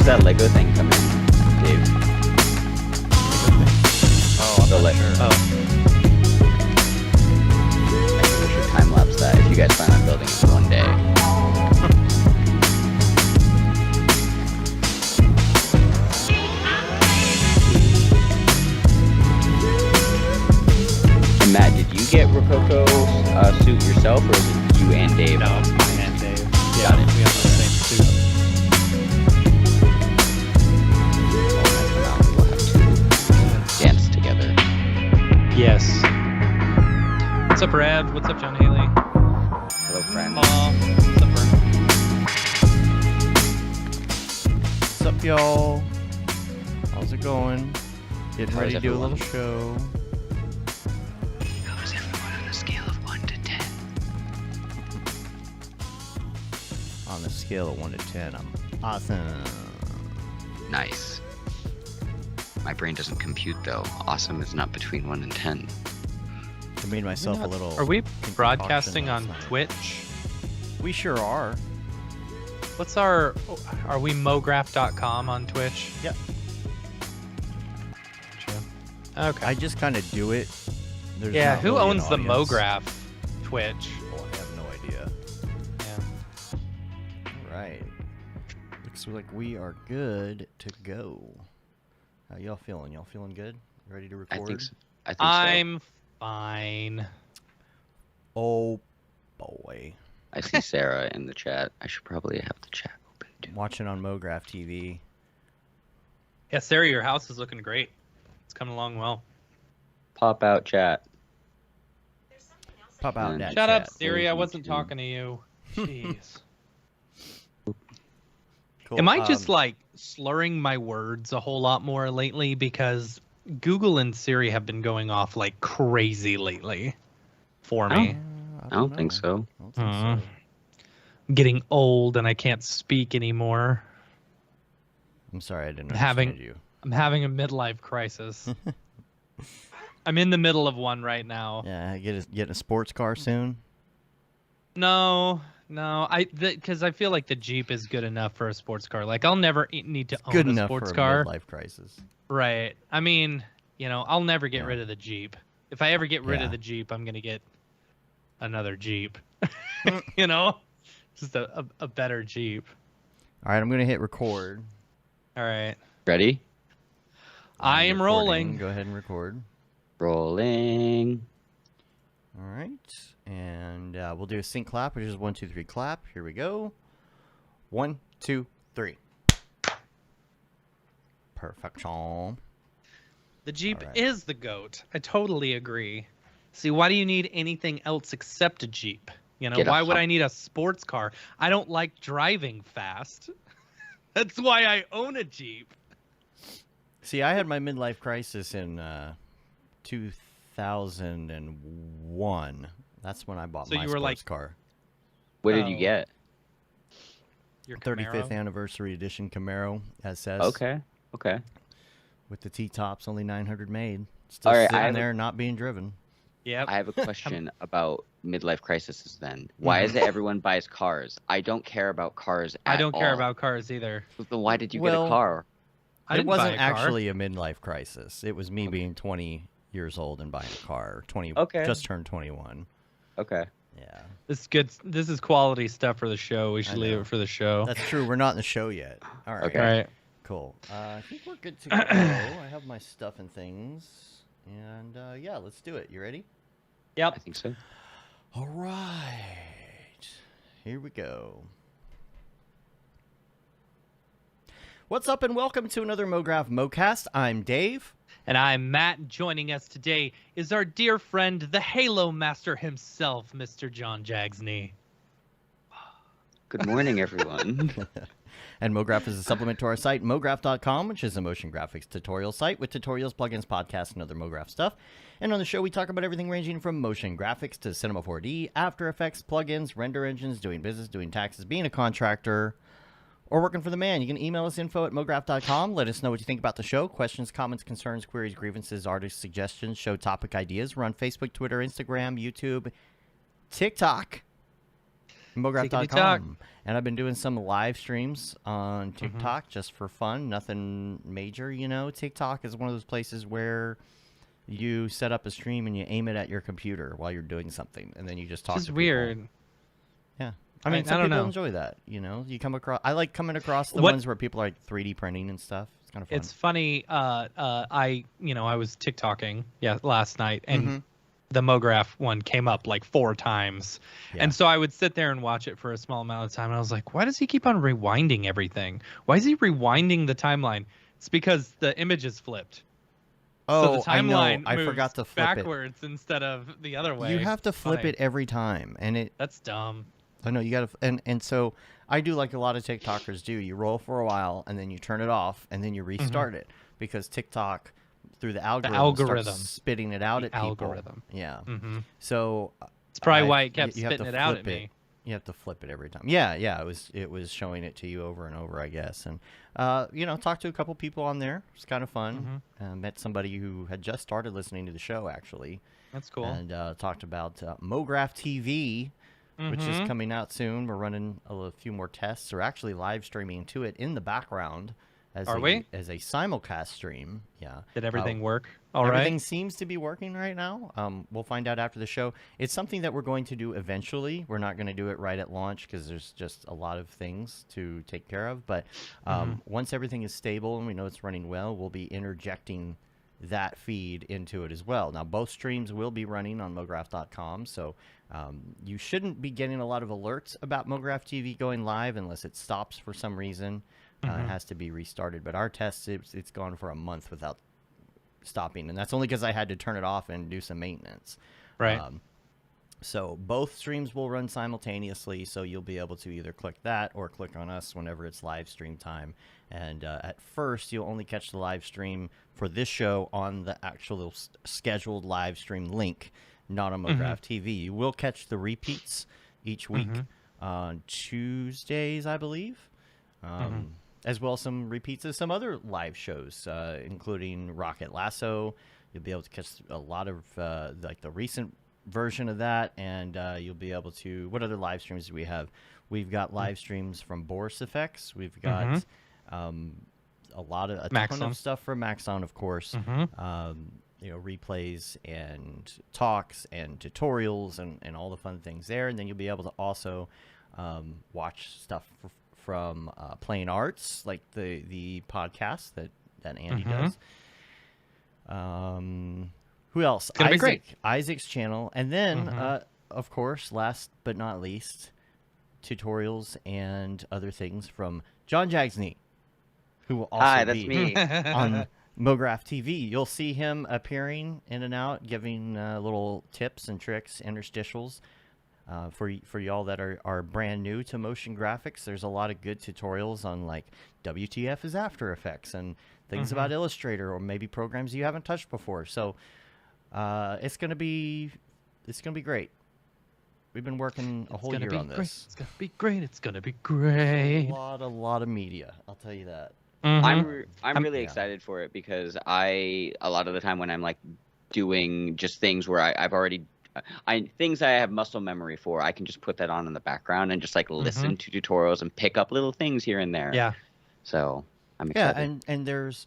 that Lego thing coming, Dave? Oh, I'm not sure. Oh. I think we should time-lapse that if you guys plan on building it one day. And Matt, did you get Rococo suit yourself, or is it you and Dave? No, it's mine and Dave. Yeah, Got it. we have the same suit. We'll have to dance together. Yes. What's up, Brad? What's up, John Haley? Hello, friend. What's up, Vern? What's up, y'all? How's it going? Getting How's ready to do a everyone? little show. How is everyone on a scale of 1 to 10? On a scale of 1 to 10, I'm awesome. Nice. My brain doesn't compute, though. Awesome is not between 1 and 10. I made myself a little. Are we concoction broadcasting last on night. Twitch? We sure are. What's our... Are we Mograph.com on Twitch? Yep. Okay. I just kind of do it. There's Yeah, not who really an owns the audience. Mograph Twitch? Oh, I have no idea. Yeah. Right. Looks like we are good to go. How y'all feeling? Y'all feeling good? Ready to I record? think so. I think so. I'm fine. Oh, boy. I see Sarah in the chat. I should probably have the chat open, too. Watching on Mograph TV. Yeah, Sarah, your house is looking great. It's coming along well. Pop out chat. Pop out Mm. that Shut up, chat. Siri. I Thank wasn't you. talking to you. Jeez. Cool. Am I just like slurring my words a whole lot more lately because Google and Siri have been going off like crazy lately for me? I don't think know. so. I don't think Mm. so. I'm getting old and I can't speak anymore. I'm sorry, I didn't Having- understand you. I'm having a midlife crisis. I'm in the middle of one right now. Yeah, get a sports car soon. No, because I feel like the Jeep is good enough for a sports car. Like I'll never need to own Good a enough sports for car. a midlife crisis. Right. I mean, I'll never get Yeah. rid of the Jeep. If I ever get rid Yeah. of the Jeep, I'm gonna get another Jeep. Just a better Jeep. All right, I'm gonna hit record. All right. Ready? I I'm am recording. rolling. Go ahead and record. Rolling. All right, and we'll do a sync clap, which is 1, 2, 3 clap. Here we go. 1, 2, 3. Perfection. The Jeep All right. is the GOAT. I totally agree. See, why do you need anything else except a Jeep? Get a Why would hump. I need a sports car? I don't like driving fast. That's why I own a Jeep. See, I had my midlife crisis in 2001. That's when I bought So my you were sports like- car. What did you Oh. get? Your 35th Camaro? anniversary edition Camaro SS. Okay. Okay. With the T-tops, only 900 made. Still All right, I sitting have a- there, not being driven. Yep. I have a question about midlife crises then. Why is it everyone buys cars? I don't care about cars at all. I don't care about cars either. Then why did you get Well, a car? I It didn't buy wasn't a car. actually a midlife crisis. It was me being 20 years old and buying a car. 20, Okay. just turned 21. Okay. Yeah, This is good. This is quality stuff for the show. We should leave know. it for the show. that's true. We're not in the show yet. All right. Okay. All right. Cool. I think we're good to go. I have my stuff and things. And yeah, let's do it. You ready? I Yep. think so. All right. Here we go. What's up and welcome to another Mograph Mocast. I'm Dave. And I'm Matt. Joining us today is our dear friend, the Halo Master himself, Mr. Jon Jags Nee. Good morning, everyone. And Mograph is a supplement to our site, mograph.com, which is a motion graphics tutorial site with tutorials, plugins, podcasts, and other Mograph stuff. And on the show, we talk about everything ranging from motion graphics to Cinema 4D, After Effects, plugins, render engines, doing business, doing taxes, being a contractor, or working for the man. You can email us info@mograph.com. Let us know what you think about the show. Questions, comments, concerns, queries, grievances, artist suggestions, show topic ideas. We're on Facebook, Twitter, Instagram, YouTube, TikTok. Mograph.com. And I've been doing some live streams on TikTok just for fun, nothing major, you know. TikTok is one of those places where you set up a stream and you aim it at your computer while you're doing something, and then you just talk to This is people. weird. Yeah. I mean, some I don't people know. enjoy that, you know. You come across, I like coming across the What- ones where people are like 3D printing and stuff. It's kind of fun. It's funny. I was TikToking last night, and the Mograph one came up like 4 times, Yeah. and so I would sit there and watch it for a small amount of time, and I was like, why does he keep on rewinding everything? Why is he rewinding the timeline? It's because the image is flipped. Oh, So the timeline I know. I moves forgot to flip it. backwards instead of the other way. You have to flip Funny. it every time, and it. That's dumb. I know you got to, and so I do like a lot of TikTokers do. You roll for a while, and then you turn it off, and then you restart it because TikTok, through the algorithm, starts spitting it out The at people. algorithm. Yeah. Mhm. So It's probably why it kept you have spitting to it out flip at me. You have to flip it every time. Yeah, it was showing it to you over and over, I guess. And talked to a couple people on there. It was kind of fun. Met somebody who had just started listening to the show, actually. That's cool. And talked about Mograph TV, which is coming out soon. We're running a few more tests. We're actually live streaming to it in the background as Are we? as a simulcast stream. Yeah. Did everything work? All right. Everything seems to be working right now. We'll find out after the show. It's something that we're going to do eventually. We're not going to do it right at launch because there's just a lot of things to take care of. But once everything is stable and we know it's running well, we'll be interjecting that feed into it as well. Now, both streams will be running on Mograph.com, so you shouldn't be getting a lot of alerts about Mograph TV going live unless it stops for some reason. It has to be restarted. But our tests, it's gone for a month without stopping, and that's only because I had to turn it off and do some maintenance. Right. So both streams will run simultaneously, so you'll be able to either click that or click on us whenever it's live stream time. And at first, you'll only catch the live stream for this show on the actual scheduled live stream link, not on Mograph TV. You will catch the repeats each week on Tuesdays, I believe, as well as some repeats of some other live shows, including Rocket Lasso. You'll be able to catch a lot of like the recent version of that, and you'll be able to. What other live streams do we have? We've got live streams from Boris Effects. We've got a ton of stuff from Maxon, of course. Replays and talks and tutorials and all the fun things there. And then you'll be able to also watch stuff from Plain Arts, like the podcast that Andy does. Who else? It's gonna be great. Isaac's channel. And then, of course, last but not least, tutorials and other things from Jon Jags Nee, who will also Hi, that's be me. on Mograph TV. You'll see him appearing in and out, giving little tips and tricks, interstitials. For y'all that are brand new to motion graphics, there's a lot of good tutorials on like WTF is After Effects and things about Illustrator or maybe programs you haven't touched before. So it's gonna be great. We've been working a whole year on this. It's gonna be great. It's gonna be great. A lot of media. I'll tell you that. I'm really excited for it because a lot of the time when I'm like doing just things where I've already things I have muscle memory for, I can just put that on in the background and just like listen to tutorials and pick up little things here and there. Yeah. So I'm excited. Yeah, and there's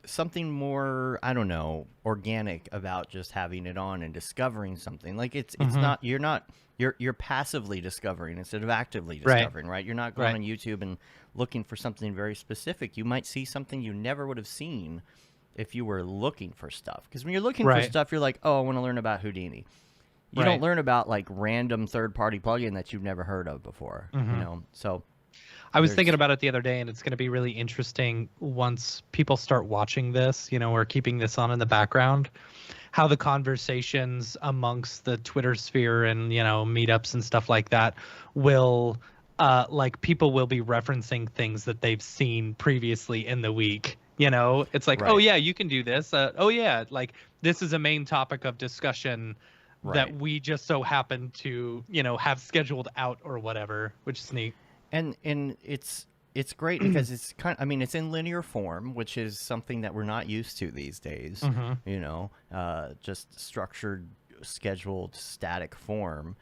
something more, I don't know, organic about just having it on and discovering something. Like it's not you're passively discovering instead of actively discovering, right? You're not going on YouTube and looking for something very specific. You might see something you never would have seen if you were looking for stuff. Because when you're looking for stuff, you're like, oh, I want to learn about Houdini. You don't learn about like random third-party plugin that you've never heard of before, you know? So I was thinking about it the other day, and it's going to be really interesting once people start watching this, or keeping this on in the background, how the conversations amongst the Twitter sphere and, meetups and stuff like that will, people will be referencing things that they've seen previously in the week. It's like, oh, yeah, you can do this. Oh, yeah, like this is a main topic of discussion that we just so happen to, have scheduled out or whatever, which is neat. And it's great because it's it's in linear form, which is something that we're not used to these days. Just structured, scheduled, static form.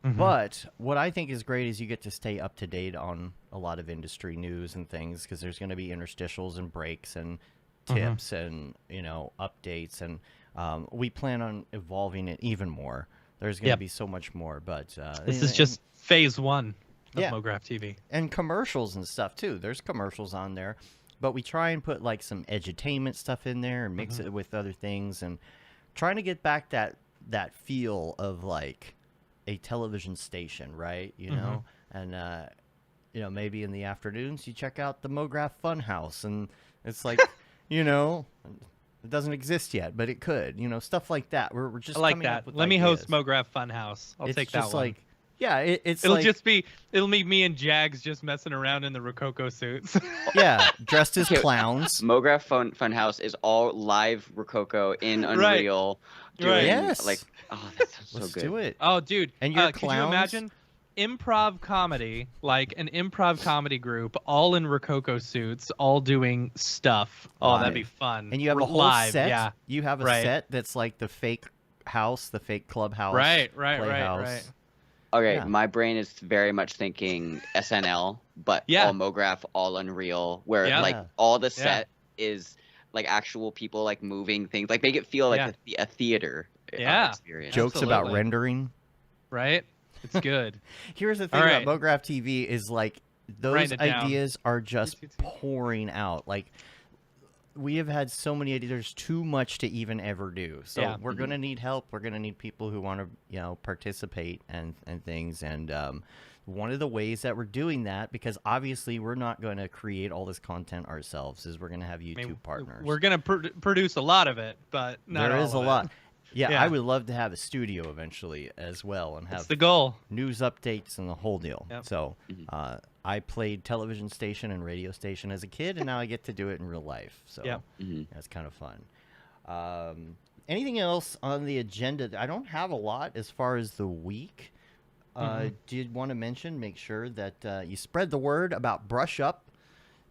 But what I think is great is you get to stay up to date on a lot of industry news and things, because there's going to be interstitials and breaks and tips and, you know, updates. And we plan on evolving it even more. There's going to be so much more. But this is just phase 1 of Yeah. Mograph TV. And commercials and stuff, too. There's commercials on there. But we try and put, like, some edutainment stuff in there and mix it with other things. And trying to get back that feel of, like, a television station, right? You know? And, you know, maybe in the afternoons you check out the Mograph Funhouse. And it's like, you know, it doesn't exist yet, but it could. You know, stuff like that. We're just I like coming that. up with Let me ideas. host Mograph Funhouse. I'll It's take that just one. like, yeah, it's It'll like, just be me and Jags just messing around in the Rococo suits. yeah, dressed as clowns. Mograph Funhouse is all live Rococo in Unreal. Doing, Right. Yes. Like, oh, that sounds so Let's good. do it. Oh, dude. And your could you clowns? imagine improv comedy, like an improv comedy group, all in Rococo suits, all doing stuff? Oh, that'd be fun. And you have a whole live, set. Yeah. You have a Right. set that's like the fake house, the fake clubhouse. Right. playhouse. Okay, Yeah. my brain is very much thinking SNL, but Yeah. all Mograph, all Unreal, where Yeah. like all the set is like actual people like moving things, like make it feel like a theater Yeah. experience. Jokes about Absolutely. rendering. Right? It's good. Here's the thing All about right. Mograph TV is like those Write it down. ideas are just pouring out. Like we have had so many ideas. There's too much to even ever do. So Yeah. we're gonna need help. We're gonna need people who want to, you know, participate and things. And one of the ways that we're doing that, because obviously we're not going to create all this content ourselves, is we're going to have YouTube partners. We're gonna produce a lot of it, but not There all is of a it. lot. Yeah, Yeah. I would love to have a studio eventually as well and That's have the goal. news updates and the whole deal. Yep. So I played television station and radio station as a kid, and now I get to do it in real life. So Yep. that's kind of fun. Anything else on the agenda? I don't have a lot as far as the week. Did want to mention, make sure that you spread the word about Brush Up,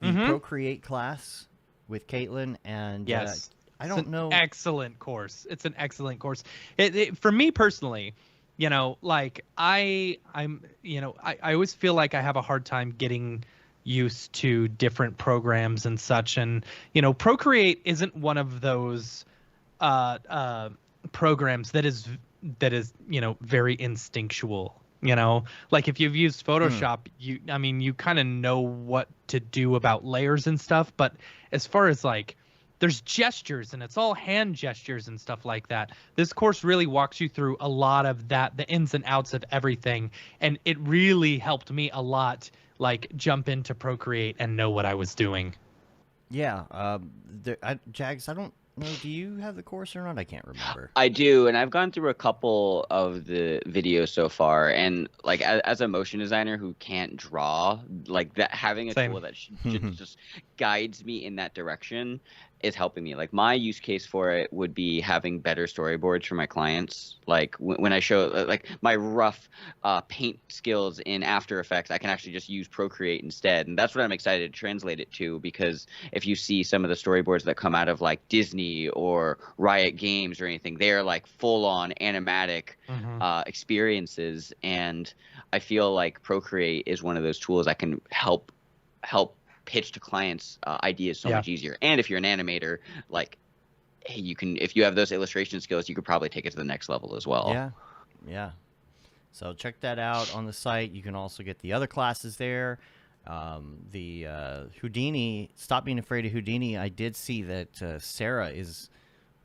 the Procreate class with Caitlin. And Yes. I don't know. Excellent course. It's an excellent course. For me personally, you know, like I always feel like I have a hard time getting used to different programs and such. And, you know, Procreate isn't one of those programs that is, you know, very instinctual. You know, like if you've used Photoshop, you kind of know what to do about layers and stuff. But as far as like, there's gestures and it's all hand gestures and stuff like that. This course really walks you through a lot of that, the ins and outs of everything. And it really helped me a lot, like jump into Procreate and know what I was doing. Yeah. Jags, I don't know. Do you have the course or not? I can't remember. I do, and I've gone through a couple of the videos so far, and like as a motion designer who can't draw, like that having a Same. tool that just guides me in that direction is helping me. Like my use case for it would be having better storyboards for my clients. Like when I show like my rough paint skills in After Effects, I can actually just use Procreate instead. And that's what I'm excited to translate it to, because if you see some of the storyboards that come out of like Disney or Riot Games or anything, they're like full on animatic experiences. And I feel like Procreate is one of those tools that can help pitch to clients ideas so much easier. And if you're an animator, like, hey, you can, if you have those illustration skills, you could probably take it to the next level as well. Yeah. So check that out on the site. You can also get the other classes there. The Houdini, Stop Being Afraid of Houdini. I did see that Sarah is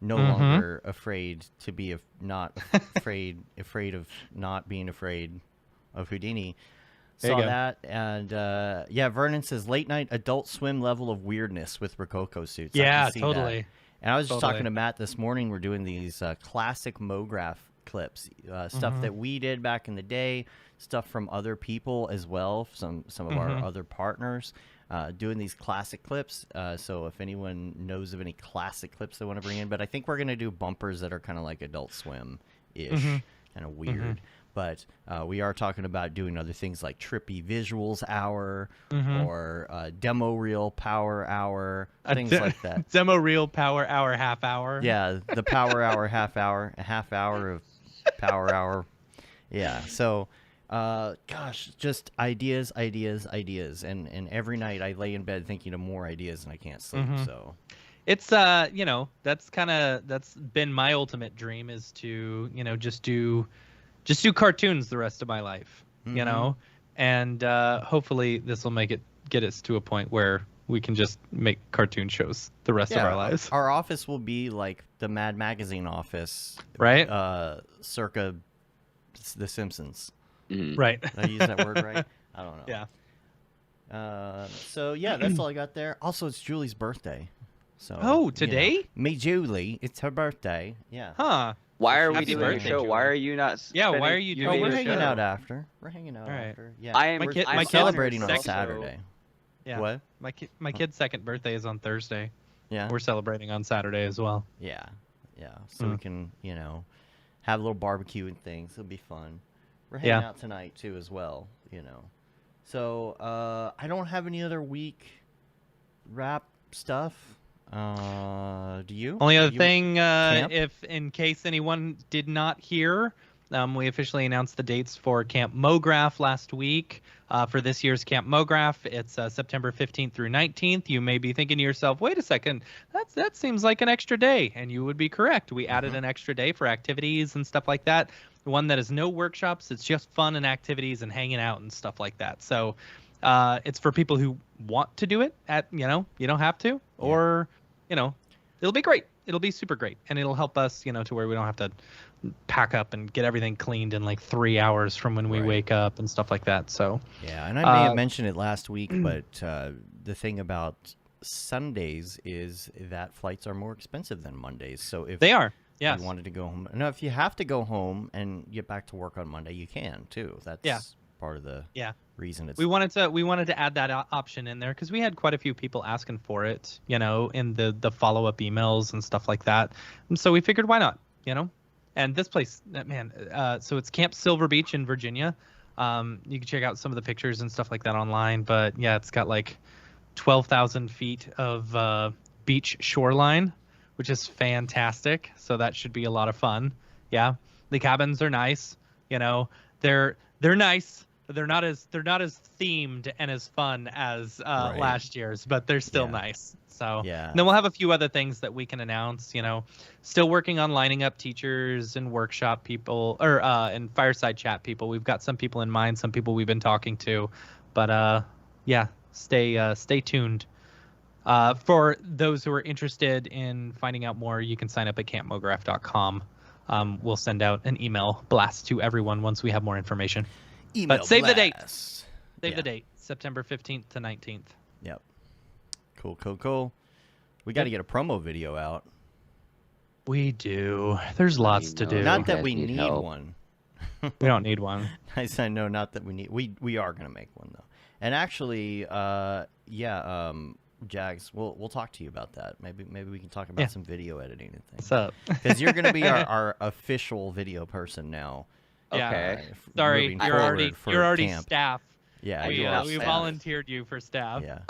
no longer afraid to be not afraid of not being afraid of Houdini. Saw that, and yeah, Vernon says late night Adult Swim level of weirdness with Rococo suits. Yeah, I can see totally. that. And I was just talking to Matt this morning. We're doing these classic Mograph clips, stuff that we did back in the day, stuff from other people as well, some of our other partners, doing these classic clips. So if anyone knows of any classic clips they want to bring in, but I think we're gonna do bumpers that are kind of like Adult Swim-ish, kind of weird. But we are talking about doing other things like Trippy Visuals Hour or Demo Reel Power Hour, things like that. Demo Reel Power Hour, half hour. Yeah, the Power Hour, half hour, a half hour of Power Hour. Yeah. So, gosh, just ideas, and every night I lay in bed thinking of more ideas and I can't sleep. So. It's that's been my ultimate dream is to, just do cartoons the rest of my life, and hopefully this will get us to a point where we can just make cartoon shows the rest of our lives. Our office will be like the Mad Magazine office, right? Circa The Simpsons. Right. Did I use that word right? I don't know. Yeah. So yeah, that's all I got there. Also, it's Julie's birthday. So today? Me Julie, it's her birthday. Yeah. Huh. Why are we Happy doing birthday, a show? Julie. Why are you not? Yeah, why are you doing we're a hanging show? out after. We're hanging out All right. after. Yeah. I'm celebrating on honored. Saturday. Yeah. What? My kid's second birthday is on Thursday. Yeah. We're celebrating on Saturday as well. Yeah. Yeah. So we can, have a little barbecue and things. It'll be fun. We're hanging out tonight too as well, So I don't have any other week wrap stuff. Do you? Only other thing, if in case anyone did not hear, we officially announced the dates for Camp Mograph last week. For this year's Camp Mograph, it's September 15th through 19th. You may be thinking to yourself, wait a second, that seems like an extra day. And you would be correct. We added an extra day for activities and stuff like that. One that is no workshops. It's just fun and activities and hanging out and stuff like that. So it's for people who want to do it you don't have to, or, it'll be great. It'll be super great. And it'll help us, to where we don't have to pack up and get everything cleaned in like 3 hours from when we wake up and stuff like that. So yeah, and I may have mentioned it last week, but the thing about Sundays is that flights are more expensive than Mondays. So if they are, you wanted to go home, no, if you have to go home and get back to work on Monday, you can too. That's part of the reason it's. We wanted to add that option in there because we had quite a few people asking for it, in the follow-up emails and stuff like that. And so we figured, why not, And this place, man, so it's Camp Silver Beach in Virginia. You can check out some of the pictures and stuff like that online. But yeah, it's got like 12,000 feet of beach shoreline, which is fantastic. So that should be a lot of fun. Yeah, the cabins are nice. They're nice. They're not as themed and as fun as last year's, but they're still nice. So and then we'll have a few other things that we can announce, still working on lining up teachers and workshop people and fireside chat people. We've got some people in mind, some people we've been talking to, but stay tuned. For those who are interested in finding out more, you can sign up at campmograph.com. We'll send out an email blast to everyone once we have more information. But save the date. Save the date, September 15th to 19th. Yep. Cool. We got to get a promo video out. We do. There's lots to do. Not that we need one. We don't need one. I said no, not that we need. We are gonna make one though. And actually, Jags, we'll talk to you about that. Maybe we can talk about some video editing and things. What's up? Because you're gonna be our official video person now. Okay. Sorry, you're already camp. staff. Yeah, we volunteered you for staff. Yeah.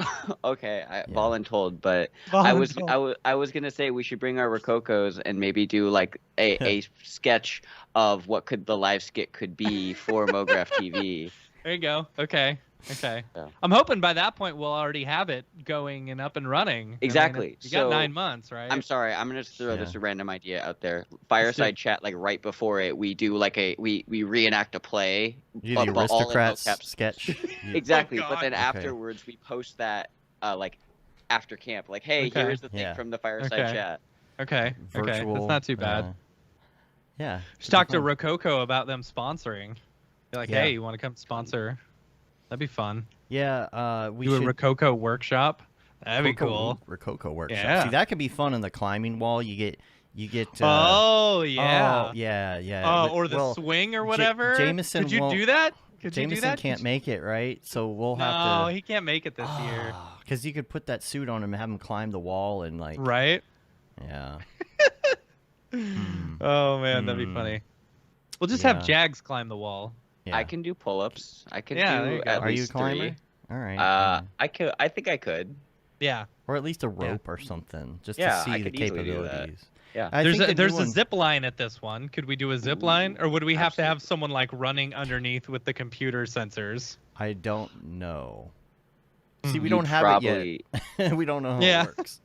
Okay, voluntold, but I was gonna say we should bring our Rococos and maybe do like a sketch of what the live skit could be for Mograph TV. There you go. Okay. Yeah. I'm hoping by that point we'll already have it going and up and running. Exactly. I mean, you got 9 months, right? I'm sorry. I'm gonna just throw this a random idea out there. Fireside chat, like right before it, we do like we reenact a play. You do the Aristocrats sketch. Exactly. But then afterwards we post that like after camp. Like, hey, here's the thing from the Fireside chat. Okay. Virtual, that's not too bad. Yeah. Just talk to Rococo about them sponsoring. Be like, hey, you want to come sponsor? That'd be fun. Yeah, we do should a Rococo workshop. That'd be cool. Rococo workshop. Yeah. See, that could be fun on the climbing wall. You get. Oh yeah. Oh yeah. Oh, or the swing or whatever. Jameson. Could you do that? Jameson can't make it, right? So we'll have to. No, he can't make it this year. Because you could put that suit on him and have him climb the wall and like. Right. Yeah. Oh man, that'd be funny. We'll just have Jags climb the wall. Yeah. I can do pull-ups. I can do at Are least you a climber? 3. All right. I think I could. Yeah. Or at least a rope or something, just to see the capabilities. Yeah. There's a zip line at this one. Could we do a zip line, or would we have to have someone like running underneath with the computer sensors? I don't know. See, we don't have it yet. We don't know how it works.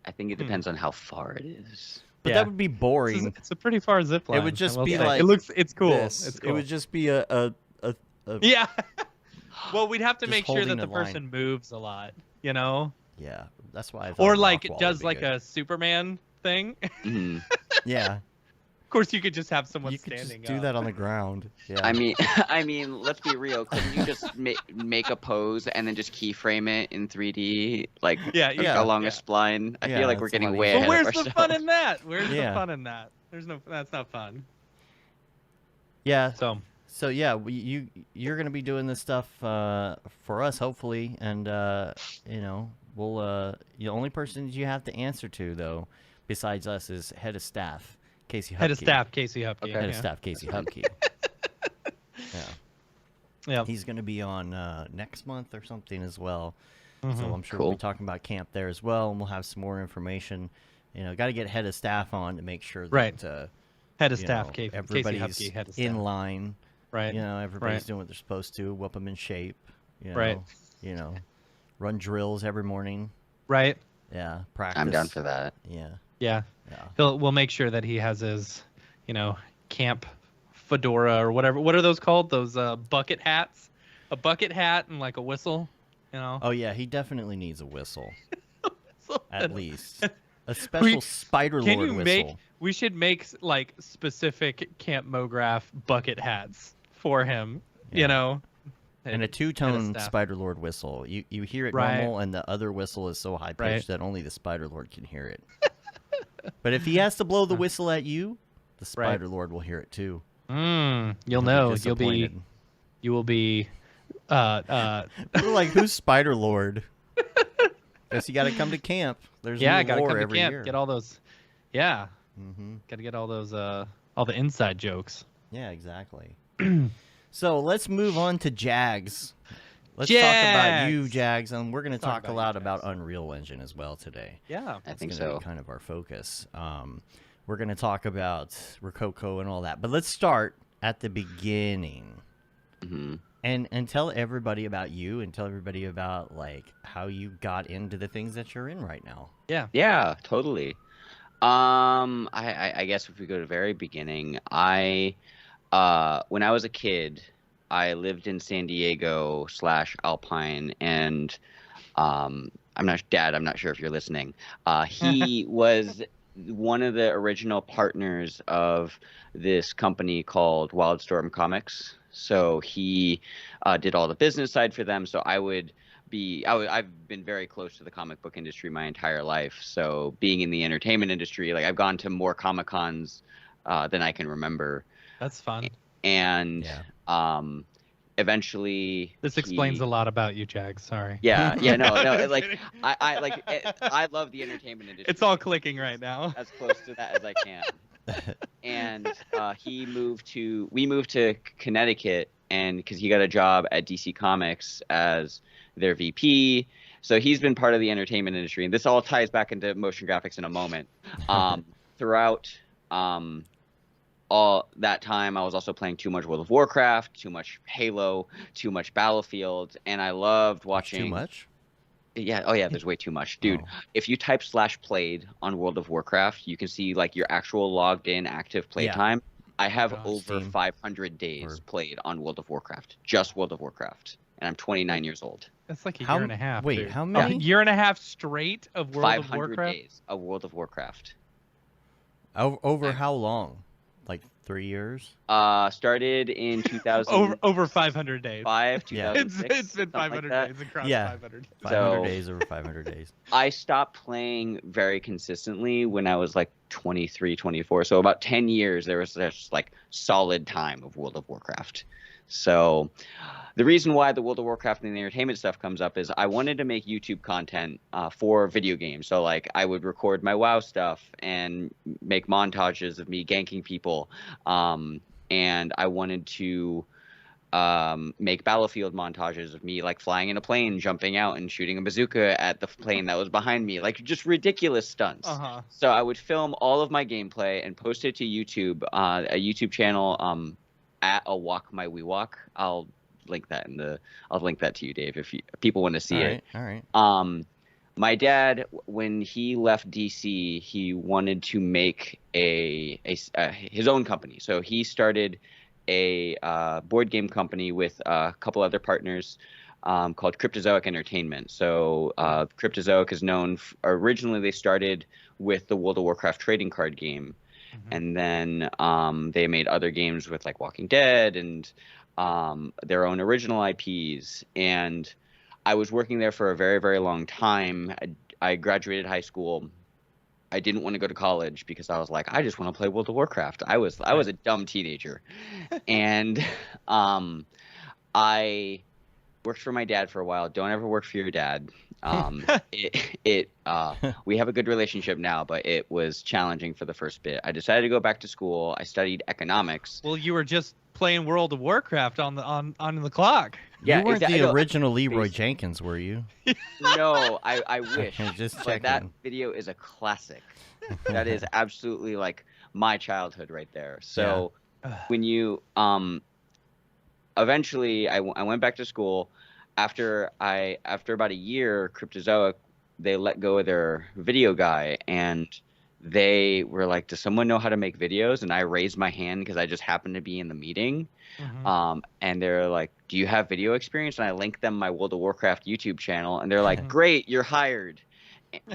I think it depends on how far it is. But that would be boring. It's a pretty far zip line. It would just be like it's cool. this. It's cool. It would just be a yeah. Well, we'd have to Just make sure that holding the the line. person moves a lot, you know? Yeah, that's why I thought Or a like rock wall does would be like good. a Superman thing. Mhm. Yeah. Of course, you could just have someone You could standing just do up. that on the ground. Yeah. I mean, let's be real. Couldn't you just make a pose and then just keyframe it in 3D, like along a spline? I feel like we're it's a getting lot way easier. ahead But where's of the ourselves. fun in that? Where's the Yeah. fun in that? That's not fun. Yeah. So yeah, you're gonna be doing this stuff for us, hopefully, and you know, we'll the only person you have to answer to though, besides us, is head of staff Casey Hupke. head of staff Casey Hupke. Okay. Head Yeah. of staff Casey Hupke. Yeah. Yeah. He's gonna be on next month or something as well. Mhm. So I'm sure Cool. we'll be talking about camp there as well, and we'll have some more information. You know, got to get head of staff on to make sure that Right. Head of you staff know, Casey everybody's Hupke. Head of staff. in line. Right. You know, everybody's Right. doing what they're supposed to, whoop them in shape. You know, Right. You know, run drills every morning. Right. Yeah, practice. I'm down for that. Yeah, Yeah. yeah. We'll make sure that he has his, you know, camp fedora or whatever. What are those called? Those bucket hats. A bucket hat and like a whistle. You know. Oh yeah, he definitely needs a whistle, So- at least a special Spider Can Lord you whistle. make? We should make like specific Camp Mograph bucket hats for him. Yeah. You know. And a Head two-tone of staff. Spider Lord whistle. You hear it Right. normal, and the other whistle is so high pitched Right. that only the Spider Lord can hear it. But if he has to blow the whistle at you, the Spider Lord will hear it too. You'll He'll be know. disappointed. You will be. We're like, who's Spider Lord? Guess you got to come to camp. There's Yeah, new gotta lore come to every camp. year. Get all those. Yeah, Mm-hmm. gotta get all those. All the inside jokes. Yeah, exactly. So let's move on to Jags. Let's talk about you, Jags. Jags, and we're going to Talk talk a about lot you, about Jags. Unreal Engine as well today. Yeah. I That's think gonna so. be kind of our focus. We're going to talk about Rococo and all that, but let's start at the beginning Hmm. and tell everybody about you and tell everybody about like how you got into the things that you're in right now. Yeah. Yeah, totally. I guess if we go to the very beginning, when I was a kid, I lived in San Diego / Alpine, and I'm not sure if you're listening. He was one of the original partners of this company called Wildstorm Comics. So he did all the business side for them. So I've been very close to the comic book industry my entire life. So being in the entertainment industry, like I've gone to more Comic Cons than I can remember. That's fun. And Yeah. eventually This explains a lot about you, Jags. Sorry. Yeah, no, Just like kidding. I love the entertainment industry. It's all clicking right now. As close to that as I can. And we moved to Connecticut, and because he got a job at DC Comics as their VP. So he's been part of the entertainment industry, and this all ties back into motion graphics in a moment. Throughout all that time, I was also playing too much World of Warcraft, too much Halo, too much Battlefield, and I loved watching. Too much? Yeah. Oh, yeah. There's way too much, dude. Oh. If you type /played on World of Warcraft, you can see like your actual logged in active play Yeah. time. I have Gosh. over Steam. 500 days Or- played on World of Warcraft, just World of Warcraft, and I'm 29 years old. That's like a How- year and a half. wait, dude. how A many? year and a half straight of World of 500 Warcraft. days of World of Warcraft. Over how long? Like 3 years? Started in 2005, Over 500 days. 2006. It's been something like 500 that. days across Yeah. 500 days. 500 So- days over 500 days. I stopped playing very consistently when I was like 23, 24. So about 10 years, there was just like solid time of World of Warcraft. So the reason why the World of Warcraft and the entertainment stuff comes up is I wanted to make YouTube content for video games. So like I would record my WoW stuff and make montages of me ganking people. And I wanted to make battlefield montages of me like flying in a plane, jumping out and shooting a bazooka at the plane that was behind me, like just ridiculous stunts. So I would film all of my gameplay and post it to YouTube, a YouTube channel at a walk my wee walk. I'll link that to you, Dave, if people want to see it. All right. My dad, when he left DC, he wanted to make his own company. So he started a board game company with a couple other partners called Cryptozoic Entertainment. So Cryptozoic is known originally they started with the World of Warcraft trading card game, and then they made other games with like Walking Dead and their own original IPs. And I was working there for a very, very long time. I graduated high school. I didn't want to go to college because I was like, I just want to play World of Warcraft. I was a dumb teenager. And I worked for my dad for a while. Don't ever work for your dad. We have a good relationship now, but it was challenging for the first bit. I decided to go back to school. I studied economics. Well, you were just playing World of Warcraft on the clock. Yeah, you weren't the original Leroy Jenkins, were you? No, I wish. Just checking. But that video is a classic. That is absolutely like my childhood right there. So when you eventually I went back to school after about a year, Cryptozoic, they let go of their video guy, and they were like, does someone know how to make videos? And I raised my hand because I just happened to be in the meeting. And they're like, do you have video experience? And I linked them my World of Warcraft YouTube channel, and they're like, great, you're hired.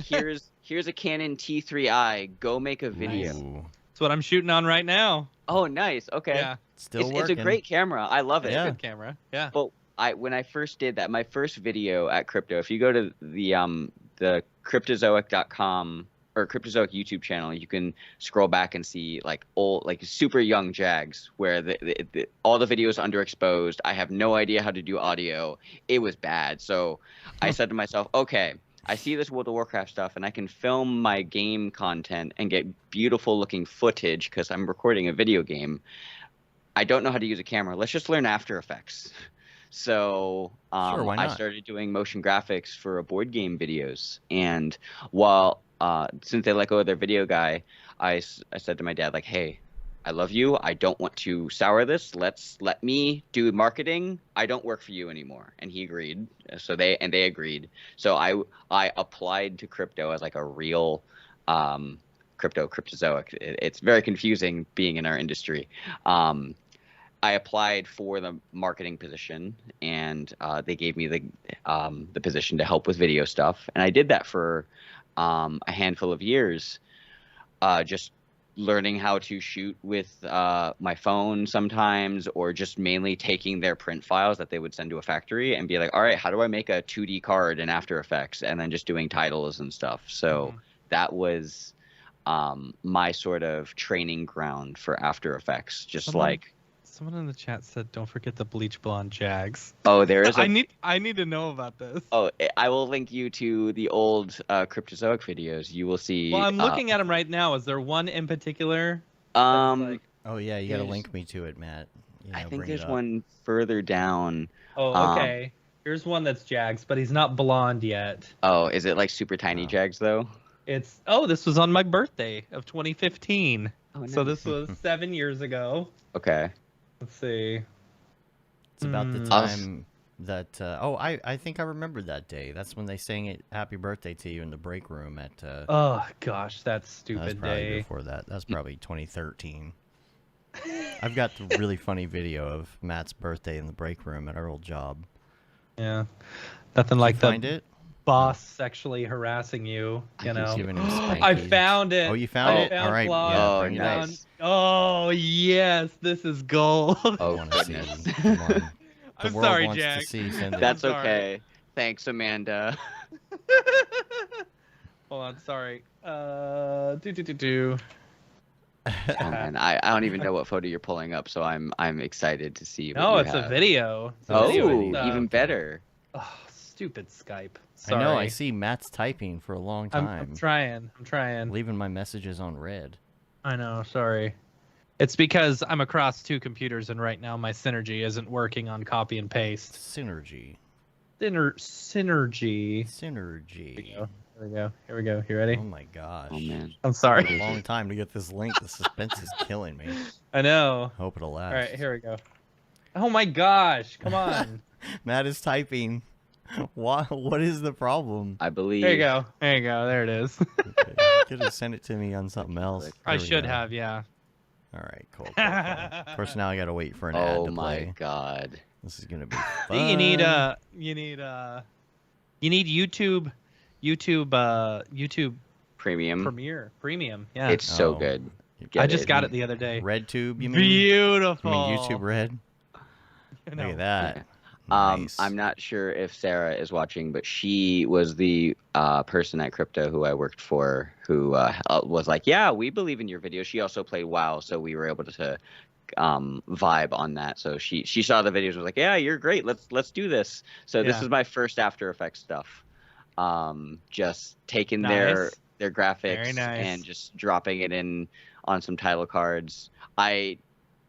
Here's a Canon T3i. Go make a video. That's what I'm shooting on right now. Oh, nice. Okay. Yeah. Still working. It's a great camera. I love it. Yeah. Good camera. Yeah. But when I first did that, my first video at Crypto, if you go to the cryptozoic.com or Cryptozoic YouTube channel, you can scroll back and see like old, like super young Jags where all the videos underexposed. I have no idea how to do audio. It was bad. So I said to myself, okay, I see this World of Warcraft stuff and I can film my game content and get beautiful looking footage because I'm recording a video game. I don't know how to use a camera. Let's just learn After Effects. So Sure, why not? I started doing motion graphics for board game videos. And while since they let go of their video guy, I said to my dad, like, hey, I love you. I don't want to sour this. Let me do marketing. I don't work for you anymore. And he agreed. So they agreed. So I applied to crypto as like a real Cryptozoic. It's very confusing being in our industry. I applied for the marketing position, and they gave me the position to help with video stuff. And I did that for a handful of years, just learning how to shoot with my phone sometimes, or just mainly taking their print files that they would send to a factory and be like, all right, how do I make a 2D card in After Effects? And then just doing titles and stuff. So that was my sort of training ground for After Effects. Someone in the chat said, "Don't forget the bleach blonde Jags." Oh, there is. I need to know about this. Oh, I will link you to the old Cryptozoic videos. You will see. Well, I'm looking at them right now. Is there one in particular? Oh yeah, you got to link me to it, Matt. I think there's one further down. Oh, okay. Here's one that's Jags, but he's not blonde yet. Oh, is it like super tiny Jags though? This was on my birthday of 2015. Oh, nice. So this was 7 years ago. Okay. Let's see. It's about the time that I think I remember that day. That's when they sang it "Happy Birthday" to you in the break room at oh gosh, that stupid that was probably day. Before that. That's probably 2013. I've got the really funny video of Matt's birthday in the break room at our old job. Yeah. Nothing like find it? Boss sexually harassing you, you know. Giving him I found it. Oh, you found it? All right. Yeah, bring nice. Oh, yes, this is gold. Oh, want to see. Come on. The I'm world sorry, wants Jack. to see. Send it. That's okay. Thanks, Amanda. Hold on, sorry. Oh man, I don't even know what photo you're pulling up, so I'm excited to see. What No, you it's have. a video. It's a Oh, video. even better. Oh, stupid Skype. Sorry. I know. I see Matt's typing for a long time. I'm trying. Leaving my messages on red. I know. Sorry. It's because I'm across 2 computers, and right now my synergy isn't working on copy and paste. Synergy. Synergy. Synergy. Here we go. You ready? Oh my gosh. Oh man. I'm sorry. It took a long time to get this link. The suspense is killing me. I know. Hope it'll last. All right, here we go. Oh my gosh! Come on. Matt is typing. What is the problem? I believe. There you go. There you go. There it is. Okay. You could have sent it to me on something else. I There we should go. have, yeah. All right, cool. Of course, now I gotta wait for an ad Oh to my play. god. This is gonna be fun. You need YouTube Premium. Premium. Yeah. It's so Oh. good. I just got it the other day. RedTube, you mean? Beautiful. You mean YouTube Red? No. Look at that. Yeah. Nice. I'm not sure if Sarah is watching, but she was the person at Crypto who I worked for who was like, yeah, we believe in your video. She also played WoW, so we were able to vibe on that. So she saw the videos and was like, yeah, you're great. Let's do this. So this Yeah. is my first After Effects stuff. Just taking Nice. their graphics Very nice. and just dropping it in on some title cards. I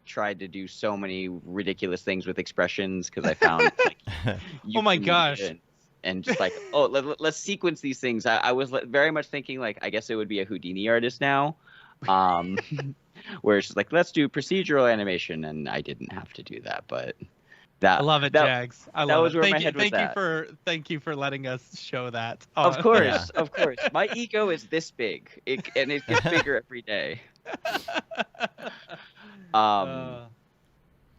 tried to do so many ridiculous things with expressions because I found like Oh my YouTube gosh. and just like let's sequence these things. I was very much thinking like I guess it would be a Houdini artist now, where it's just like let's do procedural animation, and I didn't have to do that, but I love it, Jags. I love was it. where my head was Thank you for letting us show that. of course, Yeah. of course, my ego is this big, and it gets bigger every day.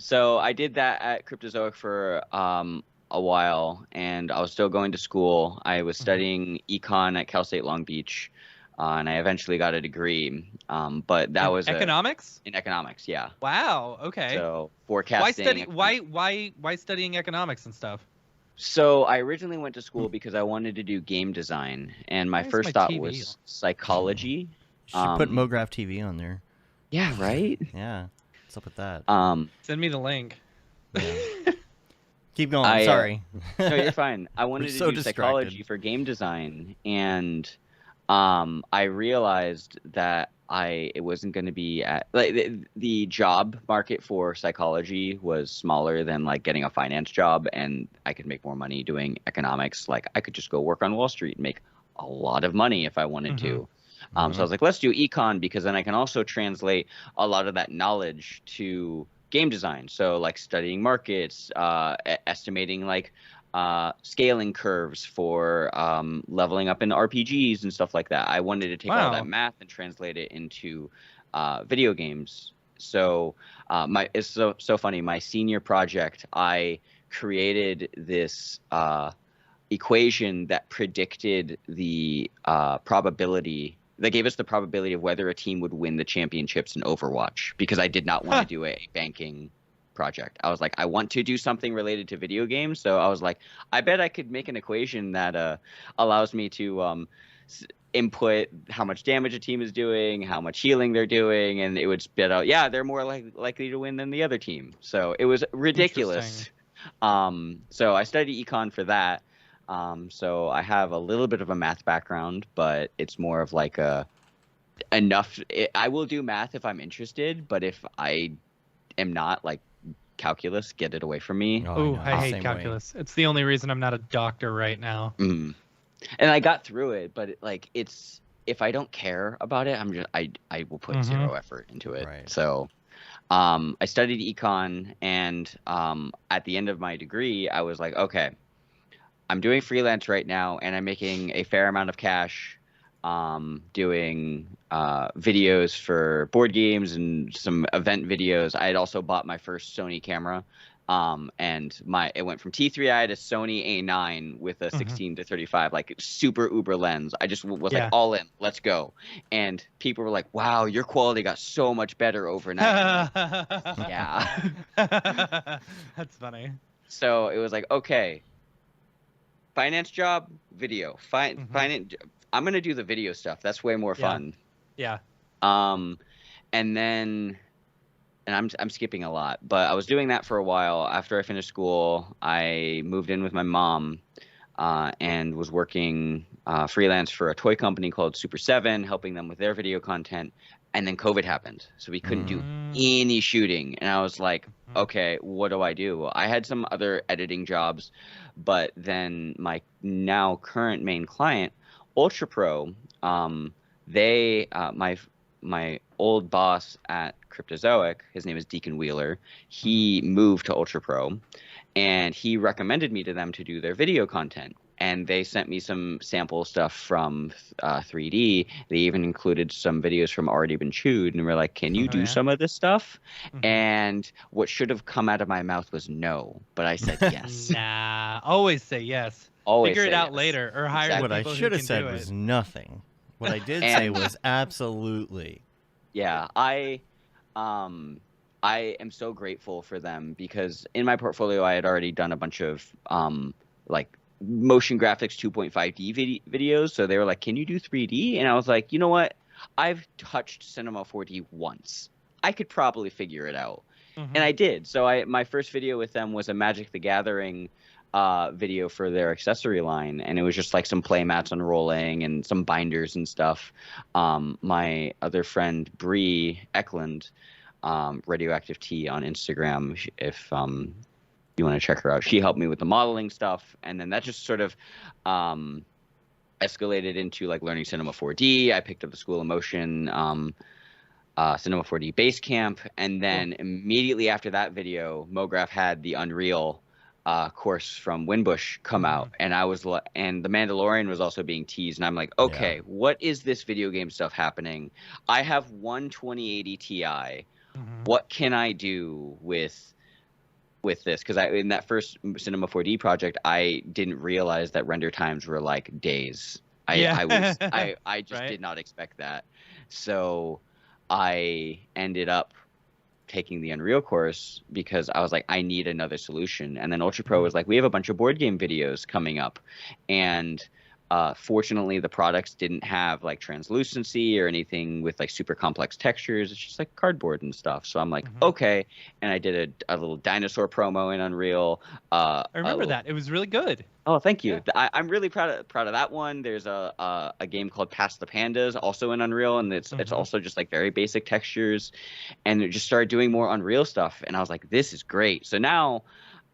So I did that at Cryptozoic for a while, and I was still going to school. I was studying econ at Cal State Long Beach, and I eventually got a degree. But that was economics. in economics, yeah. Wow. Okay. So forecasting. Why studying economics and stuff? So I originally went to school because I wanted to do game design, and my Why is first my thought TV was on? psychology. Should put Mograph TV on there. Yeah, right. Yeah. What's up with that? Send me the link. Yeah. Keep going. I, Sorry. No, you're fine. I wanted We're to so do psychology distracted. for game design, and I realized that it wasn't going to be at like the job market for psychology was smaller than like getting a finance job, and I could make more money doing economics. Like I could just go work on Wall Street and make a lot of money if I wanted to. So I was like, let's do econ because then I can also translate a lot of that knowledge to game design. So like studying markets, estimating like scaling curves for leveling up in RPGs and stuff like that. I wanted to take all that math and translate it into video games. So it's so funny. My senior project, I created this equation that predicted the probability. That gave us the probability of whether a team would win the championships in Overwatch, because I did not want to do a banking project. I was like, I want to do something related to video games. So I was like, I bet I could make an equation that allows me to input how much damage a team is doing, how much healing they're doing, and it would spit out, yeah, they're more likely to win than the other team. So it was ridiculous. So I studied econ for that. So I have a little bit of a math background, but it's more of like I will do math if I'm interested, but if I am not, like calculus, get it away from me. Oh, know. I hate Same calculus. It's the only reason I'm not a doctor right now. And I got through it, but it's if I don't care about it, I will put zero effort into it. Right. So I studied econ, and at the end of my degree, I was like, okay, I'm doing freelance right now, and I'm making a fair amount of cash doing videos for board games and some event videos. I had also bought my first Sony camera, and it went from T3i to Sony A9 with a 16-35, like super uber lens. I just was like, all in, let's go. And people were like, wow, your quality got so much better overnight. Yeah. That's funny. So it was like, okay, finance job, video. Finance. I'm gonna do the video stuff. That's way more fun. Yeah. And then, and I'm skipping a lot, but I was doing that for a while. After I finished school, I moved in with my mom, and was working freelance for a toy company called Super 7, helping them with their video content. and then COVID happened, so we couldn't do Mm. any shooting. And I was like, okay, what do I do? I had some other editing jobs, but then my now current main client, Ultra Pro, they my old boss at Cryptozoic, his name is Deacon Wheeler. He moved to Ultra Pro, and he recommended me to them to do their video content. And they sent me some sample stuff from 3D. They even included some videos from Already Been Chewed, and we're like, "Can you do some of this stuff?" And what should have come out of my mouth was no, but I said yes. Nah, always say yes. Always Figure it say out yes. later, or hire Exactly. What I people should who have can said do was it. nothing. What I did say was absolutely. Yeah, I am so grateful for them, because in my portfolio I had already done a bunch of like motion graphics 2.5D videos. So they were like, "Can you do 3D?" And I was like, you know what? I've touched Cinema 4D once. I could probably figure it out. And I did. So my first video with them was a Magic the Gathering video for their accessory line, and it was just like some play mats unrolling and some binders and stuff. My other friend Bree Eklund, Radioactive Tea on Instagram, if you want to check her out, she helped me with the modeling stuff, and then that just sort of escalated into like learning Cinema 4D. I picked up the School of Motion Cinema 4D base camp, and then immediately after that video, Mograph had the Unreal course from Winbush come out, and and the Mandalorian was also being teased, and I'm like, okay, what is this video game stuff happening? I have one 2080 Ti. What can I do with this? Because in that first Cinema 4D project, I didn't realize that render times were like days. I just did not expect that. So I ended up taking the Unreal course because I was like, I need another solution. And then Ultra Pro was like, we have a bunch of board game videos coming up. And fortunately, the products didn't have like translucency or anything with like super complex textures. It's just like cardboard and stuff. So I'm like, okay. And I did a little dinosaur promo in Unreal. I remember that. It was really good. Oh, thank you. Yeah. I'm really proud of that one. There's a game called Past the Pandas, also in Unreal, and it's also just like very basic textures. And it just started doing more Unreal stuff, and I was like, this is great. So now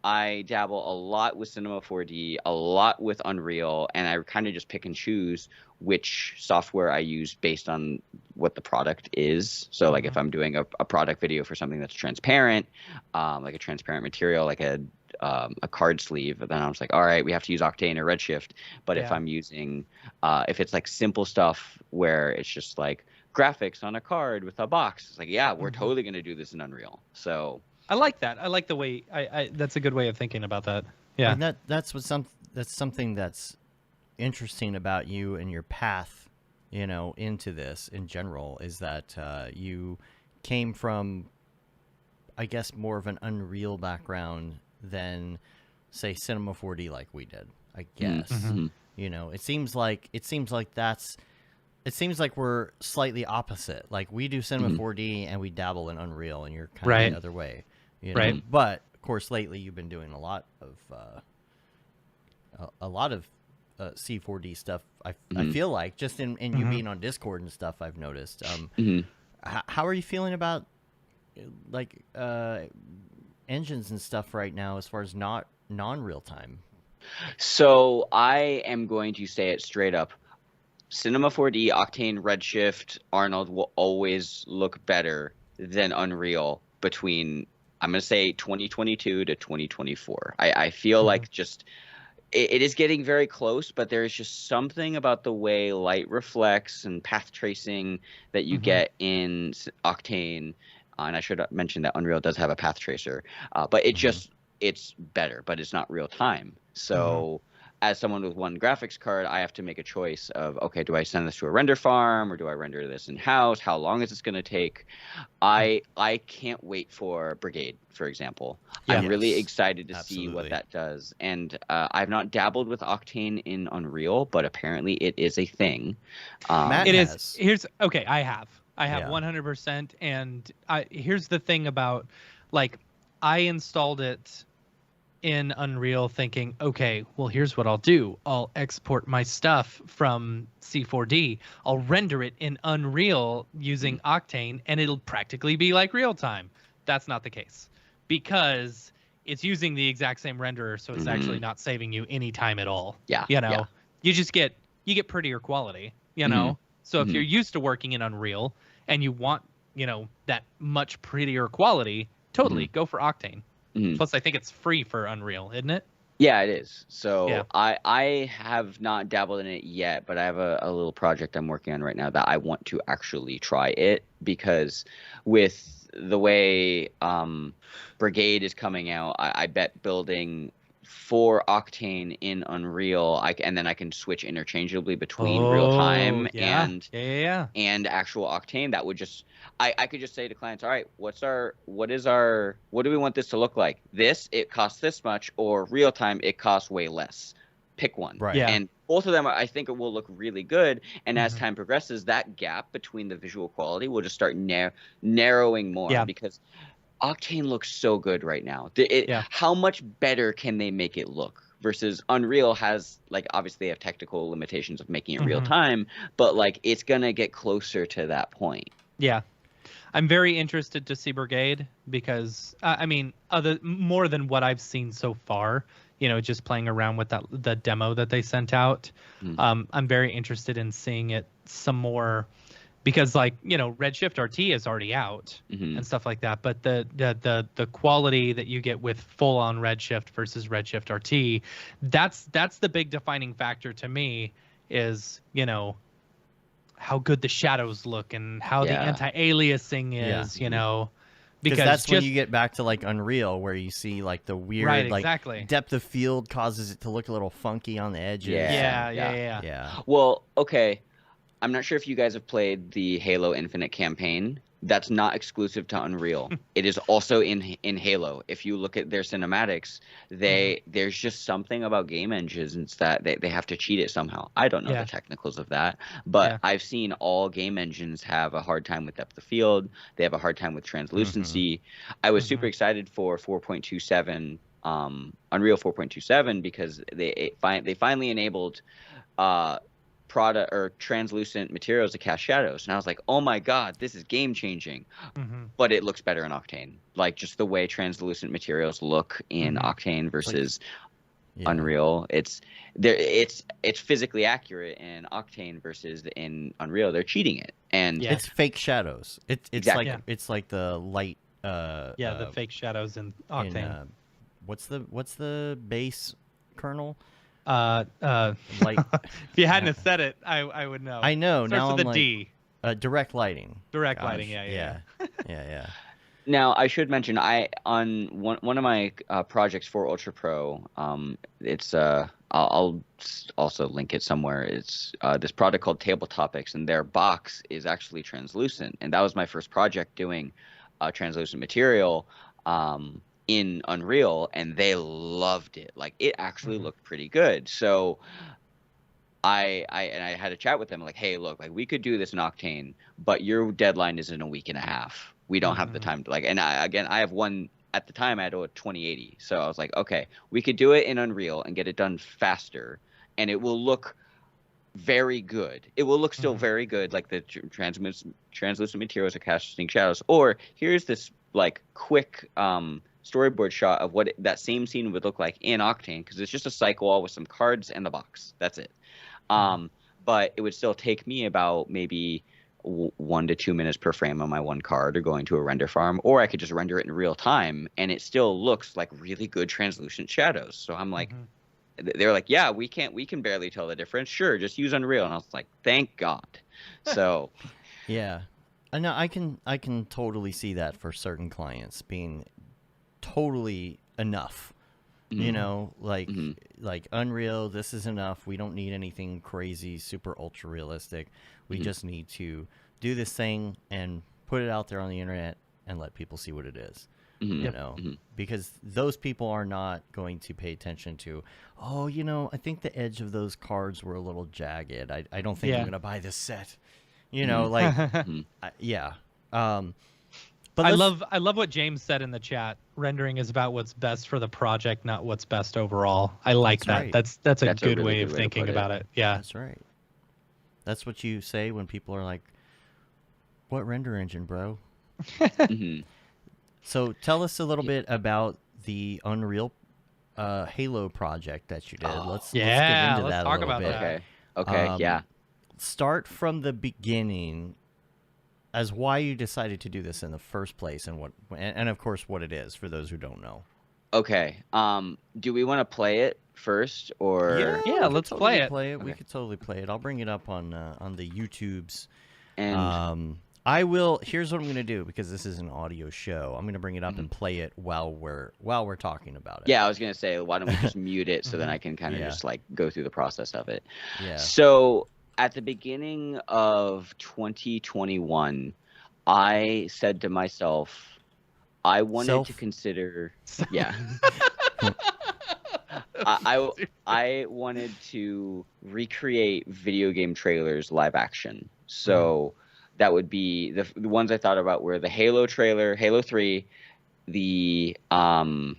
I dabble a lot with Cinema 4D, a lot with Unreal, and I kind of just pick and choose which software I use based on what the product is. So like if I'm doing a product video for something that's transparent, like a transparent material, like a card sleeve, then I was like, all right, we have to use Octane or Redshift. But if I'm using, if it's like simple stuff where it's just like graphics on a card with a box, it's like, yeah, we're totally going to do this in Unreal. So I like that. I like the way that's a good way of thinking about that. Yeah. And that's something that's interesting about you and your path, into this in general, is that you came from, I guess, more of an Unreal background than, say, Cinema 4D like we did, I guess. It seems like we're slightly opposite. Like we do Cinema 4D and we dabble in Unreal, and you're kind of the other way. Right. But of course, lately you've been doing a lot of C4D stuff. I feel like just in you being on Discord and stuff, I've noticed. How are you feeling about like engines and stuff right now as far as non-real time? So I am going to say it straight up. Cinema 4D, Octane, Redshift, Arnold will always look better than Unreal between, I'm going to say, 2022 to 2024. I feel like just it is getting very close, but there is just something about the way light reflects and path tracing that you get in Octane. And I should mention that Unreal does have a path tracer, but it's better, but it's not real time. So as someone with one graphics card, I have to make a choice of, okay, do I send this to a render farm or do I render this in-house? How long is this going to take? I can't wait for Brigade, for example. I'm really excited to see what that does. And I've not dabbled with Octane in Unreal, but apparently it is a thing. Matt has. I have 100%. And here's the thing about, like, I installed it in Unreal thinking, okay, well, here's what I'll do. I'll export my stuff from C4D. I'll render it in Unreal using Octane, and it'll practically be like real time. That's not the case, because it's using the exact same renderer, so it's actually not saving you any time at all. Yeah. You know, yeah. you get prettier quality, you know? So if you're used to working in Unreal and you want, that much prettier quality, totally go for Octane. Plus, I think it's free for Unreal, isn't it? Yeah, it is. So Yeah. I have not dabbled in it yet, but I have a little project I'm working on right now that I want to actually try it, because with the way Brigade is coming out, I bet building for Octane in Unreal, and then I can switch interchangeably between real time and actual Octane. That would just I could just say to clients, all right, what do we want this to look like? It costs this much, or real time it costs way less. Pick one. Right. Yeah. And both of them, I think it will look really good. And as time progresses, that gap between the visual quality will just start narrowing more, because Octane looks so good right now. How much better can they make it look? Versus Unreal has, like, obviously they have technical limitations of making it real time, but like it's gonna get closer to that point. Yeah. I'm very interested to see Brigade, because I mean, more than what I've seen so far, just playing around with the demo that they sent out. I'm very interested in seeing it some more, because like, Redshift RT is already out and stuff like that, but the quality that you get with full on Redshift versus Redshift RT, that's the big defining factor to me, is, how good the shadows look and how the anti-aliasing is, because that's when you get back to like Unreal, where you see like the weird depth of field causes it to look a little funky on the edges. Yeah. Well, okay, I'm not sure if you guys have played the Halo Infinite campaign. That's not exclusive to Unreal. It is also in Halo. If you look at their cinematics, there's just something about game engines that they have to cheat it somehow. I don't know the technicals of that, but I've seen all game engines have a hard time with depth of field. They have a hard time with translucency. I was super excited for 4.27, Unreal 4.27, because they finally enabled product or translucent materials to cast shadows, and I was like, oh my god, this is game changing. But it looks better in Octane, like just the way translucent materials look in Octane versus Unreal. It's physically accurate in Octane versus in Unreal. They're cheating it, and it's fake shadows. It's exactly. it's like the light the fake shadows in Octane. What's the base kernel? Like, if you hadn't have said it, I would know. I know. Starts now with I'm a D. Direct lighting. Direct lighting. Yeah. Now I should mention, on one of my projects for Ultra Pro, it's I'll also link it somewhere. It's this product called Table Topics, and their box is actually translucent, and that was my first project doing translucent material in Unreal, and they loved it. Like, it actually looked pretty good. So I had a chat with them, like, hey, look, like, we could do this in Octane, but your deadline is in a week and a half. We don't have the time to, like, and I have one at the time. I had a 2080, so I was like, okay, we could do it in Unreal and get it done faster, and it will look very good. It will look still very good, like the translucent materials are casting shadows. Or here's this like quick storyboard shot of what that same scene would look like in Octane, because it's just a cycle wall with some cards and the box. That's it. But it would still take me about maybe 1 to 2 minutes per frame on my one card, or going to a render farm, or I could just render it in real time, and it still looks like really good translucent shadows. So I'm like, they're like, yeah, we can barely tell the difference. Sure, just use Unreal. And I was like, thank God. So yeah, no, I can totally see that for certain clients being totally enough. You know, like Unreal, this is enough. We don't need anything crazy, super ultra realistic. We just need to do this thing and put it out there on the internet and let people see what it is. You know, because those people are not going to pay attention to, oh, you know, I think the edge of those cards were a little jagged. I don't think I'm going to buy this set. You know, like, But I love what James said in the chat. Rendering is about what's best for the project, not what's best overall. I like That's that. right. That's a That's a good really way good of way to thinking put it. about it. Yeah. That's right. That's what you say when people are like, "What render engine, bro?" Mhm. So tell us a little bit about the Unreal Halo project that you did. Let's get into let's that talk a little about bit. that. Okay. Yeah. Start from the beginning as why you decided to do this in the first place, and and of course what it is for those who don't know. Okay. Do we want to play it first, or Yeah, we could let's totally play it. We Okay. could totally play it. I'll bring it up on the YouTubes. and I will. Here's what I'm going to do because this is an audio show. I'm going to bring it up and play it while we're talking about it. yeah, I was gonna say, why don't we just mute it so then I can kind of Yeah. just like go through the process of it. Yeah. So at the beginning of 2021, I said to myself, I wanted to consider, yeah, I wanted to recreate video game trailers live action. So that would be the ones I thought about were the Halo trailer, Halo 3, the World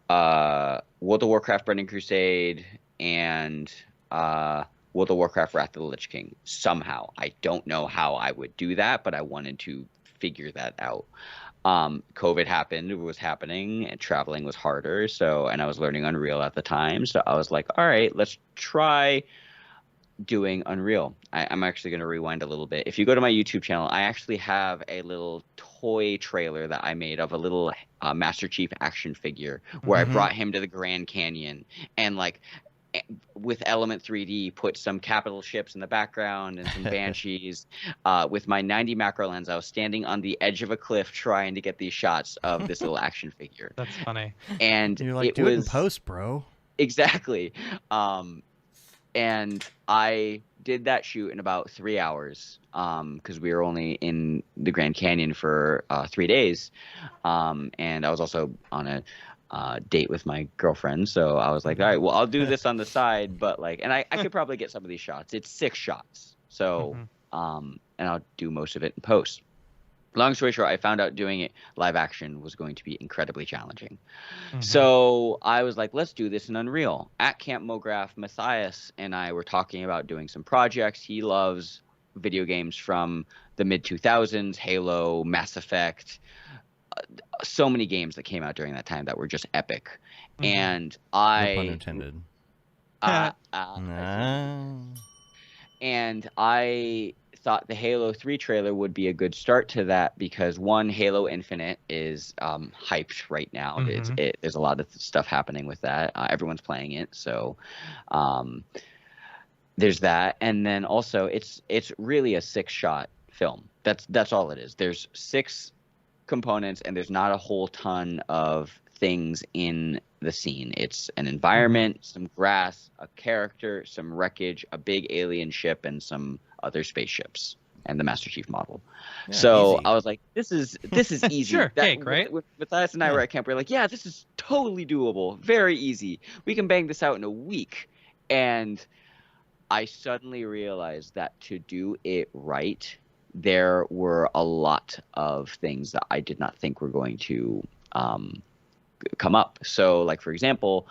of Warcraft Burning Crusade, and World of Warcraft Wrath of the Lich King. Somehow, I don't know how I would do that, but I wanted to figure that out. COVID happened, it was happening, and traveling was harder. So, and I was learning Unreal at the time. So I was like, all right, let's try doing Unreal. I'm actually going to rewind a little bit. If you go to my YouTube channel, I actually have a little toy trailer that I made of a little Master Chief action figure where I brought him to the Grand Canyon and like with Element 3D put some capital ships in the background and some banshees. With my 90 macro lens, I was standing on the edge of a cliff trying to get these shots of this little action figure. That's funny. And you're like, do it in post, bro. Exactly. And I did that shoot in about 3 hours because we were only in the Grand Canyon for 3 days. And I was also on a date with my girlfriend. So I was like, all right, well, I'll do this on the side. But like, and I could probably get some of these shots. It's 6 shots. So, and I'll do most of it in post. Long story short, I found out doing it live action was going to be incredibly challenging. So I was like, let's do this in Unreal. At Camp Mograph, Matthias and I were talking about doing some projects. He loves video games from the mid-2000s, Halo, Mass Effect, so many games that came out during that time that were just epic. And No I... pun intended. And I thought the Halo 3 trailer would be a good start to that because one, Halo Infinite is hyped right now. There's a lot of stuff happening with that. Everyone's playing it, so there's that. And then also, it's really a 6-shot film. That's all it is. There's 6 components, and there's not a whole ton of things in the scene. It's an environment, some grass, a character, some wreckage, a big alien ship, and some other spaceships, and the Master Chief model. Yeah, so easy. I was like, this is easy. Sure, cake, right? With Matthias and I were at camp, we are like, yeah, this is totally doable, very easy. We can bang this out in a week. And I suddenly realized that to do it right, there were a lot of things that I did not think were going to come up. So like, for example,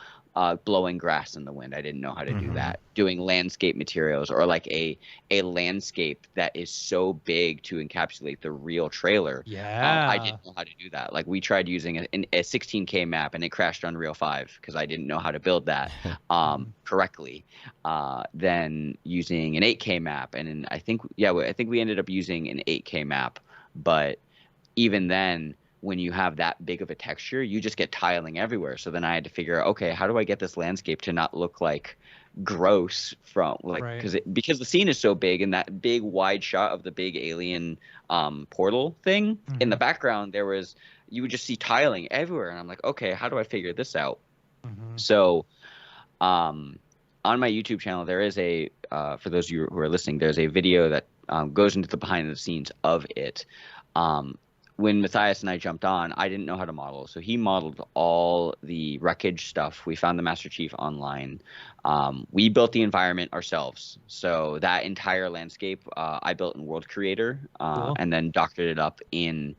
blowing grass in the wind. I didn't know how to do that. Doing landscape materials, or like a landscape that is so big to encapsulate the real trailer. I didn't know how to do that. Like we tried using a 16K map and it crashed on Unreal 5 because I didn't know how to build that correctly. Then using an 8K map, and I think we ended up using an 8K map, but even then, when you have that big of a texture, you just get tiling everywhere. So then I had to figure out, okay, how do I get this landscape to not look like gross from like, because the scene is so big, and that big wide shot of the big alien portal thing in the background, you would just see tiling everywhere. And I'm like, okay, how do I figure this out? So on my YouTube channel, there is for those of you who are listening, there's a video that goes into the behind the scenes of it. When Matthias and I jumped on, I didn't know how to model. So he modeled all the wreckage stuff. We found the Master Chief online. We built the environment ourselves. So that entire landscape I built in World Creator and then doctored it up in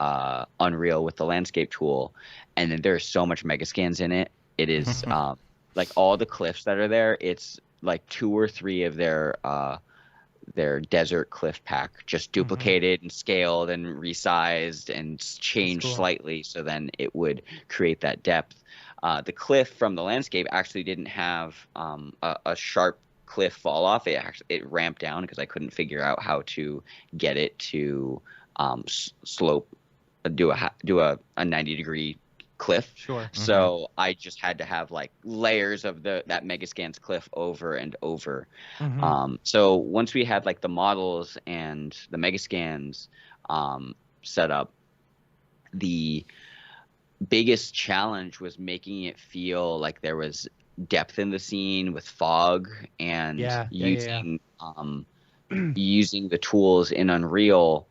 Unreal with the landscape tool, and then there's so much megascans in it. It is like all the cliffs that are there. It's like 2 or 3 of their desert cliff pack just duplicated and scaled and resized and changed slightly, so then it would create that depth. The cliff from the landscape actually didn't have a sharp cliff fall off. It ramped down because I couldn't figure out how to get it to slope, do a 90-degree cliff. Sure. So I just had to have like layers of that Megascans cliff over and over. So once we had like the models and the Megascans set up, the biggest challenge was making it feel like there was depth in the scene with fog, and using the tools in Unreal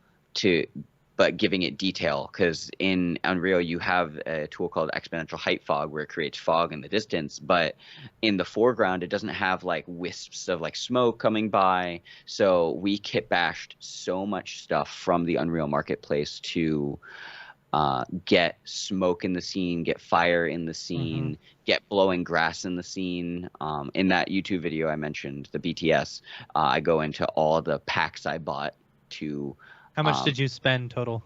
but giving it detail, because in Unreal you have a tool called exponential height fog where it creates fog in the distance, but in the foreground it doesn't have like wisps of like smoke coming by. So we kit bashed so much stuff from the Unreal Marketplace to get smoke in the scene, get fire in the scene, get blowing grass in the scene. In that YouTube video I mentioned, the BTS, I go into all the packs I bought to. How much did you spend total?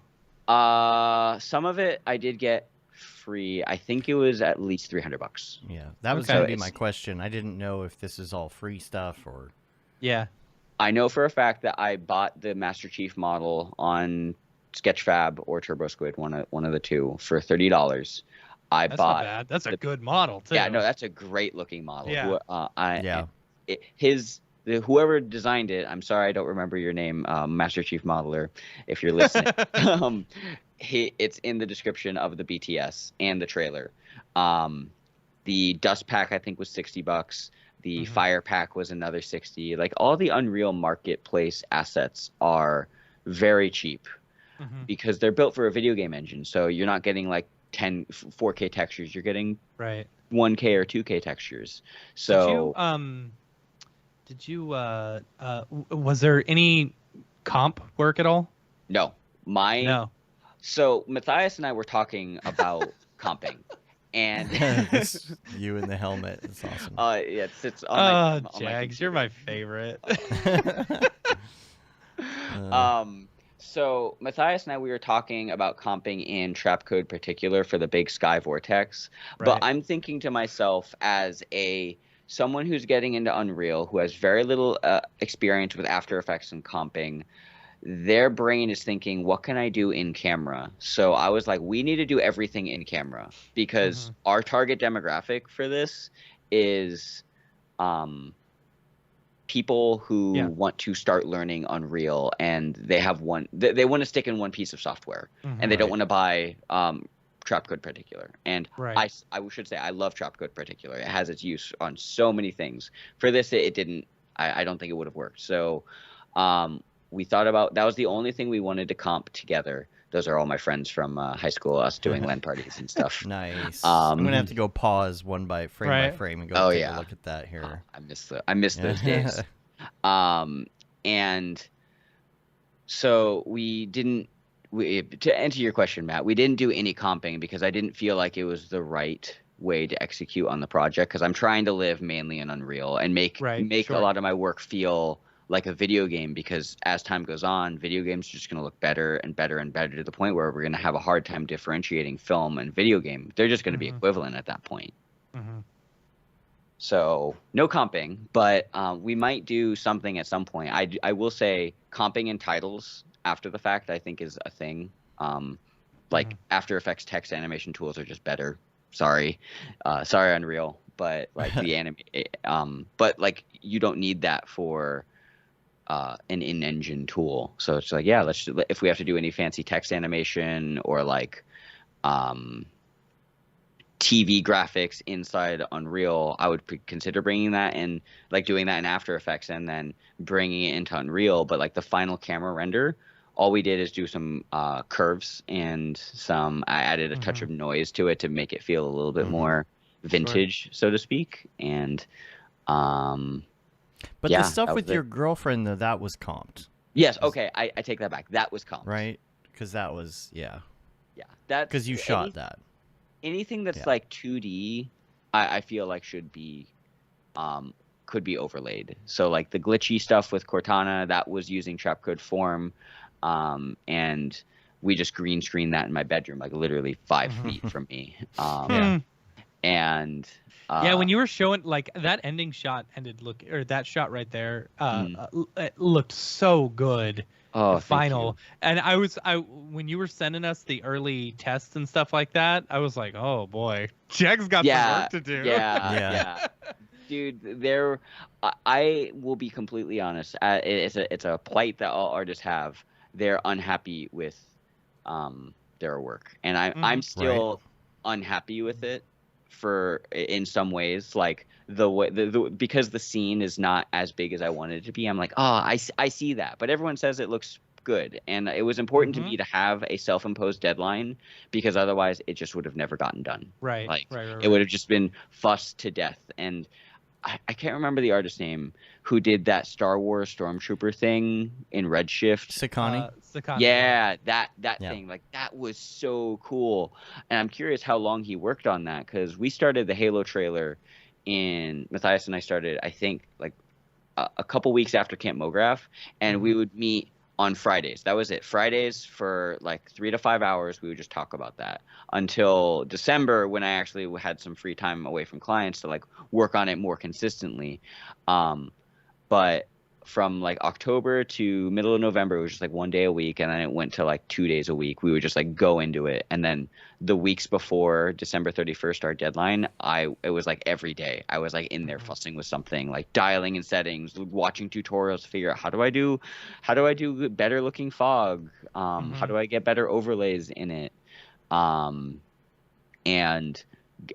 Some of it I did get free. I think it was at least $300. Yeah, that was going to be my question. I didn't know if this is all free stuff or. Yeah. I know for a fact that I bought the Master Chief model on Sketchfab or TurboSquid, one of the two, for $30. That's not bad. That's a good model too. Yeah, no, that's a great looking model. Yeah. Whoever designed it, I'm sorry I don't remember your name, Master Chief Modeler, if you're listening. It's in the description of the BTS and the trailer. The dust pack I think was $60. The fire pack was another $60. Like all the Unreal Marketplace assets are very cheap because they're built for a video game engine. So you're not getting like 4K textures. You're getting 1K or 2K textures. So was there any comp work at all? No. So Matthias and I were talking about comping, and you in the helmet. It's awesome. Yeah, it's on Jags, you're my favorite. So Matthias and I, we were talking about comping in Trapcode particular for the big Sky Vortex, but I'm thinking to myself as someone who's getting into Unreal, who has very little experience with After Effects and comping, their brain is thinking, what can I do in camera? So I was like, we need to do everything in camera, because our target demographic for this is people who want to start learning Unreal, and they have they want to stick in one piece of software, and they don't want to buy Trapcode Particular. And I should say I love Trapcode Particular. It has its use on so many things. For this, it didn't. I don't think it would have worked. So we thought about, that was the only thing we wanted to comp together. Those are all my friends from high school, us doing LAN parties and stuff. Nice. I'm gonna have to go pause frame by frame and go take a look at that here. I miss those days. And so we didn't. To answer your question, Matt, we didn't do any comping because I didn't feel like it was the right way to execute on the project, because I'm trying to live mainly in Unreal and make a lot of my work feel like a video game, because as time goes on, video games are just going to look better and better and better to the point where we're going to have a hard time differentiating film and video game. They're just going to be equivalent at that point. So no comping, but we might do something at some point. I will say comping in titles after the fact, I think, is a thing. Like After Effects text animation tools are just better. Sorry, Unreal, but like but like you don't need that for an in-engine tool. So it's like, yeah, if we have to do any fancy text animation or like TV graphics inside Unreal, I would consider bringing that in, like doing that in After Effects and then bringing it into Unreal. But like the final camera render, all we did is do some curves and I added a touch of noise to it to make it feel a little bit more vintage, so to speak. And but the stuff with your girlfriend, though, that was comped. Yes, okay, I take that back. That was comped. Right? Because that was, that's because you shot that. Anything that's like 2D, I feel like should be could be overlaid. So like the glitchy stuff with Cortana, that was using trapcode form, and we just green screened that in my bedroom, like literally 5 feet from me. And when you were showing like that ending shot that shot right there, it looked so good. Oh, the final. And when you were sending us the early tests and stuff like that, I was like, oh boy, Jag's got some work to do. Yeah. Dude, I will be completely honest. It's a plight that all artists have. They're unhappy with their work, and I'm still unhappy with it in some ways. Like because the scene is not as big as I wanted it to be. I'm like, I see that, but everyone says it looks good, and it was important to me to have a self-imposed deadline, because otherwise it just would have never gotten done. Right. It would have just been fussed to death. And I can't remember the artist's name who did that Star Wars Stormtrooper thing in Redshift. Sakani. Yeah, that thing, like that was so cool. And I'm curious how long he worked on that, because we started the Halo trailer Matthias and I started, I think, like a couple weeks after Camp Mograph, and we would meet on Fridays. That was it. Fridays for like 3 to 5 hours. We would just talk about that until December, when I actually had some free time away from clients to like work on it more consistently. But from like October to middle of November, it was just like 1 day a week, and then it went to like 2 days a week. We would just like go into it, and then the weeks before December 31st, our deadline, it was like every day I was like in there fussing with something, like dialing in settings, watching tutorials to figure out how do I do better looking fog, how do I get better overlays in it, and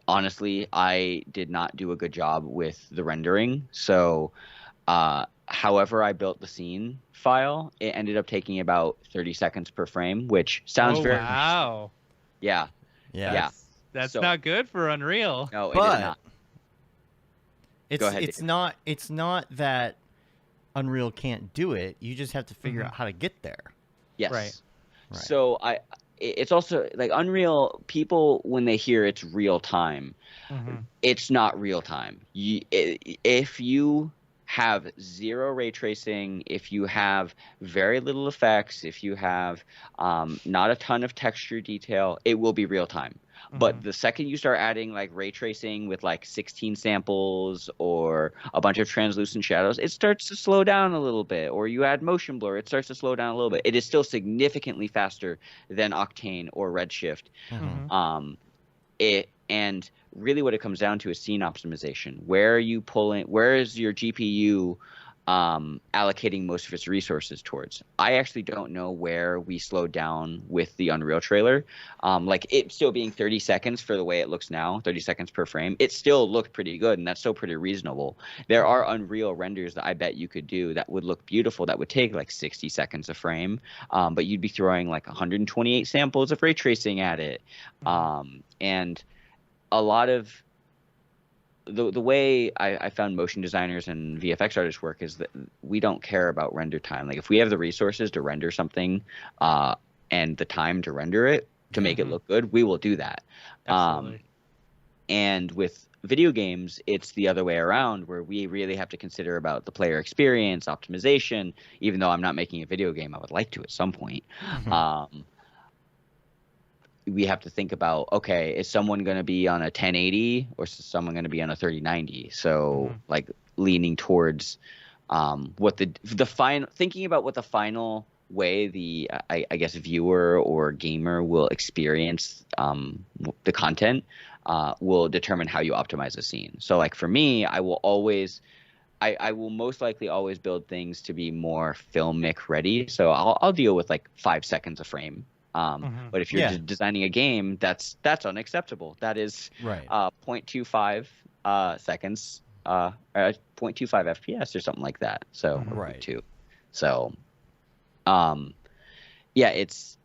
honestly, I did not do a good job with the rendering. So however I built the scene file, it ended up taking about 30 seconds per frame, which sounds very... Wow. Yeah. That's not good for Unreal. No, it is not. Go ahead, it's not that Unreal can't do it. You just have to figure out how to get there. Yes. Right. So it's also like Unreal, people, when they hear it's real time, it's not real time. If you have zero ray tracing, if you have very little effects, if you have not a ton of texture detail, it will be real time. But the second you start adding like ray tracing with like 16 samples or a bunch of translucent shadows, it starts to slow down a little bit. Or you add motion blur, it starts to slow down a little bit. It is still significantly faster than Octane or Redshift. And really what it comes down to is scene optimization. Where is your GPU allocating most of its resources towards? I actually don't know where we slowed down with the Unreal trailer. Like it still being 30 seconds for the way it looks now, 30 seconds per frame, it still looked pretty good, and that's still pretty reasonable. There are Unreal renders that I bet you could do that would look beautiful, that would take like 60 seconds a frame, but you'd be throwing like 128 samples of ray tracing at it. And a lot of the way I found motion designers and VFX artists work is that we don't care about render time. Like if we have the resources to render something and the time to render it to make it look good, we will do that. And with video games, it's the other way around, where we really have to consider about the player experience, optimization. Even though I'm not making a video game, I would like to at some point. We have to think about, okay, is someone going to be on a 1080 or is someone going to be on a 3090? So like leaning towards thinking about what the final way the I guess viewer or gamer will experience the content will determine how you optimize a scene. So like for me, I will most likely always build things to be more filmic ready. So I'll deal with like 5 seconds a frame. But if you're designing a game, that's unacceptable. That is 0.25 seconds, 0.25 FPS or something like that. So So, it's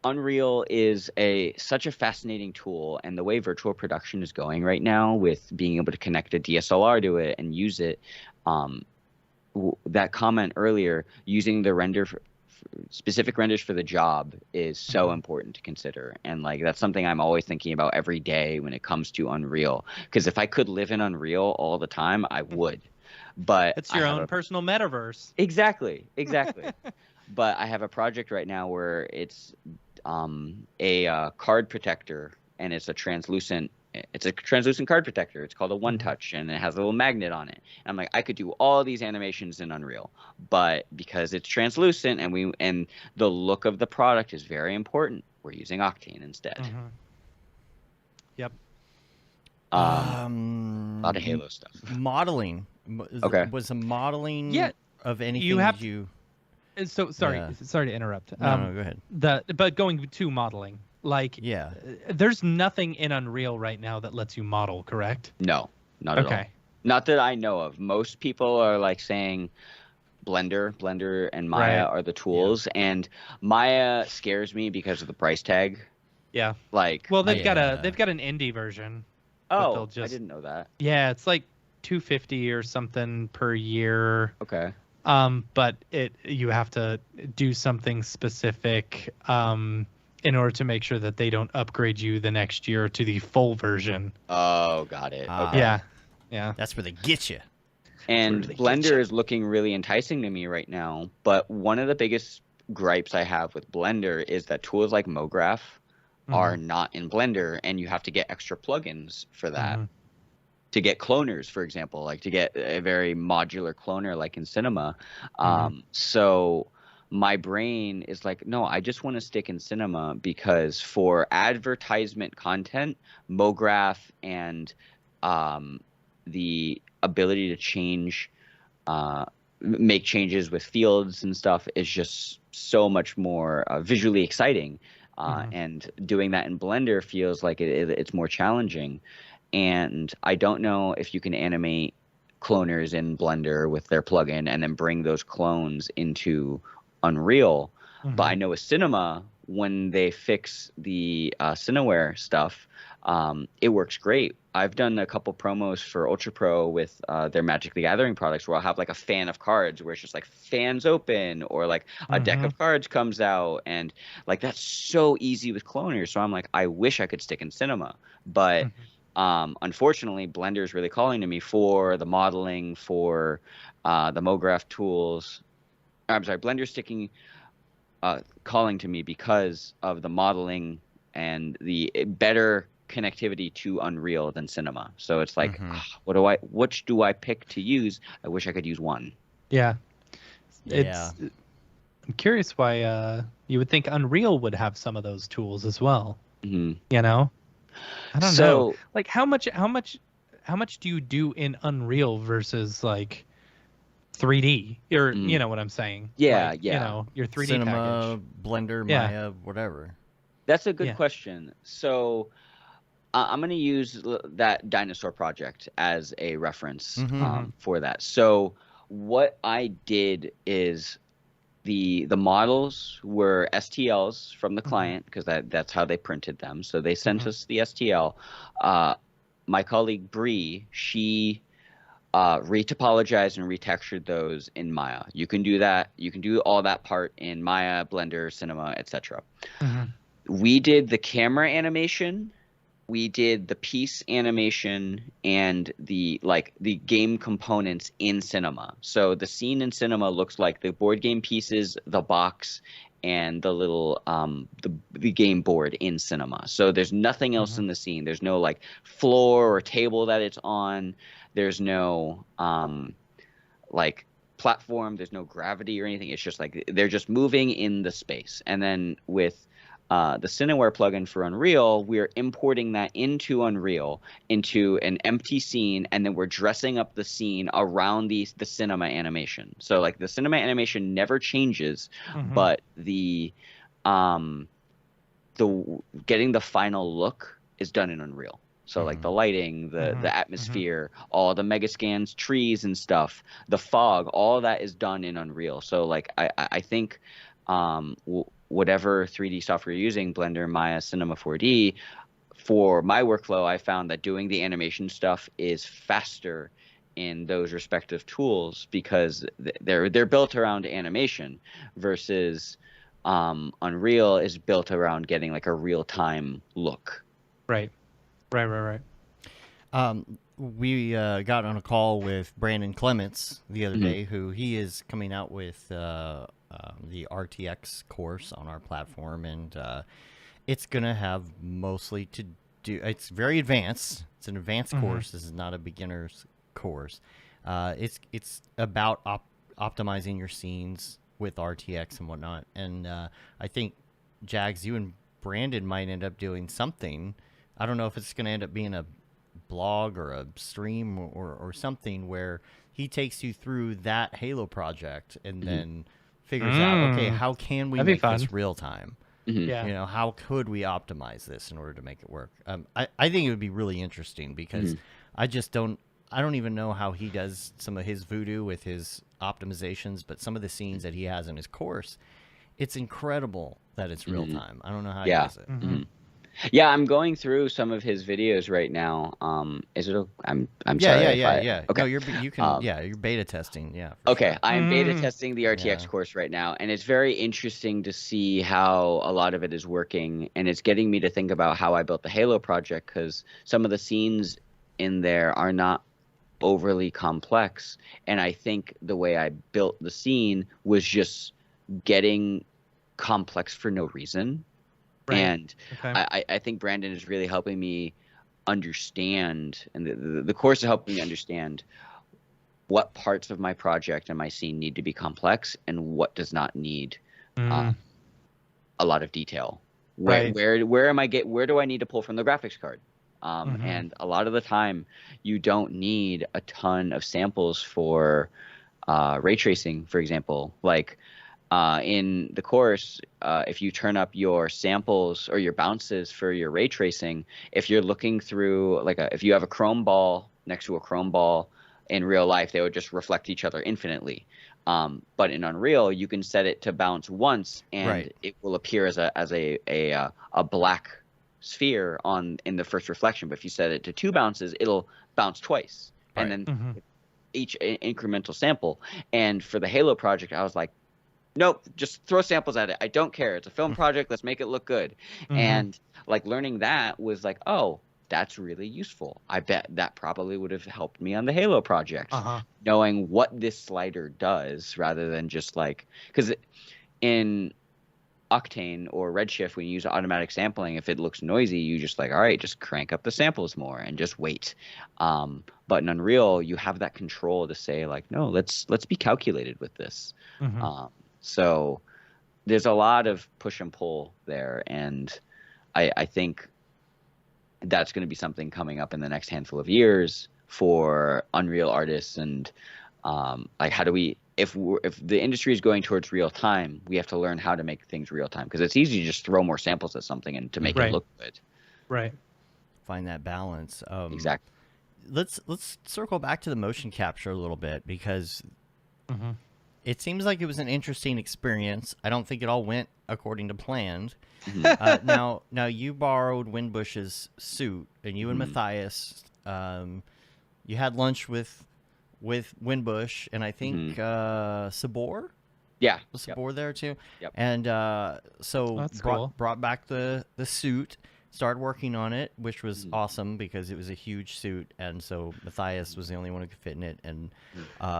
Unreal is such a fascinating tool, and the way virtual production is going right now, with being able to connect a DSLR to it and use it. That comment earlier, using the render specific renders for the job is so important to consider, and like that's something I'm always thinking about every day when it comes to Unreal. Because if I could live in Unreal all the time, I would. But it's your own personal metaverse. Exactly. But I have a project right now where it's a card protector, and it's a translucent card protector. It's called a One Touch, and it has a little magnet on it. And I'm like, I could do all these animations in Unreal, but because it's translucent and the look of the product is very important, we're using Octane instead. Yep. A lot of Halo stuff. Modeling. Okay. Was the modeling of anything you So sorry to interrupt. No, go ahead. But going to modeling, like there's nothing in Unreal right now that lets you model, correct? No, not at all. Not that I know of. Most people are like saying Blender and Maya are the tools, and Maya scares me because of the price tag. Yeah. Like, well, they've got an indie version. Oh, I didn't know that. Yeah, it's like $250 or something per year. Okay. But you have to do something specific in order to make sure that they don't upgrade you the next year to the full version. Oh, got it. Okay. Yeah. That's where they get you. And Blender is looking really enticing to me right now. But one of the biggest gripes I have with Blender is that tools like Mograph are not in Blender, and you have to get extra plugins for that. To get cloners, for example, like to get a very modular cloner like in Cinema. So my brain is like, no, I just want to stick in Cinema, because for advertisement content, Mograph and the ability to change, make changes with fields and stuff is just so much more visually exciting. And doing that in Blender feels like it's more challenging. And I don't know if you can animate cloners in Blender with their plugin and then bring those clones into Unreal. But I know with Cinema, when they fix the Cineware stuff, it works great. I've done a couple promos for Ultra Pro with their Magic the Gathering products, where I'll have like a fan of cards where it's just like fans open, or like a deck of cards comes out, and like that's so easy with cloners. So I'm like, I wish I could stick in Cinema, but unfortunately, Blender is really calling to me for the modeling, for the Mograph tools. I'm sorry, Blender's calling to me because of the modeling and the better connectivity to Unreal than Cinema. So it's like, which do I pick to use? I wish I could use one. I'm curious why you would think Unreal would have some of those tools as well. You know, I don't know. Like how much do you do in Unreal versus like 3D, or you know what I'm saying? You know, your 3D Cinema, package. Blender, Maya, whatever. That's a good question. So I'm going to use that dinosaur project as a reference for that. So what I did is the models were STLs from the client, because that's how they printed them. So they sent us the STL. My colleague Bree, she retopologized and retextured those in Maya. You can do that. You can do all that part in Maya, Blender, Cinema, etc. We did the camera animation, we did the piece animation, and the game components in Cinema. So the scene in Cinema looks like the board game pieces, the box, and the little the game board in Cinema. So there's nothing else in the scene. There's no like floor or table that it's on. There's no like platform. There's no gravity or anything. It's just like they're just moving in the space. And then with the Cineware plugin for Unreal, we're importing that into Unreal, into an empty scene, and then we're dressing up the scene around the Cinema animation. So like the Cinema animation never changes, but the getting the final look is done in Unreal. So like the lighting, the atmosphere, all the mega scans, trees and stuff, the fog, all that is done in Unreal. So like I think whatever 3D software you're using, Blender, Maya, Cinema 4D, for my workflow, I found that doing the animation stuff is faster in those respective tools because they're built around animation versus Unreal is built around getting like a real-time look. Right. We got on a call with Brandon Clements the other day, who he is coming out with the RTX course on our platform, and it's going to have mostly to do. It's very advanced. It's an advanced course. This is not a beginner's course. It's about optimizing your scenes with RTX and whatnot. And I think, Jags, you and Brandon might end up doing something. I don't know if it's going to end up being a blog or a stream or something where he takes you through that Halo project and then figures out, okay, how can we make this real time? Yeah. You know, how could we optimize this in order to make it work? I think it would be really interesting because I don't even know how he does some of his voodoo with his optimizations, but some of the scenes that he has in his course, it's incredible that it's real time. I don't know how he does it. Yeah, I'm going through some of his videos right now. Is it? I'm sorry. Yeah. Okay. No, you're beta testing. Yeah. Okay, sure. I'm beta testing the RTX course right now, and it's very interesting to see how a lot of it is working, and it's getting me to think about how I built the Halo project because some of the scenes in there are not overly complex, and I think the way I built the scene was just getting complex for no reason. Right. And I think Brandon is really helping me understand, and the course is helping me understand what parts of my project and my scene need to be complex and what does not need a lot of detail. Where do I need to pull from the graphics card? And a lot of the time, you don't need a ton of samples for ray tracing, for example. Like in the course, if you turn up your samples or your bounces for your ray tracing, if you're looking through if you have a chrome ball next to a chrome ball in real life, they would just reflect each other infinitely. But in Unreal, you can set it to bounce once, and it will appear as a black sphere in the first reflection. But if you set it to 2 bounces, it'll bounce twice, and then each incremental sample. And for the Halo project, I was like, nope, just throw samples at it. I don't care. It's a film project. Let's make it look good. And learning that was like, oh, that's really useful. I bet that probably would have helped me on the Halo project, knowing what this slider does rather than just because in Octane or Redshift, when you use automatic sampling, if it looks noisy, you just all right, just crank up the samples more and just wait. But in Unreal, you have that control to say no, let's be calculated with this. So there's a lot of push and pull there, and I think that's going to be something coming up in the next handful of years for Unreal artists. And how do we, if the industry is going towards real time, we have to learn how to make things real time, because it's easy to just throw more samples at something and to make it look good. Right. Find that balance. Exactly. Let's circle back to the motion capture a little bit, because it seems like it was an interesting experience. I don't think it all went according to plan. Now you borrowed Winbush's suit, and you and Matthias, you had lunch with Winbush, and I think Sabor. Yeah, was Sabor there too? Yep. And so cool. brought back the suit. Started working on it, which was awesome because it was a huge suit, and so Matthias was the only one who could fit in it. And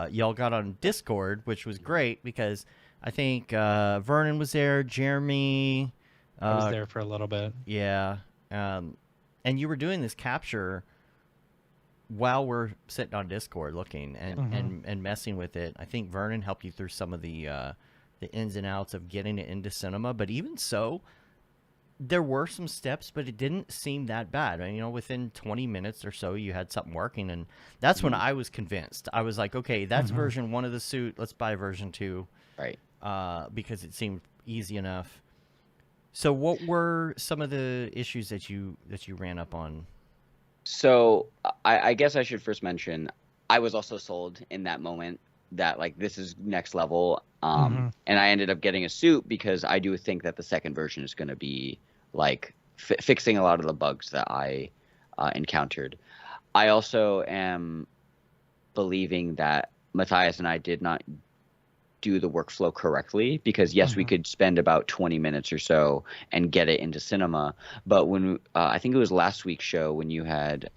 y'all got on Discord, which was great because I think Vernon was there, Jeremy. I was there for a little bit. Yeah, and you were doing this capture while we're sitting on Discord looking and messing with it. I think Vernon helped you through some of the ins and outs of getting it into cinema, but even so, there were some steps, but it didn't seem that bad. And, within 20 minutes or so, you had something working, and that's when I was convinced. I was like, okay, that's version 1 of the suit. Let's buy version 2, right? Because it seemed easy enough. So, what were some of the issues that you ran up on? So, I guess I should first mention I was also sold in that moment that this is next level. And I ended up getting a suit because I do think that the second version is going to be fixing a lot of the bugs that I encountered. I also am believing that Matthias and I did not do the workflow correctly, because yes, we could spend about 20 minutes or so and get it into cinema. But when I think it was last week's show when you had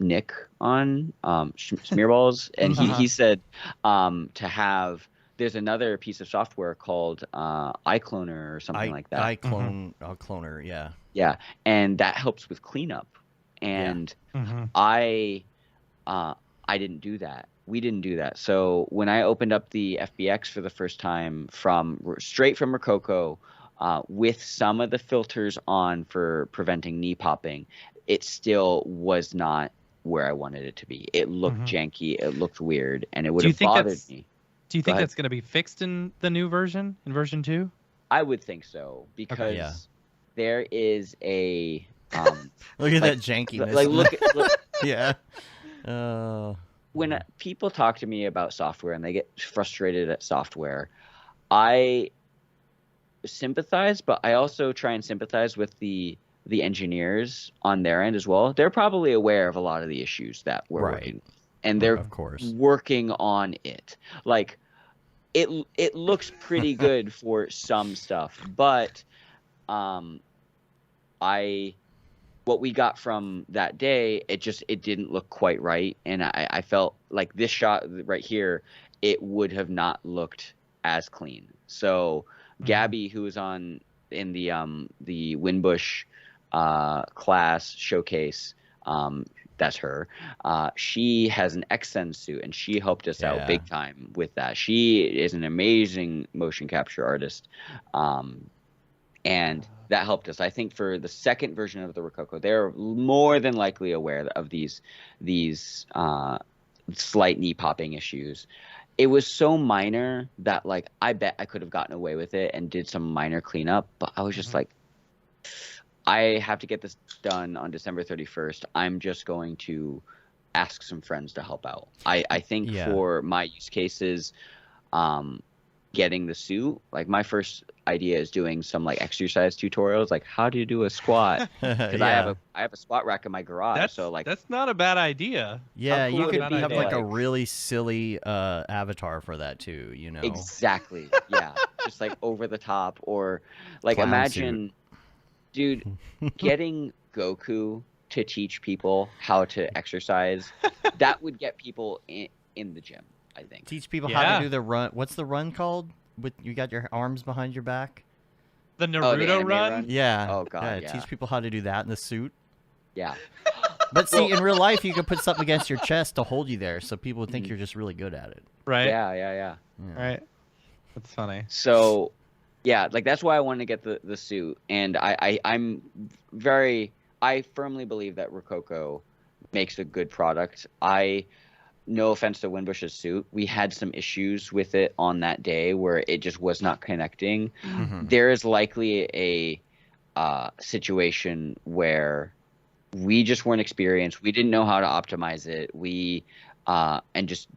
Nick on Smearballs, and he said to have, there's another piece of software called iCloner or something like that. iCloner, yeah. Yeah, and that helps with cleanup. And I didn't do that. We didn't do that. So when I opened up the FBX for the first time straight from Rococo, with some of the filters on for preventing knee popping, it still was not where I wanted it to be. It looked janky. It looked weird, and it would have bothered me. Do you think that's going to be fixed in the new version, in version 2? I would think so, because there is a look at that jankiness. Like look yeah. When people talk to me about software and they get frustrated at software, I sympathize, but I also try and sympathize with the engineers on their end as well. They're probably aware of a lot of the issues that we're working with, and they're of course working on it. Like it looks pretty good for some stuff, but what we got from that day, it didn't look quite right, and I felt like this shot right here, it would have not looked as clean. So Gabby, who was in the Winbush class showcase, that's her. She has an XSEN suit, and she helped us out big time with that. She is an amazing motion capture artist, and that helped us. I think for the second version of the Rococo, they're more than likely aware of these slight knee popping issues. It was so minor that, like, I bet I could have gotten away with it and did some minor cleanup, but I was just like, I have to get this done on December 31st. I'm just going to ask some friends to help out. I think for my use cases, getting the suit, like, my first idea is doing some like exercise tutorials, like how do you do a squat, because I have a squat rack in my garage. That's not a bad idea. Yeah, you could have like a really silly avatar for that too, you know. Exactly. Yeah. Just like over the top, or like Clown imagine dude getting Goku to teach people how to exercise. That would get people in the gym, I think. Teach people how to do the run. What's the run called? With you got your arms behind your back? The Naruto the run? Yeah. Oh god. Yeah. Teach people how to do that in the suit. Yeah. But see, in real life, you could put something against your chest to hold you there, so people would think you're just really good at it. Right. Yeah. Right. That's funny. So, yeah, like that's why I wanted to get the suit, and I firmly believe that Rococo makes a good product. No offense to Winbush's suit, we had some issues with it on that day where it just was not connecting. There is likely a situation where we just weren't experienced. We didn't know how to optimize it. And just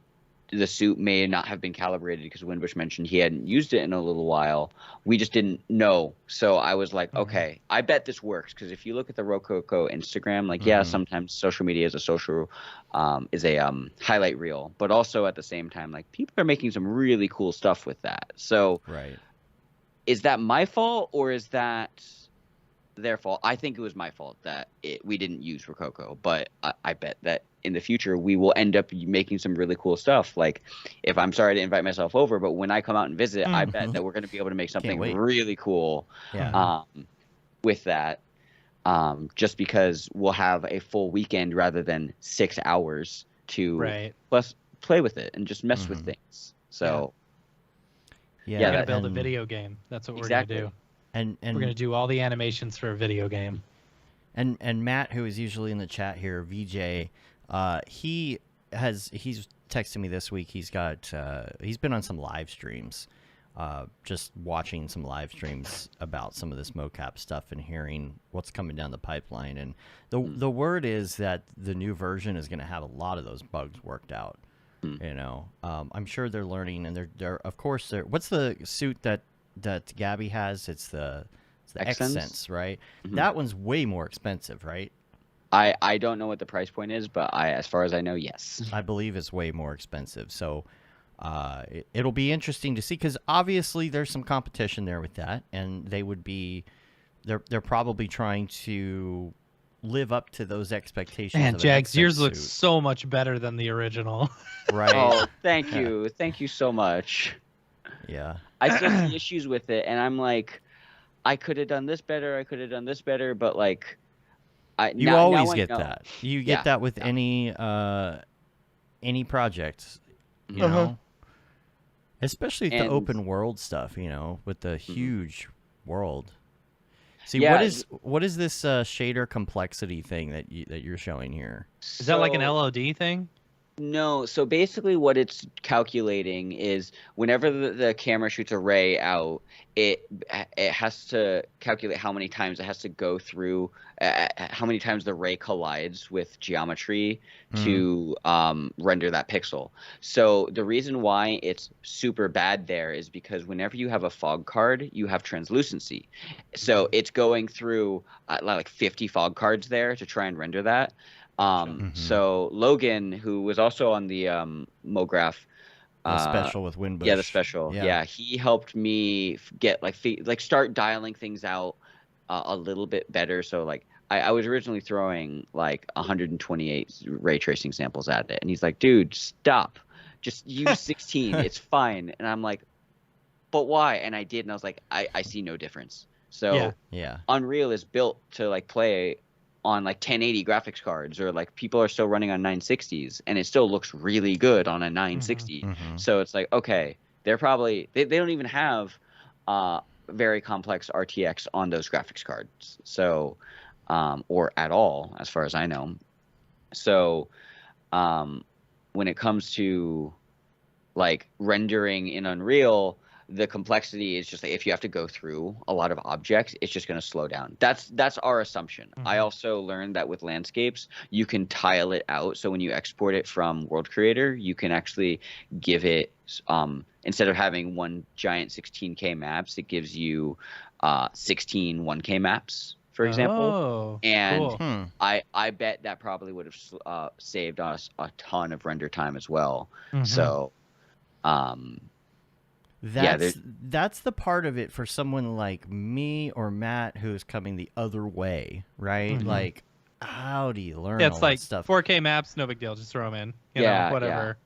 the suit may not have been calibrated, because Winbush mentioned he hadn't used it in a little while. We just didn't know. So I was like, okay, I bet this works, because if you look at the Rococo Instagram, like, sometimes social media is a highlight reel, but also at the same time, like, people are making some really cool stuff with that. So is that my fault, or is that their fault? I think it was my fault that we didn't use Rococo, but I bet that in the future we will end up making some really cool stuff. Like, if I'm sorry to invite myself over, but when I come out and visit, I bet that we're going to be able to make something really cool with that, just because we'll have a full weekend rather than 6 hours to plus play with it and just mess with things. So we're going to build a video game. That's what we're going to do. And we're going to do all the animations for a video game. And Matt, who is usually in the chat here, VJ, he's texted me this week. He's been on some live streams, just watching some live streams about some of this mocap stuff and hearing what's coming down the pipeline. And the word is that the new version is going to have a lot of those bugs worked out. You know, I'm sure they're learning, and they're of course what's the suit that Gabby has? It's the XSense, right? That one's way more expensive, right? I don't know what the price point is, but as far as I know, yes. I believe it's way more expensive. So it'll be interesting to see, because obviously there's some competition there with that, and they're probably trying to live up to those expectations. Man, of an Jags, yours exosuit. looks so much better than the original. Right. Oh, thank you so much. Yeah. I still see issues with it, and I'm like, I could have done this better, but like, You always get that. You get Yeah. that with any project, you know, especially with the And- open world stuff. You know, with the huge world. See, Yeah, what is this shader complexity thing that you're showing here? Is that like an So- LOD thing? No, so basically what it's calculating is whenever the camera shoots a ray out, it has to calculate how many times it has to go through, how many times the ray collides with geometry to render that pixel. So the reason why it's super bad there is because whenever you have a fog card, you have translucency. So it's going through like 50 fog cards there to try and render that. So Logan, who was also on the Mograph, The special with Windbush. yeah, the special, yeah, he helped me get like start dialing things out a little bit better. So like I was originally throwing like 128 ray tracing samples at it, and he's like, "Dude, stop, just use 16, it's fine." And I'm like, "But why?" And I did, and I was like, "I see no difference." So Yeah. Unreal is built to like play on like 1080 graphics cards, or like people are still running on 960s, and it still looks really good on a 960. So it's like, okay, they're probably they don't even have very complex RTX on those graphics cards, so or at all as far as I know. So when it comes to like rendering in Unreal, the complexity is just like if you have to go through a lot of objects, it's just going to slow down. That's our assumption. I also learned that with landscapes, you can tile it out. So when you export it from World Creator, you can actually give it instead of having one giant 16K maps, it gives you 16 1K maps, for example. Oh, And cool. I bet that probably would have saved us a ton of render time as well. So That's the part of it for someone like me or Matt who's coming the other way, right? Like, how do you learn Yeah, all it's that like stuff? 4K maps, no big deal. Just throw them in. You Yeah, know, whatever.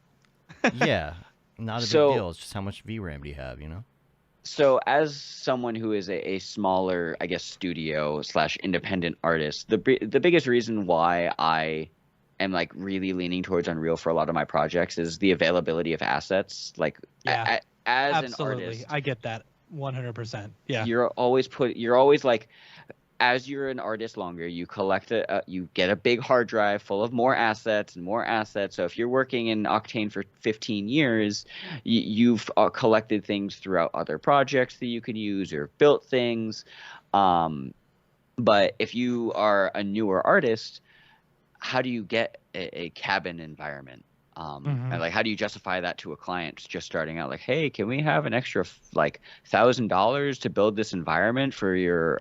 Yeah, not a big So- deal. It's just how much VRAM do you have, you know? So as someone who is a smaller, I guess, studio / independent artist, the biggest reason why I am like really leaning towards Unreal for a lot of my projects is the availability of assets. Like Yeah, as absolutely. an artist, I get that 100%. Yeah. you're always like, as you're an artist longer, you collect you get a big hard drive full of more assets and more assets. So if you're working in Octane for 15 years, you've collected things throughout other projects that you can use or built things. But if you are a newer artist, how do you get a cabin environment? And like, how do you justify that to a client just starting out? Like, hey, can we have an extra like $1,000 to build this environment for your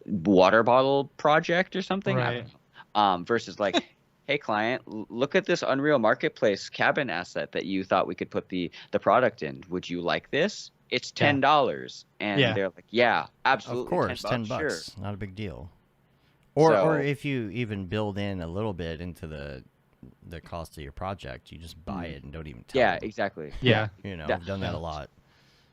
water bottle project or something? I don't know. Versus like, hey client, look at this Unreal Marketplace cabin asset that you thought we could put the product in. Would you like this? It's $10. And they're like, yeah, absolutely. Of course, $10, sure. not a big deal. Or So- if you even build in a little bit into the cost of your project, you just buy it and don't even tell Yeah, them. exactly. Yeah. You know, Yeah. I've done that a lot.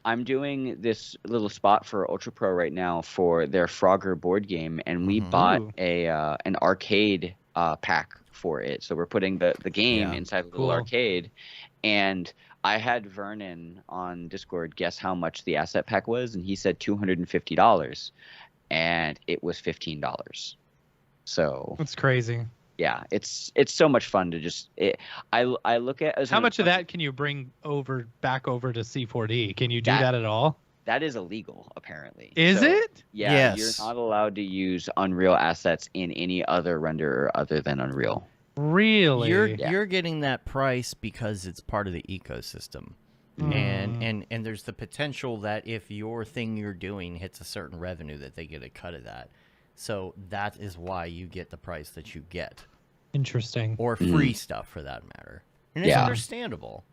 I'm doing this little spot for Ultra Pro right now for their Frogger board game, and we bought Ooh. an arcade pack for it. So we're putting the game Yeah. inside a little Cool. arcade, and I had Vernon on Discord guess how much the asset pack was, and he said $250, and it was $15. So That's crazy. yeah, it's so much fun to just I look at as How an- much of that can you bring back over to C4D? Can you do That- that at all? that is illegal apparently. Is So- it? Yeah, Yes. you're not allowed to use Unreal assets in any other renderer other than Unreal. Really? You're getting that price because it's part of the ecosystem. And there's the potential that if your thing you're doing hits a certain revenue that they get a cut of that. So that is why you get the price that you get. Interesting. Or free stuff, for that matter. And it's Yeah. understandable.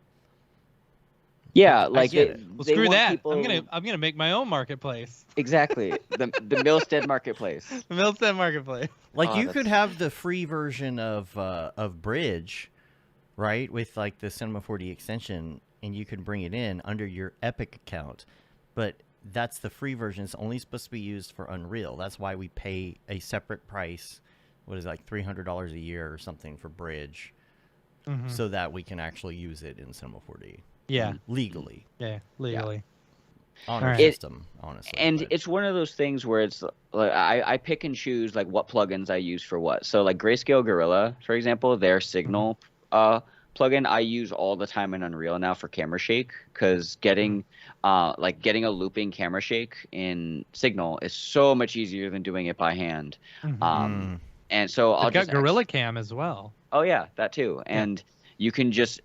Yeah, I like get it. Well, they screw want that. people... I'm gonna make my own marketplace. Exactly. The Milstead Marketplace. The Milstead Marketplace. Like Oh, you could that's- have the free version of Bridge, right, with like the Cinema 4D extension, and you can bring it in under your Epic account. But that's the free version. It's only supposed to be used for Unreal. That's why we pay a separate price. What is it, like $300 a year or something for Bridge, so that we can actually use it in Cinema 4D. Yeah. Legally. Yeah. Legally. On our Alright. system, honestly. And but- it's one of those things where it's like I pick and choose like what plugins I use for what. So like Grayscale Gorilla, for example, their Signal plugin I use all the time in Unreal now for camera shake, because getting a looping camera shake in Signal is so much easier than doing it by hand. And so I'll I've got just Gorilla Cam as well. Oh yeah, that too. And you can just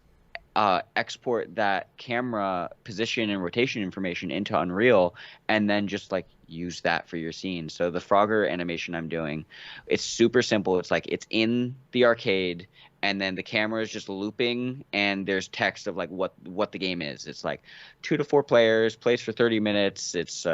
export that camera position and rotation information into Unreal, and then just like use that for your scene. So the Frogger animation I'm doing, it's super simple. It's like it's in the arcade, and then the camera is just looping, and there's text of like what the game is. It's like 2 to 4 players, plays for 30 minutes. It's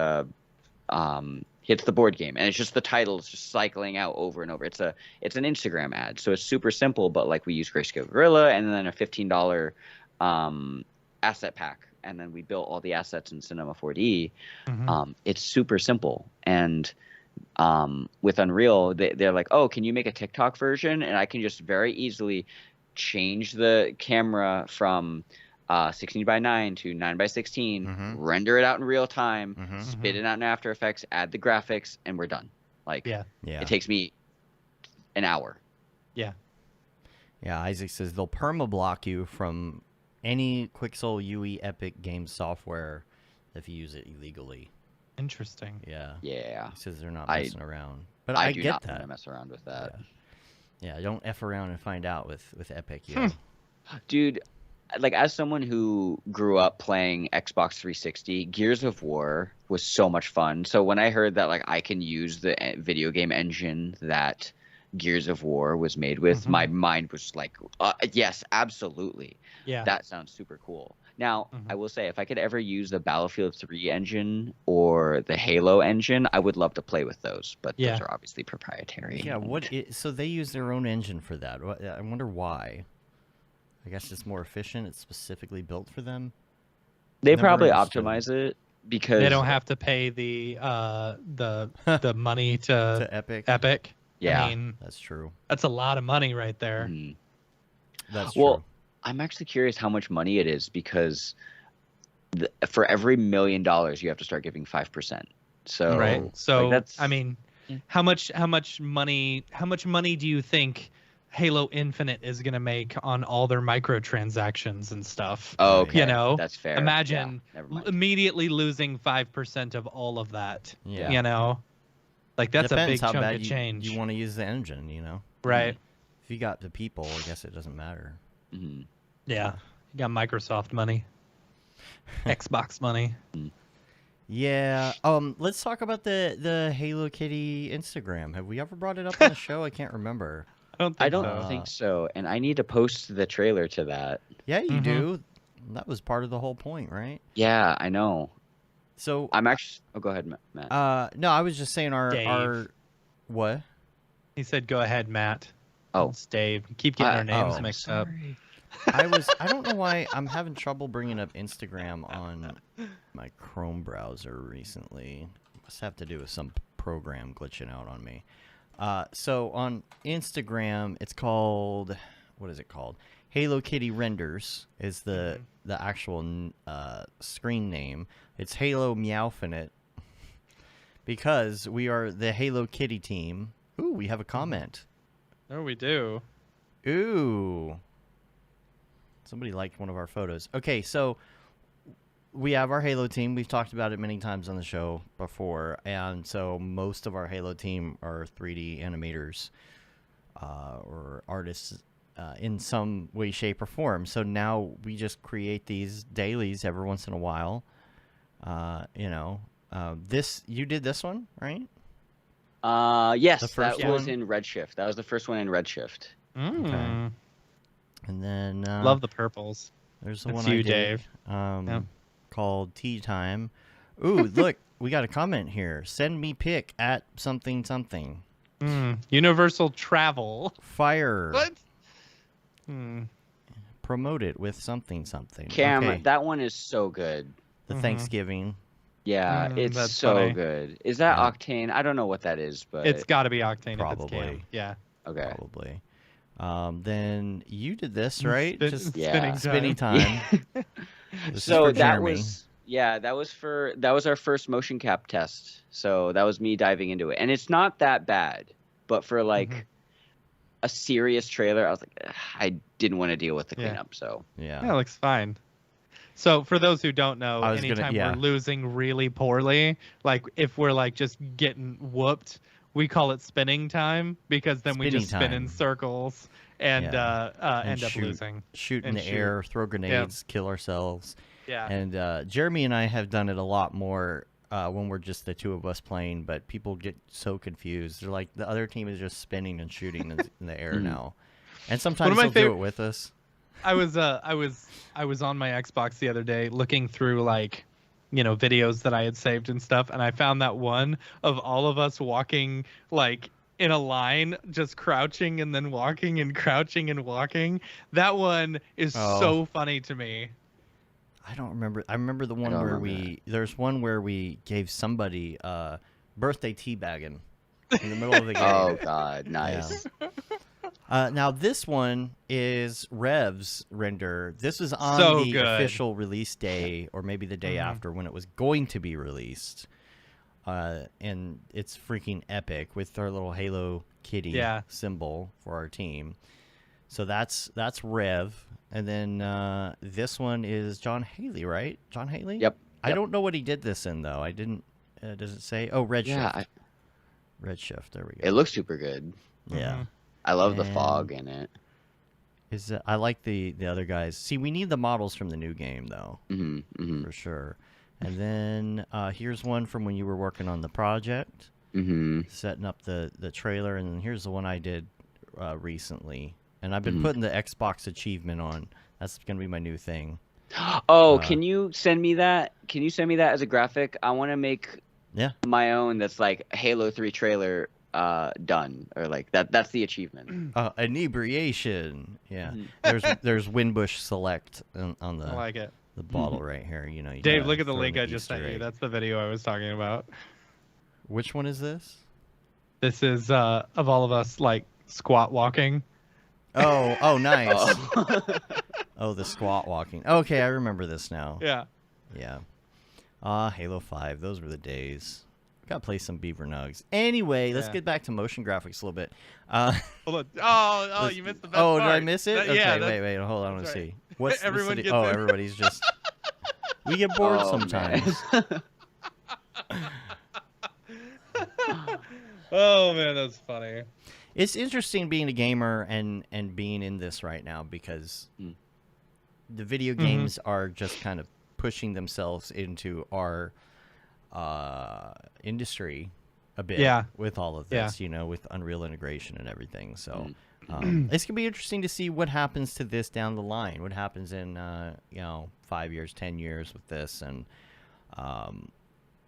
hits the board game, and it's just the titles just cycling out over and over. It's an Instagram ad, so it's super simple. But like we use Grayscale Gorilla, and then a $15 asset pack, and then we built all the assets in Cinema 4D. It's super simple, and with Unreal, they're like, oh, can you make a TikTok version? And I can just very easily change the camera from 16:9 to 9:16, render it out in real time, spit it out in After Effects, add the graphics, and we're done. Like, it takes me an hour. Yeah. Isaac says they'll perma-block you from any Quixel UE Epic game software if you use it illegally. Interesting. Yeah. He says they're not messing around. But I I do get not that. want to mess around with that. Yeah, don't F around and find out with Epic. Dude, like as someone who grew up playing Xbox 360, Gears of War was so much fun. So when I heard that like I can use the video game engine that Gears of War was made with, my mind was like, yes, absolutely. Yeah. That sounds super cool. Now, I will say, if I could ever use the Battlefield 3 engine or the Halo engine, I would love to play with those, but those are obviously proprietary. Yeah, so they use their own engine for that. I wonder why. I guess it's more efficient. It's specifically built for them. They probably understood. optimize it because They don't have to pay the money to Epic. Yeah, I mean, That's true. that's a lot of money right there. That's true. Well, I'm actually curious how much money it is, because for every $1 million, you have to start giving 5%. So Right. So like, that's, I mean, how much money do you think Halo Infinite is going to make on all their microtransactions and stuff? oh, okay, You know, that's fair. Imagine Yeah, never mind. immediately losing 5% of all of that. Yeah. You know, like that's a Depends big how chunk bad of change. you want to use the engine, you know? Right. If you got the people, I guess it doesn't matter. Yeah. You got Microsoft money, Xbox money. Yeah. Let's talk about the Halo Kitty Instagram. Have we ever brought it up on the show? I can't remember. I don't think so, and I need to post the trailer to that. Yeah, you do. That was part of the whole point, right? Yeah, I know. So I'm actually. Oh, go ahead, Matt. no, I was just saying our Dave. what? He said, "Go ahead, Matt." Oh. It's Dave. Keep getting our names oh. mixed up. I don't know why I'm having trouble bringing up Instagram on my Chrome browser recently. Must have to do with some program glitching out on me. So on Instagram, it's called, what is it called? Halo Kitty Renders is the actual screen name. It's Halo Meowfinite, because we are the Halo Kitty team. Ooh, we have a comment. Oh, we do. Ooh. Somebody liked one of our photos. Okay, so we have our Halo team. We've talked about it many times on the show before. And so most of our Halo team are 3D animators or artists in some way, shape, or form. So now we just create these dailies every once in a while. You did this one, right? Yes, The first that was one? in Redshift. That was the first one in Redshift. Mm. And then Love the purples. there's the That's one I you, did Dave. called Tea Time. Ooh, look, we got a comment here. Send me pic at something something. Universal Travel. Fire. What? Promote it with something something. Cam, Okay. that one is so good. The Thanksgiving. Yeah, it's that's so funny. good. Is that Yeah. Octane? I don't know what that is, but It's got to be Octane if it's Probably. Cam. Yeah. okay. Probably. Then you did this, right? Just Yeah. spinning time. This is So for that Jeremy. that was our first motion cap test. So that was me diving into it, and it's not that bad, but for like a serious trailer, I was like, "Ugh," I didn't want to deal with the cleanup. So Yeah, it looks fine. So for those who don't know, I was anytime gonna- yeah. we're losing really poorly, like if we're like just getting whooped, we call it spinning time because then we just Spinning spin in time. circles and And end up shoot. losing. Shoot in and the shoot. air, throw grenades, kill ourselves. Yeah. And Jeremy and I have done it a lot more when we're just the two of us playing, but people get so confused. They're like, the other team is just spinning and shooting in the air now. And sometimes my they'll do it with us. I was on my Xbox the other day looking through like, videos that I had saved and stuff, and I found that one of all of us walking like in a line, just crouching and then walking and crouching and walking. That one is so funny to me. I don't remember. I remember the one don't where remember there's one where we gave somebody birthday teabagging in the middle of the game. oh god, nice. Now this one is Rev's render. This was on So the good. official release day, or maybe the day after when it was going to be released. And it's freaking epic with our little Halo Kitty symbol for our team. So that's Rev, and then this one is John Haley, right? John Haley. Yep. I don't know what he did this in though. I didn't. Does it say? Oh, Redshift. Yeah, Redshift. There we it go. looks super good. Yeah. I love the And- fog in it. I like the other guys. See, we need the models from the new game though, for sure. And then here's one from when you were working on the project, setting up the trailer, and then here's the one I did recently. And I've been putting the Xbox achievement on. That's gonna be my new thing. Oh, can you send me that? Can you send me that as a graphic? I want to make my own. That's like Halo 3 trailer done, or like that's the achievement. Inebriation. Yeah. There's Winbush Select on the I like it. the bottle right here. You Dave, gotta look at the throw link in I just Easter sent you. egg. That's the video I was talking about. Which one is this? This is of all of us like squat walking. Oh, nice. Oh, the squat walking. Okay, I remember this now. Yeah. Yeah. Halo 5. Those were the days. Gotta play some Beaver Nugs. Anyway, let's get back to motion graphics a little bit. Hold on. Oh, you missed the best part. Did I miss it? Yeah. Okay, wait. Hold on. Let's right. see. What's Everyone the gets Oh, it. everybody's just. We get bored Oh, sometimes. Oh man, that's funny. It's interesting being a gamer and being in this right now because the video games are just kind of pushing themselves into our industry a bit with all of this, with Unreal integration and everything. So it's gonna be interesting to see what happens to this down the line. What happens in 5 years, 10 years with this, and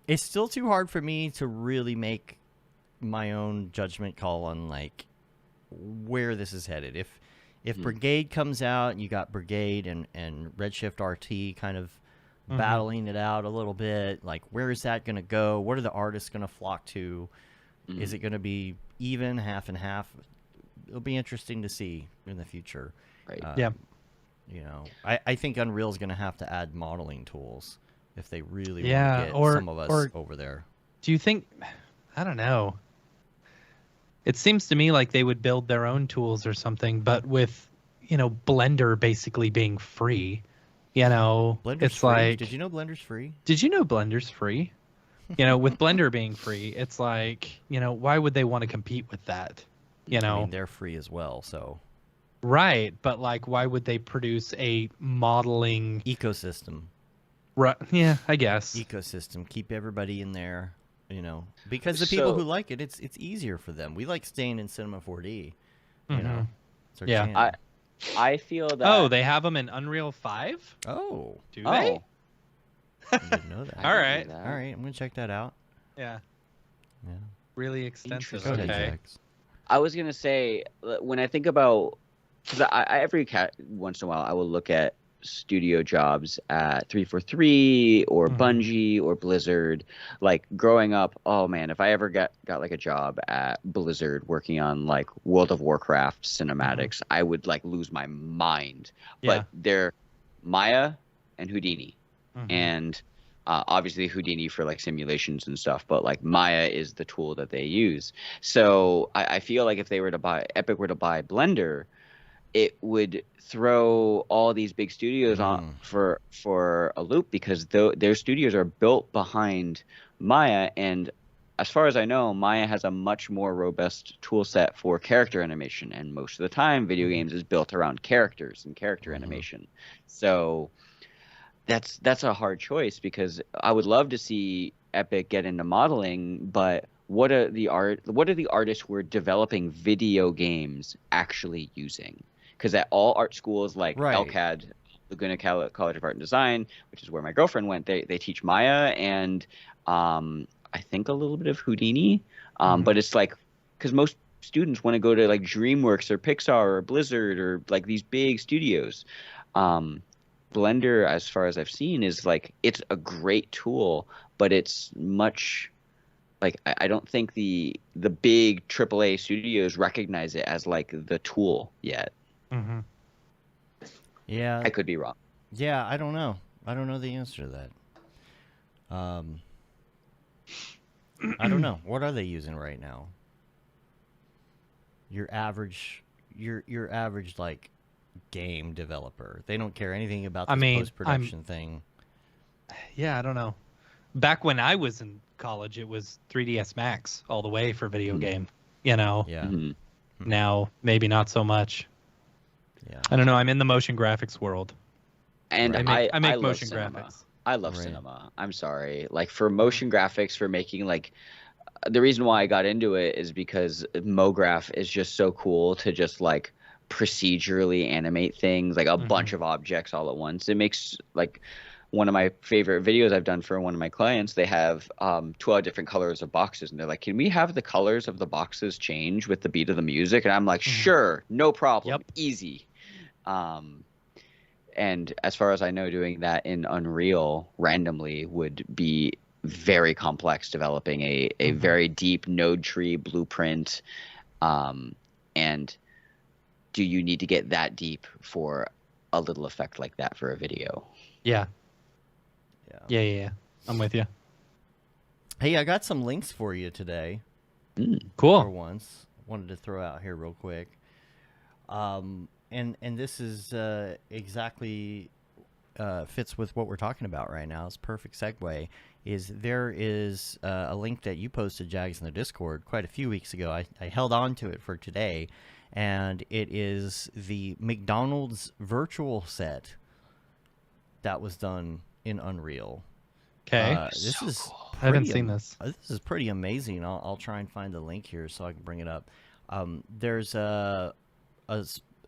it's still too hard for me to really make my own judgment call on like where this is headed. If Brigade comes out and you got Brigade and Redshift RT kind of battling it out a little bit, like where is that going to go? What are the artists going to flock to? Is it going to be even, half and half? It'll be interesting to see in the future. Right. I think Unreal's going to have to add modeling tools if they really want to get some of us over there. Do you think? I don't know. It seems to me like they would build their own tools or something, but with, Blender basically being free, Blender's it's free. like. Did you know Blender's free? Did you know Blender's free? With Blender being free, it's like, why would they want to compete with that? I mean, they're free as well, so. Right, but like, why would they produce a modeling ecosystem? Right. Yeah, I guess. Ecosystem. Keep everybody in there. You know, because the people So who like it, it's easier for them. We like staying in Cinema 4D. You Mhm. know, it's our Yeah. jam. I feel that. Oh, they have them in Unreal 5? Oh, Do Oh, they? I didn't know that. I All didn't right. know that. All right, I'm gonna check that out. Yeah. Yeah. Really extensive. Go ahead, Okay. Jax. I was gonna say when I think about, because every once in a while I will look at studio jobs at 343 or Mhm. Bungie or Blizzard. Like growing up, oh man, if I ever got like a job at Blizzard working on like World of Warcraft cinematics, I would like lose my mind. Yeah. But they're Maya and Houdini, Mhm. and obviously Houdini for like simulations and stuff, but like Maya is the tool that they use. So I feel like if they were to buy Epic were to buy Blender, it would throw all these big studios on for a loop, because their studios are built behind Maya, and as far as I know, Maya has a much more robust tool set for character animation, and most of the time video games is built around characters and character animation. So that's a hard choice, because I would love to see Epic get into modeling, but what are the artists who are developing video games actually using? Because at all art schools like Right. LCAD, Laguna College of Art and Design, which is where my girlfriend went, they teach Maya and I think a little bit of Houdini. But it's like, because most students want to go to like DreamWorks or Pixar or Blizzard or like these big studios. Blender, as far as I've seen, is like, it's a great tool, but it's much like I don't think the big AAA studios recognize it as like the tool yet. Mm-hmm. Yeah. I could be wrong. Yeah, I don't know. I don't know the answer to that. I don't know. What are they using right now? Your average like game developer. They don't care anything about this post-production thing. Yeah, I don't know. Back when I was in college, it was 3ds Max all the way for video game. You know. Yeah. Mm-hmm. Now maybe not so much. Yeah. I don't know. I'm in the motion graphics world. And I make love motion cinema. graphics. I love Right. cinema. I'm sorry. Like for motion graphics, for making like, the reason why I got into it is because Mograph is just so cool to just like procedurally animate things, like a bunch of objects all at once. It makes like one of my favorite videos I've done for one of my clients. They have 12 different colors of boxes, and they're like, can we have the colors of the boxes change with the beat of the music? And I'm like, sure, no problem. Yep. Easy. And as far as I know, doing that in Unreal randomly would be very complex, developing a very deep node tree blueprint. And do you need to get that deep for a little effect like that for a video? Yeah. I'm with you. Hey, I got some links for you today. Cool. For once, wanted to throw out here real quick. And this is exactly fits with what we're talking about right now. It's a perfect segue. There is a link that you posted, Jags, in the Discord quite a few weeks ago. I held on to it for today, and it is the McDonald's virtual set that was done in Unreal. Okay. This is cool. I haven't seen this. This is pretty amazing. I'll try and find the link here so I can bring it up. There's a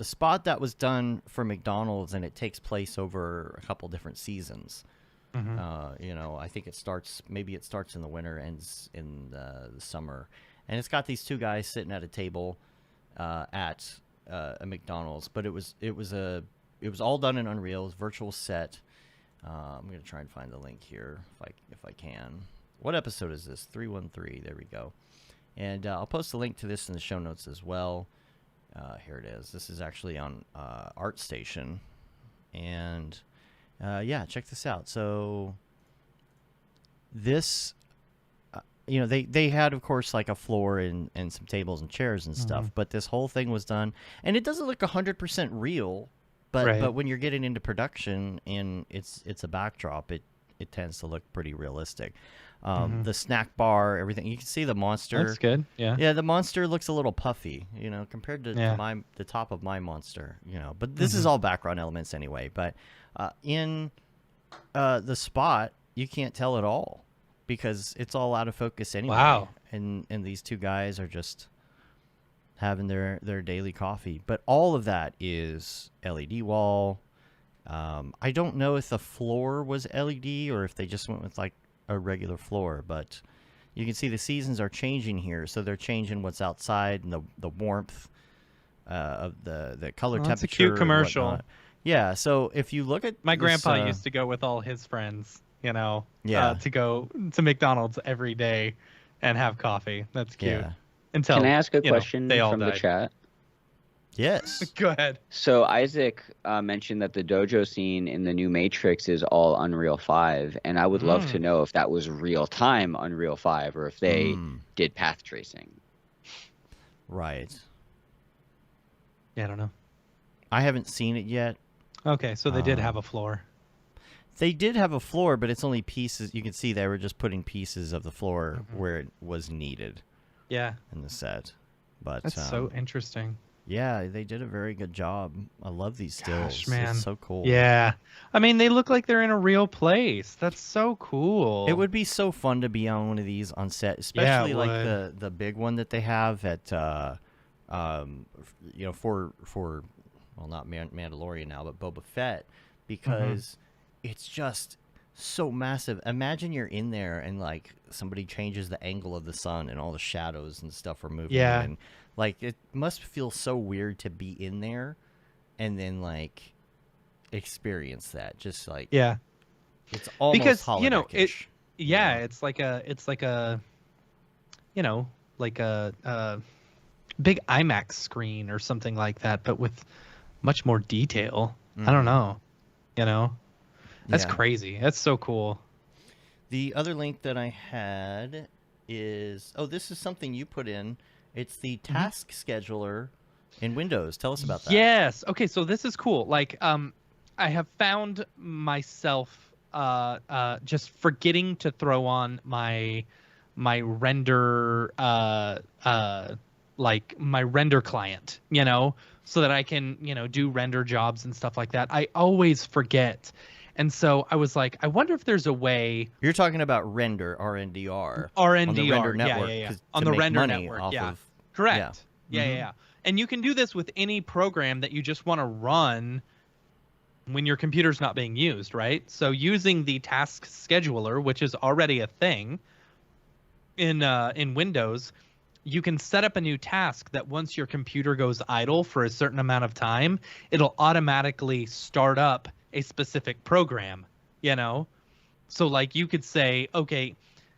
spot that was done for McDonald's, and it takes place over a couple different seasons. You know, I think it starts in the winter, ends in the summer, and it's got these two guys sitting at a table at a McDonald's. But it was all done in Unreal. It was virtual set. I'm gonna try and find the link here if I can. What episode is this? 313. There we go. And I'll post a link to this in the show notes as well. Here it is. This is actually on ArtStation, and yeah, check this out. So this, you know, they had, of course, like a floor and some tables and chairs and stuff, but this whole thing was done, and it doesn't look 100% real. But when you're getting into production and it's a backdrop, it tends to look pretty realistic. The snack bar, everything. You can see the monster. That's good. Yeah. Yeah, the monster looks a little puffy, you know, compared to the top of my monster, you know. But this is all background elements anyway. But in the spot, you can't tell at all. because it's all out of focus anyway. Wow. And these two guys are just having their daily coffee. But all of that is LED wall. I don't know if the floor was LED or if they just went with like a regular floor, but you can see the seasons are changing here. So they're changing what's outside and the warmth of the color temperature. That's a cute commercial. Yeah, so if you look at my this, grandpa used to go with all his friends, to go to McDonald's every day and have coffee. That's cute. Yeah. Until, Can I ask a question they all from the died. chat? Yes. Go ahead. So Isaac mentioned that the dojo scene in the new Matrix is all Unreal 5, and I would love to know if that was real-time Unreal 5 or if they did path tracing. Right. Yeah, I don't know. I haven't seen it yet. Okay, so they did have a floor. They did have a floor, but it's only pieces. You can see they were just putting pieces of the floor where it was needed. Yeah. In the set. But that's so interesting. Yeah, they did a very good job. I love these stills. Gosh, man. It's so cool. Yeah. I mean, they look like they're in a real place. That's so cool. It would be so fun to be on one of these on set, especially like would. the big one that they have at for well, not Mandalorian now, but Boba Fett, because it's just so massive. Imagine you're in there and like somebody changes the angle of the sun and all the shadows and stuff are moving. Yeah. And like it must feel so weird to be in there and then like experience that. Just like it's almost because holodeck-ish. it's like a big IMAX screen or something like that, but with much more detail. I don't know. That's crazy. That's so cool. The other link that I had is this is something you put in. It's the task scheduler in Windows. Tell us about that. Yes. Okay, so this is cool. Like I have found myself just forgetting to throw on my render like my render client, so that I can, do render jobs and stuff like that. I always forget. And so I was like, I wonder if there's a way. You're talking about Render, RNDR. RNDR, on the Render network, yeah. On the Render network, Correct. Yeah. And you can do this with any program that you just want to run when your computer's not being used, right? So using the task scheduler, which is already a thing in Windows, you can set up a new task that once your computer goes idle for a certain amount of time, it'll automatically start up a specific program, So like you could say, okay,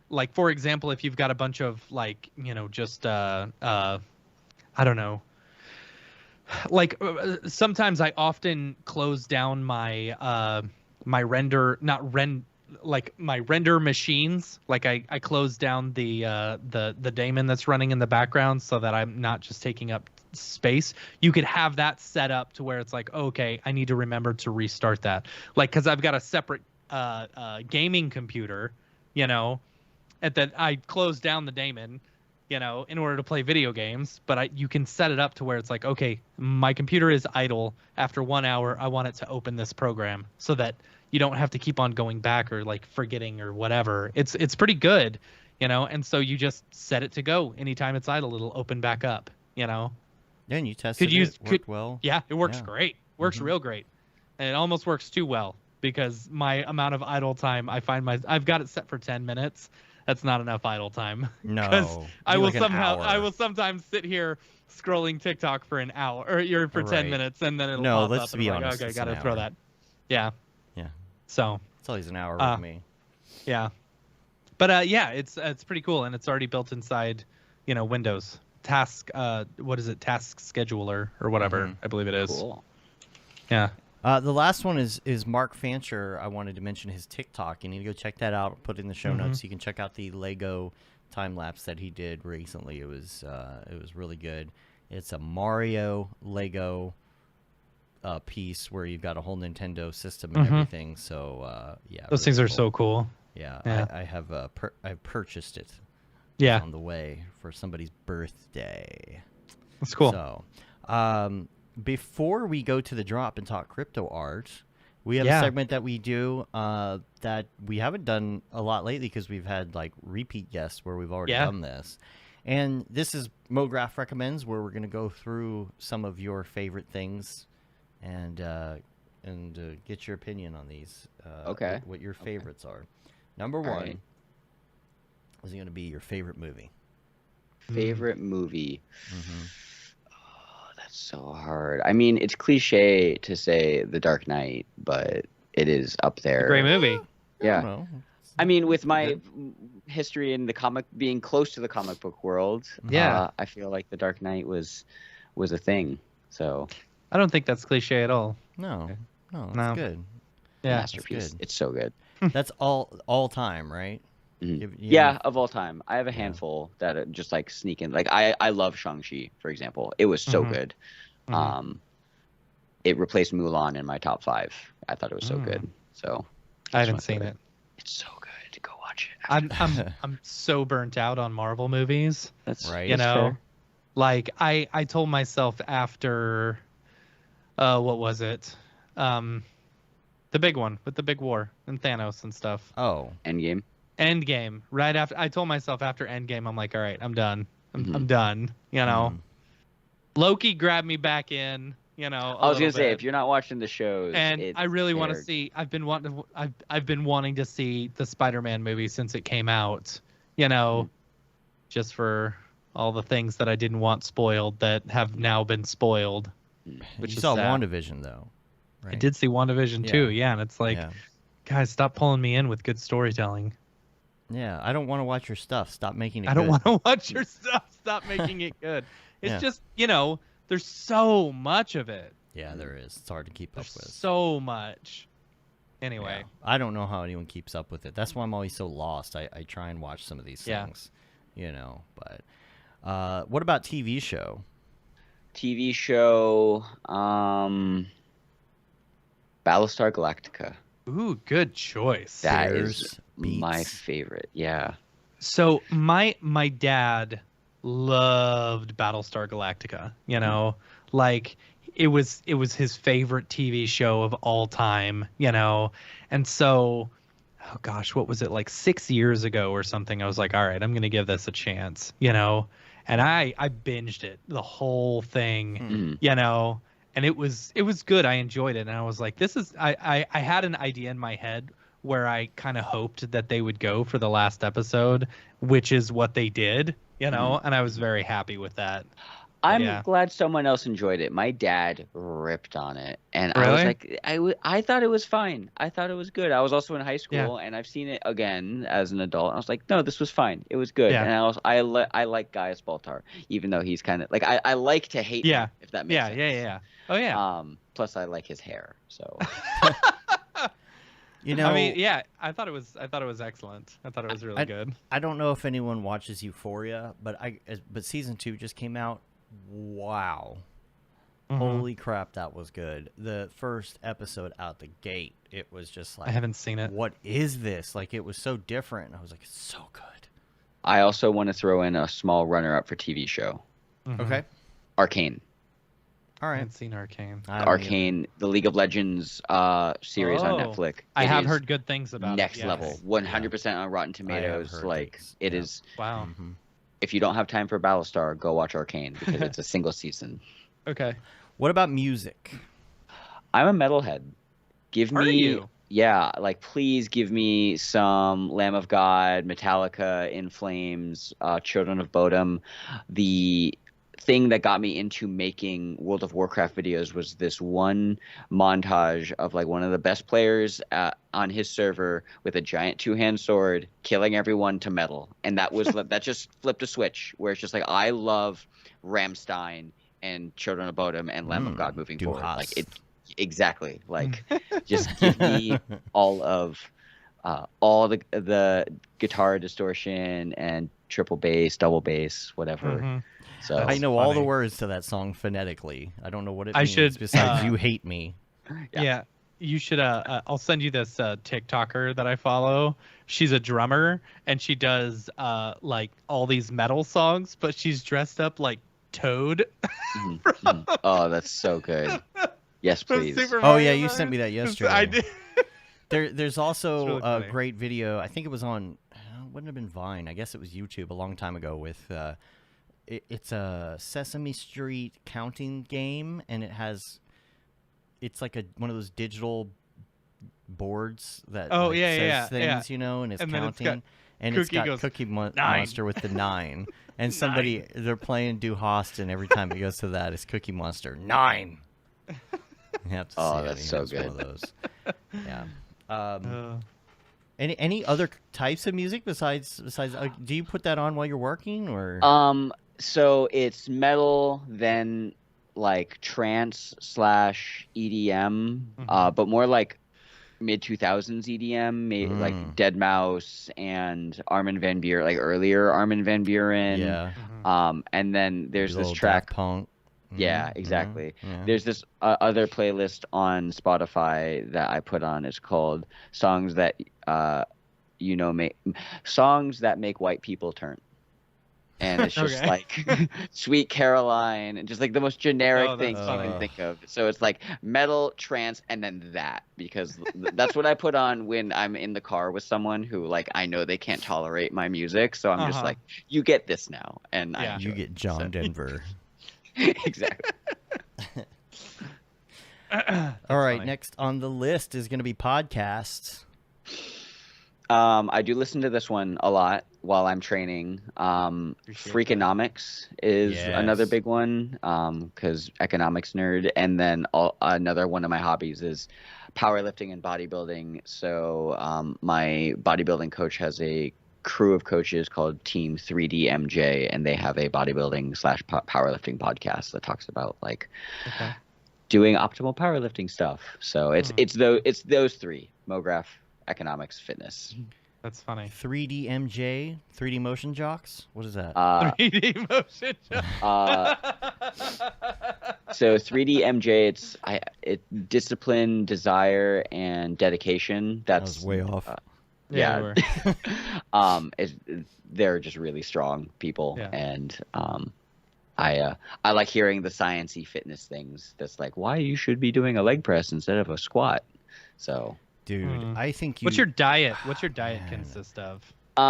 like for example, if you've got a bunch of like, just I don't know. Like sometimes I often close down my my render, my render machines. Like I close down the daemon that's running in the background so that I'm not just taking up space. You could have that set up to where it's like, okay, I need to remember to restart that. Like, cause I've got a separate gaming computer, and that I closed down the daemon, in order to play video games, but you can set it up to where it's like, okay, my computer is idle. After 1 hour, I want it to open this program so that you don't have to keep on going back or like forgetting or whatever. It's pretty good, and so you just set it to go. Anytime it's idle, it'll open back up, Yeah, and you tested it. Worked well. Yeah, it works great. Works real great. And it almost works too well because my amount of idle time, I've got it set for 10 minutes. That's not enough idle time. No. Because I will sometimes sit here scrolling TikTok for an hour or for 10 minutes and then it'll pop let's up be and I'm honest, like, okay, it's gotta an throw hour. that. Yeah. Yeah. So it's always an hour with me. Yeah. But it's pretty cool and it's already built inside, Windows. Task what is it? Task scheduler or whatever, I believe it is. Cool. Yeah. The last one is Mark Fancher. I wanted to mention his TikTok. You need to go check that out. I'll put it in the show notes. You can check out the Lego time lapse that he did recently. It was really good. It's a Mario Lego piece where you've got a whole Nintendo system and everything. So those things are so cool. Yeah. I have I purchased it. Yeah. It's on the way for somebody's birthday. That's cool. So, before we go to the drop and talk crypto art, We have a segment that we do that we haven't done a lot lately because we've had like repeat guests where we've already done this. And this is Mograph Recommends, where we're going to go through some of your favorite things and get your opinion on these. Okay. What your favorites are. Number one is going to be your favorite movie. Favorite movie. Oh, that's so hard. I mean, it's cliche to say The Dark Knight, but it is up there. Great movie. Yeah. I mean, with my history in the comic, being close to the comic book world, I feel like The Dark Knight was a thing. So I don't think that's cliche at all. No, it's good. Yeah, masterpiece. It's so good. That's all time, right? Yeah, of all time. I have a handful that just like sneak in. Like I love Shang-Chi, for example. It was so good. It replaced Mulan in my top 5. I thought it was so good. So I haven't seen it. It's so good. Go watch it. I'm so burnt out on Marvel movies. That's right. You know, fair. like I told myself after, what was it? The big one with the big war and Thanos and stuff. Oh, Endgame. Right after, I told myself after Endgame, I'm like, all right, I'm done. I'm done. You know, Loki grabbed me back in. You know, I was gonna say, if you're not watching the shows, and I really want to see. I've been wanting to see the Spider-Man movie since it came out. You know, just for all the things that I didn't want spoiled that have now been spoiled. Which you saw WandaVision though. Right? I did see WandaVision too. Yeah, and it's like, guys, stop pulling me in with good storytelling. Yeah, I don't want to watch your stuff. Stop making it. I don't want to watch your stuff. Stop making it good. It's just, you know, there's so much of it. Yeah, there is. It's hard to keep up with. So much. Anyway. I don't know how anyone keeps up with it. That's why I'm always so lost. I try and watch some of these things, you know. But what about TV show? TV show, Battlestar Galactica. Ooh, good choice. That is my favorite. Yeah. So my dad loved Battlestar Galactica. You know, like it was his favorite TV show of all time. You know, and so, oh gosh, what was it, like 6 years ago or something? I was like, all right, I'm gonna give this a chance. You know, and I binged it, the whole thing. You know. And it was good. I enjoyed it. And I was like, this is, I had an idea in my head where I kind of hoped that they would go for the last episode, which is what they did, you know, and I was very happy with that. I'm glad someone else enjoyed it. My dad ripped on it. And really? I was like, I thought it was fine. I thought it was good. I was also in high school and I've seen it again as an adult. And I was like, no, this was fine. It was good. Yeah. And I like Gaius Baltar, even though he's kind of like, I like to hate him, if that makes sense. Yeah. Oh yeah. Plus I like his hair. So you know, I mean, yeah, I thought it was excellent. I thought it was really good. I don't know if anyone watches Euphoria, but season 2 just came out. Wow. Holy crap, that was good. The first episode out the gate, it was just like, I haven't seen it. What is this? Like, it was so different. I was like, it's so good. I also want to throw in a small runner-up for TV show. Okay. Arcane. All right. I haven't seen Arcane. Arcane, the League of Legends series on Netflix. I have heard good things about next it. level. 100% on Rotten Tomatoes. Like, it is. Wow. If you don't have time for Battlestar, go watch Arcane because it's a single season. Okay. What about music? I'm a metalhead. Are you? Yeah, like please give me some Lamb of God, Metallica, In Flames, Children of Bodom. The thing that got me into making World of Warcraft videos was this one montage of like one of the best players on his server with a giant 2-hand sword killing everyone to metal, and that was that just flipped a switch where it's just like I love Rammstein and Children of Bodom and Lamb of God moving forward. Like it exactly like just give me all the guitar distortion and triple bass, double bass, whatever. So I know all the words to that song phonetically. I don't know what it means besides "You Hate Me." Yeah, you should. I'll send you this TikToker that I follow. She's a drummer and she does like all these metal songs, but she's dressed up like Toad. Oh, that's so good. Yes, From please. Super Oh yeah, Mario you Brothers? sent me that yesterday. I did. There's also really a funny. great video. I think it was on, wouldn't have been Vine. I guess it was YouTube a long time ago. With it's a Sesame Street counting game, and it's like one of those digital boards that Oh, yeah, says yeah, things, yeah. and it's And then it's counting, got and it's Cookie got goes, Cookie 9. Monster with the 9, and somebody they're playing Do Host, and every time it goes to that, it's Cookie Monster 9. You have to Oh, see it. that's so It's one of good. those. Yeah. Any other types of music besides? Do you put that on while you're working, or? So it's metal, then like trance / EDM, but more like mid 2000s EDM, like Deadmau5 and Armin van Buuren, like earlier Armin van Buuren. Yeah. And then there's Maybe a this little track. Daft Punk. Yeah, exactly. Yeah. There's this other playlist on Spotify that I put on. It's called songs that songs that make white people turn. And it's just Okay. like Sweet Caroline, and just like the most generic Oh, that's things you funny. can think of. So it's like metal, trance, and then that, because that's what I put on when I'm in the car with someone who, like, I know they can't tolerate my music. So I'm just like, you get this now, and I Yeah. enjoy You get John So- Denver. exactly. All right, funny. next on the list is going to be podcasts. I do listen to this one a lot while I'm training. Freakonomics is another Yes. big one, because economics nerd. And then another one of my hobbies is powerlifting and bodybuilding. So my bodybuilding coach has a crew of coaches called Team 3D MJ, and they have a bodybuilding / powerlifting podcast that talks about like doing optimal powerlifting stuff. So it's those three: Mograph, economics, fitness. That's funny. 3D MJ, 3D Motion Jocks. What is that? 3D motion. So 3D MJ, it's discipline, desire, and dedication. That was way off. Yeah. They're just really strong people, and I like hearing the sciencey fitness things. That's like why you should be doing a leg press instead of a squat. So, dude, I think you. What's your diet? What's your diet consist of? It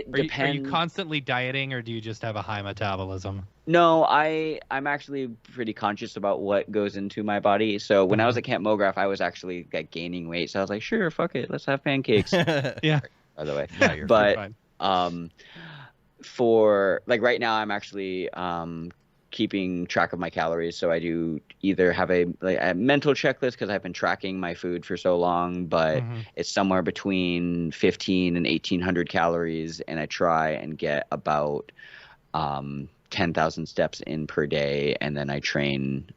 Are depends. you constantly dieting, or do you just have a high metabolism? No, I'm actually pretty conscious about what goes into my body. So when I was at Camp Mograph, I was actually like gaining weight. So I was like, sure, fuck it, let's have pancakes. Yeah. By the way, Yeah, you're but fine. for like right now, I'm actually keeping track of my calories. So I do either have a mental checklist because I've been tracking my food for so long, but it's somewhere between 15 and 1,800 calories, and I try and get about 10,000 steps in per day, and then I train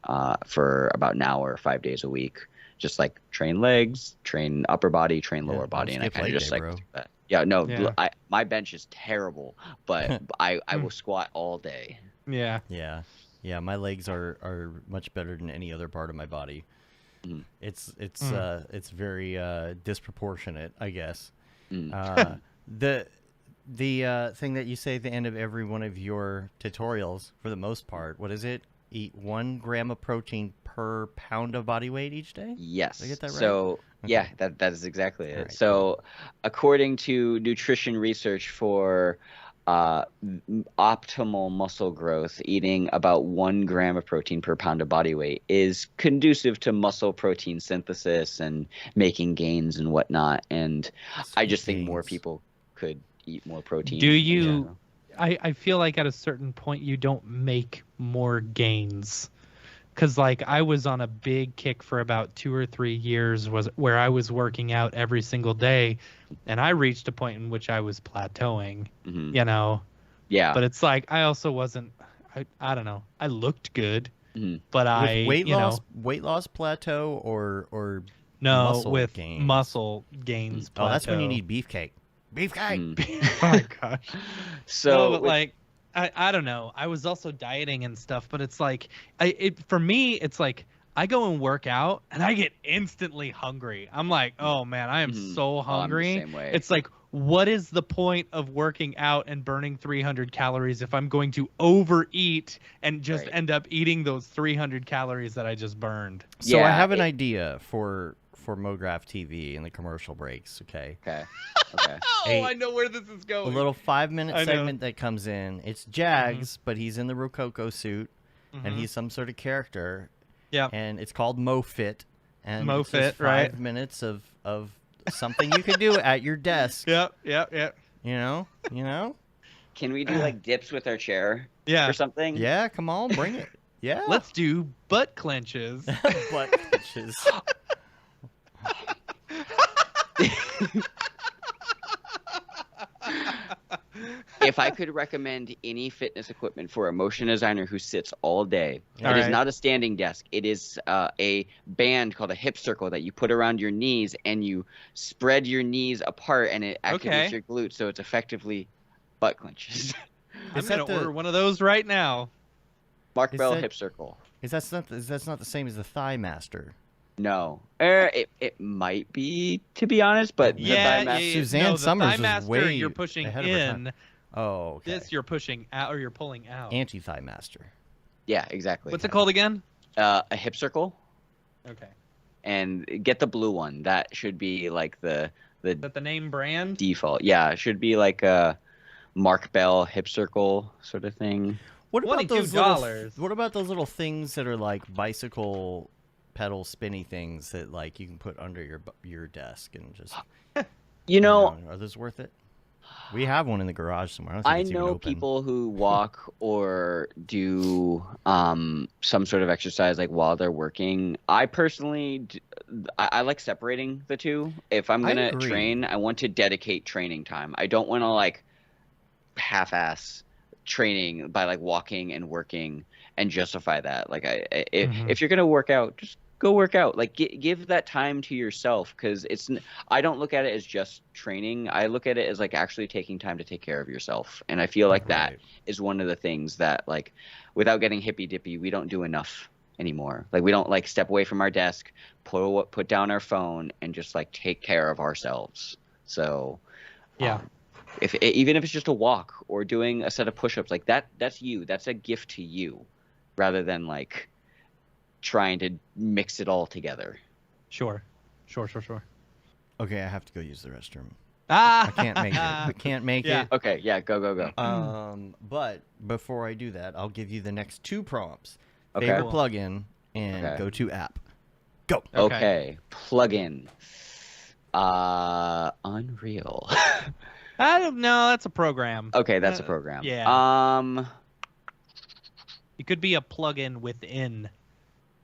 for about an hour 5 days a week. Just like train legs, train upper body, train lower body, and I kind of just like do that. Yeah, no, my bench is terrible, but I will squat all day. Yeah. Yeah. My legs are much better than any other part of my body. It's very disproportionate, I guess. The thing that you say at the end of every one of your tutorials, for the most part, what is it? Eat 1 gram of protein per pound of body weight each day? Yes. Did I get that right? So yeah, that is exactly it. Right, so according to nutrition research for optimal muscle growth, eating about 1 gram of protein per pound of body weight is conducive to muscle protein synthesis and making gains and whatnot. And I just think more people could eat more protein. Do you? I feel like at a certain point you don't make more gains, because like I was on a big kick for about 2 or 3 years where I was working out every single day, and I reached a point in which I was plateauing. You know. Yeah. But it's like I also wasn't. I don't know. I looked good, but with weight loss plateau or no, muscle with gains? Muscle gains. Oh, that's when you plateau. need beefcake. Beefcake. Oh my gosh. So, no, but like, I don't know. I was also dieting and stuff, but it's like, for me, it's like I go and work out and I get instantly hungry. I'm like, oh man, I am so hungry. I'm the same way. It's like what is the point of working out and burning 300 calories if I'm going to overeat and just end up eating those 300 calories that I just burned? So I have an idea for Mograph TV in the commercial breaks, okay? Okay. I know where this is going. A little 5-minute segment that comes in. It's Jags, but he's in the Rococo suit, and he's some sort of character. Yeah. And it's called MoFit. And MoFit, it's just 5 minutes of something you can do at your desk. Yep. You know? Can we do like dips with our chair? Yeah. Or something? Yeah, come on, bring it. Yeah. Let's do butt clenches. Butt clenches. If I could recommend any fitness equipment for a motion designer who sits all day, it is not a standing desk. It is a band called a hip circle that you put around your knees, and you spread your knees apart, and it activates your glutes, so it's effectively butt clenches. I'm going to order one of those right now. Mark Bell hip circle. That's not the same as the Thigh Master. No, it might be, to be honest, but Suzanne Summers is way you're pushing ahead in. of her time. Oh, okay. This you're pushing out, or you're pulling out. Anti-Thigh Master. Yeah, exactly. What's it called again? A hip circle. Okay. And get the blue one. That should be like the name brand default. Yeah, it should be like a Mark Bell hip circle sort of thing. What about $22? What about those little things that are like bicycle pedal spinny things that like you can put under your desk and just are those worth it? We have one in the garage somewhere. I know people who walk or do some sort of exercise like while they're working. I personally I like separating the two. If I'm gonna train, I want to dedicate training time. I don't want to like half-ass training by like walking and working and justify that. Like if you're gonna work out, just go work out. Like give that time to yourself, because I don't look at it as just training. I look at it as like actually taking time to take care of yourself. And I feel like that is one of the things that, like, without getting hippy dippy, we don't do enough anymore. Like we don't like step away from our desk, put down our phone, and just like take care of ourselves. So even if it's just a walk or doing a set of push-ups, like that's you. That's a gift to you, rather than like trying to mix it all together. Sure. Okay, I have to go use the restroom. I can't make it. Okay, yeah, go. But before I do that, I'll give you the next 2 prompts. Okay. Favorite plugin and go-to app. Go. Okay. Plugin. Unreal. I don't know. That's a program. Okay, that's a program. Yeah. It could be a plugin within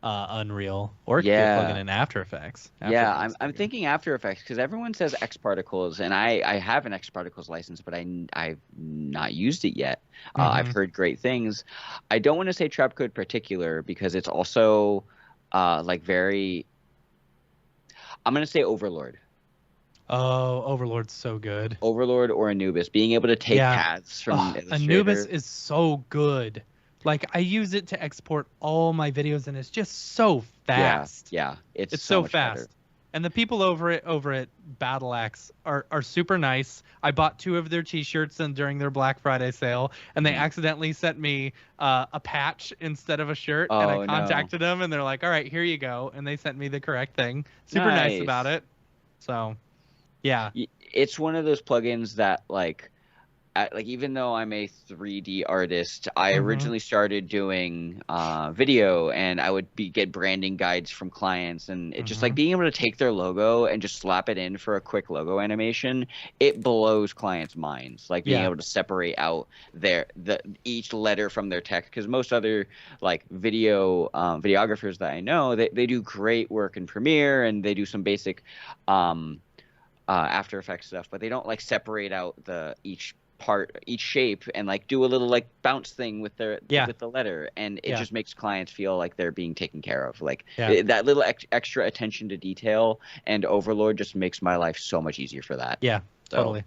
Unreal, or it could be a plugin in After Effects. I'm thinking After Effects, because everyone says X Particles, and I have an X Particles license, but I've not used it yet. I've heard great things. I don't want to say Trapcode Particular, because it's also like very. I'm gonna say Overlord. Oh, Overlord's so good. Overlord or Anubis, being able to take paths from Anubis is so good. Like, I use it to export all my videos, and it's just so fast. Yeah. It's so much fast. better. And the people over at Battle Axe are super nice. I bought 2 of their T-shirts during their Black Friday sale, and they accidentally sent me a patch instead of a shirt. And I contacted them, and they're like, "All right, here you go." And they sent me the correct thing. Super nice about it. So, yeah. It's one of those plugins that like even though I'm a 3D artist, I originally started doing video, and I would get branding guides from clients, and it just like being able to take their logo and just slap it in for a quick logo animation, it blows clients' minds. Like being able to separate out each letter from their text, because most other like videographers that I know, they do great work in Premiere, and they do some basic After Effects stuff, but they don't like separate out each shape and like do a little like bounce thing with the letter, and it just makes clients feel like they're being taken care of. Like that little extra attention to detail, and Overlord just makes my life so much easier for that. Totally.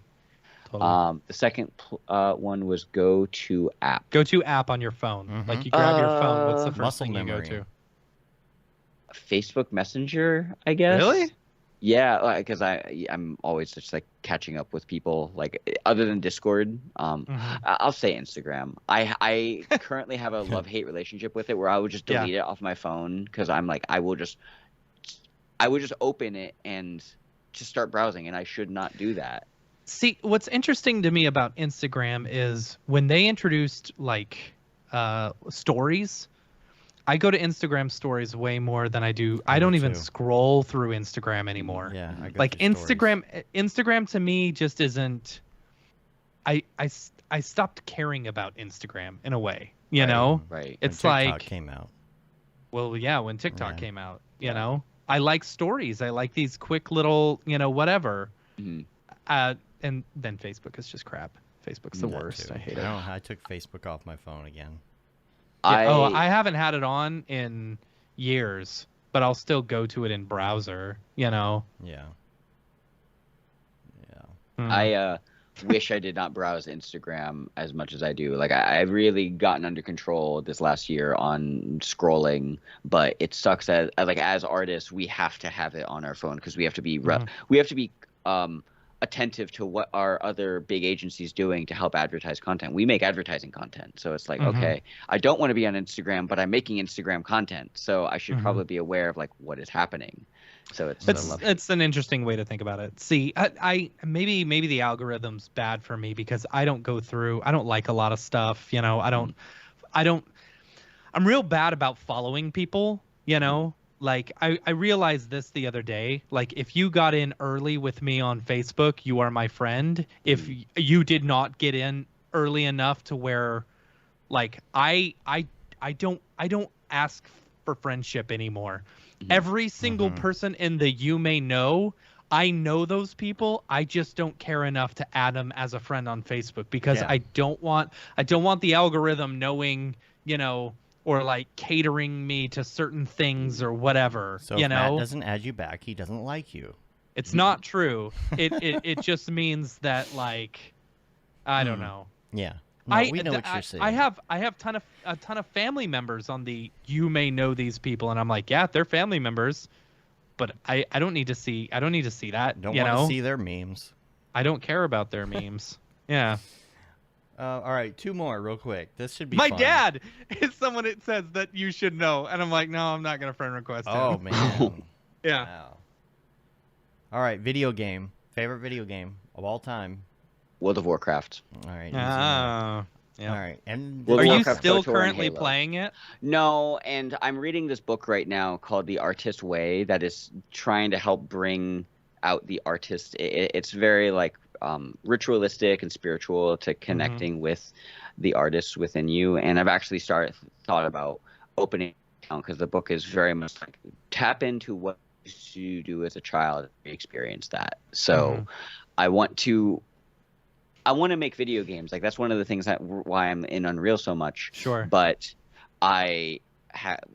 The second one was Go-To App. Go-To App on your phone. Like you grab your phone, what's the first thing you go to? Facebook Messenger, I guess. Really? Yeah, because I'm always just like catching up with people like other than Discord. I'll say Instagram. I currently have a love-hate relationship with it where I would just delete it off my phone because I'm like I would just open it and just start browsing, and I should not do that. See, what's interesting to me about Instagram is when they introduced like stories. I go to Instagram stories way more than I do. I don't even scroll through Instagram anymore. Yeah, I go like through stories. Instagram to me just isn't. I stopped caring about Instagram in a way. You know, right? It's when TikTok like came out. Well, yeah, when TikTok came out, you know, I like stories. I like these quick little, whatever. Mm-hmm. And then Facebook is just crap. Facebook's the worst. Too. I hate it. I took Facebook off my phone again. I haven't had it on in years, but I'll still go to it in browser, Yeah. I wish I did not browse Instagram as much as I do. Like I've really gotten under control this last year on scrolling, but it sucks as artists we have to have it on our phone because we have to be attentive to what our other big agencies doing to help advertise content. We make advertising content. So it's like, okay, I don't want to be on Instagram, but I'm making Instagram content. So I should probably be aware of like what is happening. So it's an interesting way to think about it. See, I maybe the algorithm's bad for me because I don't like a lot of stuff, I'm real bad about following people, Like I realized this the other day. Like if you got in early with me on Facebook, you are my friend. If you did not get in early enough to where, like I don't ask for friendship anymore. Every single person in the you may know, I know those people. I just don't care enough to add them as a friend on Facebook because I don't want the algorithm knowing, or like catering me to certain things or whatever. So if Matt doesn't add you back, he doesn't like you. It's not true. It just means that like I don't know. Yeah. No, we know what you're saying. I have a ton of family members on the you may know these people, and I'm like, yeah, they're family members, but I don't need to see that. Don't want to see their memes. I don't care about their memes. Yeah. All right, 2 more real quick. This should be My fun. dad is someone that says that you should know, and I'm like, no, I'm not gonna friend request him. Oh man. Yeah. Wow. All right, video game. Favorite video game of all time. World of Warcraft. All right. Yeah. All right. And World are of you Warcraft, still KOTOR, currently and Halo. playing it? No, and I'm reading this book right now called The Artist Way that is trying to help bring out the artist. It's very like ritualistic and spiritual to connecting with the artists within you. And I've actually thought about opening an account because the book is very much like tap into what you do as a child and experience that. So I want to make video games. Like that's one of the things why I'm in Unreal so much. Sure. But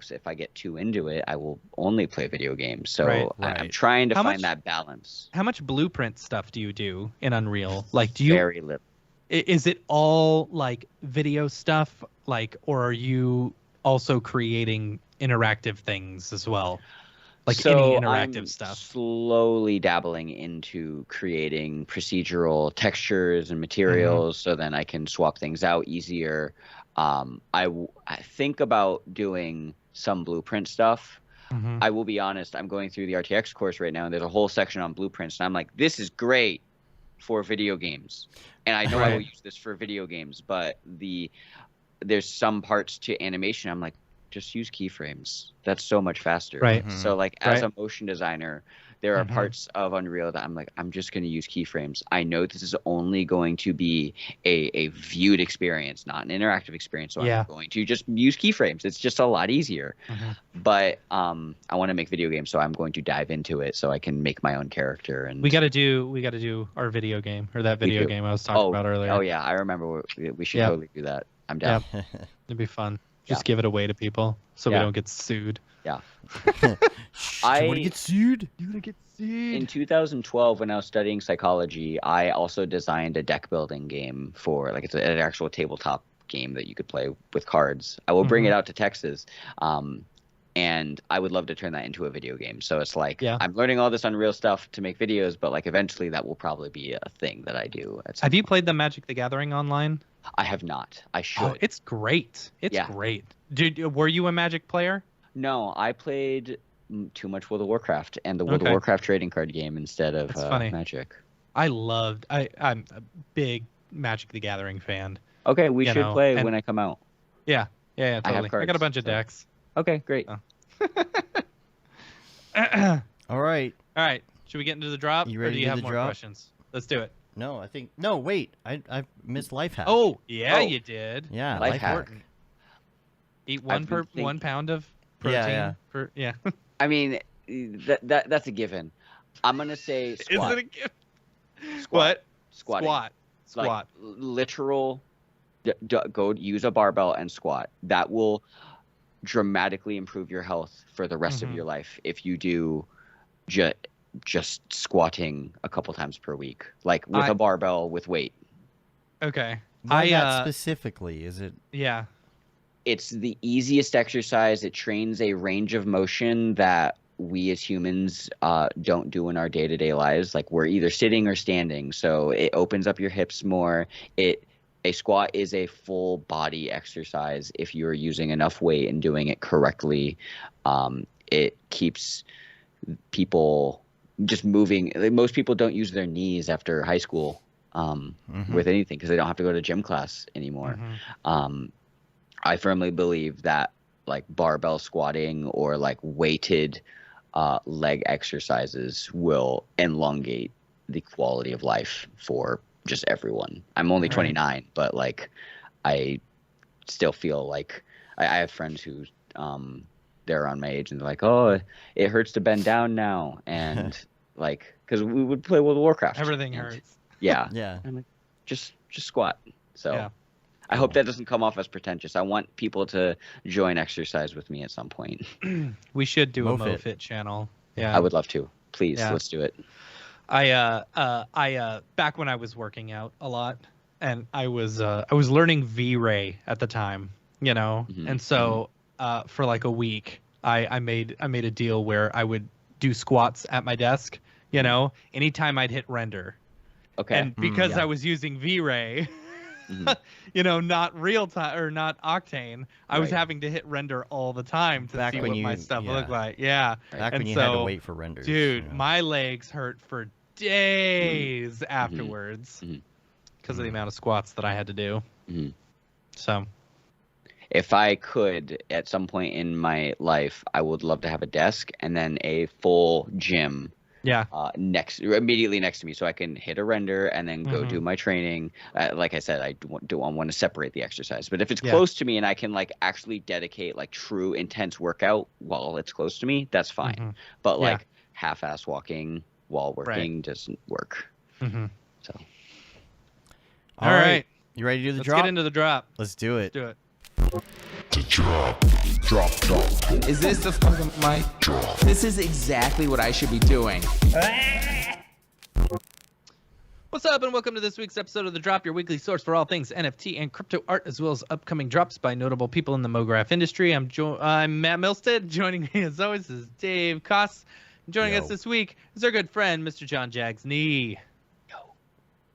if I get too into it, I will only play video games. So Right. I'm trying to find that balance. How much blueprint stuff do you do in Unreal? Like, do you Very little. Is it all like video stuff, like, or are you also creating interactive things as well? Like any interactive stuff? Slowly dabbling into creating procedural textures and materials so then I can swap things out easier. I think about doing some blueprint stuff. I will be honest, I'm going through the RTX course right now, and there's a whole section on blueprints, and I'm like, this is great for video games. And I know I will use this for video games, but there's some parts to animation I'm like, just use keyframes. That's so much faster. Right. So like as a motion designer, there are parts of Unreal that I'm like, I'm just going to use keyframes. I know this is only going to be a viewed experience, not an interactive experience. So I'm going to just use keyframes. It's just a lot easier. But I want to make video games, so I'm going to dive into it so I can make my own character. And we got to do our video game, or that video game I was talking about earlier. Oh yeah, I remember. We should totally do that. I'm down. Yeah. It'd be fun. Just give it away to people so we don't get sued. Yeah. You want to get sued? You're gonna get sued. In 2012, when I was studying psychology, I also designed a deck building game for like it's an actual tabletop game that you could play with cards. I will bring it out to Texas. and I would love to turn that into a video game. So it's like Yeah. I'm learning all this Unreal stuff to make videos, but like eventually that will probably be a thing that I do. Have you played the Magic the Gathering online? I have not. I should. Oh, it's great. It's great. Were you a Magic player? No, I played too much World of Warcraft and the World of Warcraft trading card game instead of Magic. I'm a big Magic the Gathering fan. Okay, we should play when I come out. Yeah, totally. I have cards, I got a bunch of decks. Okay, great. All right. Should we get into the drop? You ready or do you to have do the more drop? questions? Let's do it. No, I think no. Wait, I missed life hack. Oh, yeah, you did. Yeah, life hack. Eat 1 pound of protein. Yeah. I mean, that's a given. I'm gonna say squat. Is it a given? Squat. Squat. Like, literal. Go use a barbell and squat. That will dramatically improve your health for the rest of your life if you do just squatting a couple times per week, like with a barbell with weight. Okay. Why that specifically? Is it? Yeah. It's the easiest exercise. It trains a range of motion that we as humans don't do in our day-to-day lives. Like we're either sitting or standing, so it opens up your hips more. A squat is a full body exercise if you're using enough weight and doing it correctly. It keeps people just moving. Most people don't use their knees after high school with anything because they don't have to go to gym class anymore. I firmly believe that like barbell squatting or like weighted leg exercises will elongate the quality of life for just everyone. I'm only 29, but like I still feel like I have friends who they're around my age and they're like, oh, it hurts to bend down now, and like because we would play World of Warcraft, everything hurts. Yeah. And like, just squat. So I hope that doesn't come off as pretentious. I want people to join exercise with me at some point. We should do a MoFit channel. Yeah, I would love to. Please, let's do it. I back when I was working out a lot, and I was learning V-Ray at the time, and so for like a week, I made a deal where I would do squats at my desk, anytime I'd hit render. Okay. And because I was using V-Ray, not real time or not Octane, I was having to hit render all the time to see what my stuff looked like. Yeah. Back when you had to wait for renders. Dude, my legs hurt for days afterwards because of the amount of squats that I had to do. So if I could at some point in my life, I would love to have a desk and then a full gym immediately next to me, so I can hit a render and then go do my training. Like I said, I want to separate the exercise, but if it's close to me and I can like actually dedicate like true intense workout while it's close to me, that's fine. But like half-ass walking while working doesn't work. So all right, you ready to do the drop? Let's get into the drop. Let's do it. Do it. The drop. Is this the fucking mic? Drop. This is exactly what I should be doing. What's up, and welcome to this week's episode of The Drop, your weekly source for all things NFT and crypto art, as well as upcoming drops by notable people in the Mograph industry. I'm Matt Milstead. Joining me, as always, is Dave Koss. Joining us this week is our good friend, Mr. Jon Jags Nee.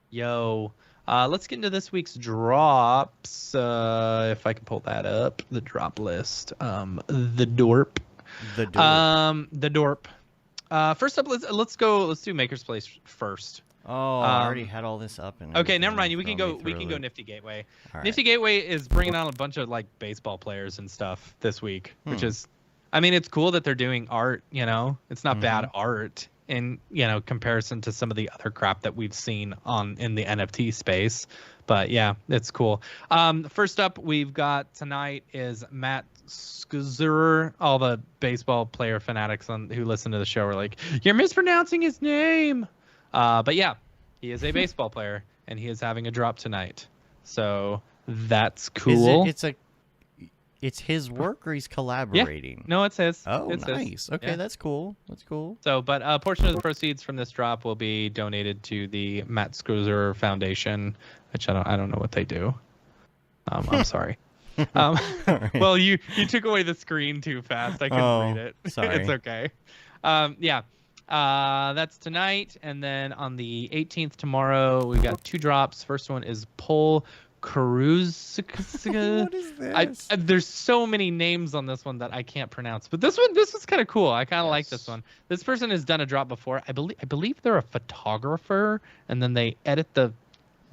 Yo. Let's get into this week's drops. If I can pull that up, the drop list. The Dorp. The Dorp. First up, let's do Maker's Place first. Oh, I already had all this up. Okay, never mind. We can go Nifty Gateway. Right. Nifty Gateway is bringing on a bunch of like baseball players and stuff this week, which is, I mean, it's cool that they're doing art. It's not bad art in comparison to some of the other crap that we've seen in the NFT space. But yeah, it's cool. First up, we've got tonight is Matt Schuzer. All the baseball player fanatics who listen to the show are like, you're mispronouncing his name. But yeah, he is a baseball player, and he is having a drop tonight. So that's cool. It's his work, or he's collaborating? Yeah. No, it's his. Oh, it's nice. his. Okay, yeah. That's cool. That's cool. So, but a portion of the proceeds from this drop will be donated to the Matt Schuzer Foundation, which I don't know what they do. I'm sorry. Right. Well, you took away the screen too fast. I couldn't read it. Sorry. It's okay. Yeah. That's tonight, and then on the 18th tomorrow, we've got 2 drops. First one is Pol Karuz. What is this? There's so many names on this one that I can't pronounce, but this is kind of cool. I kind of like this one. This person has done a drop before. I believe they're a photographer, and then they edit the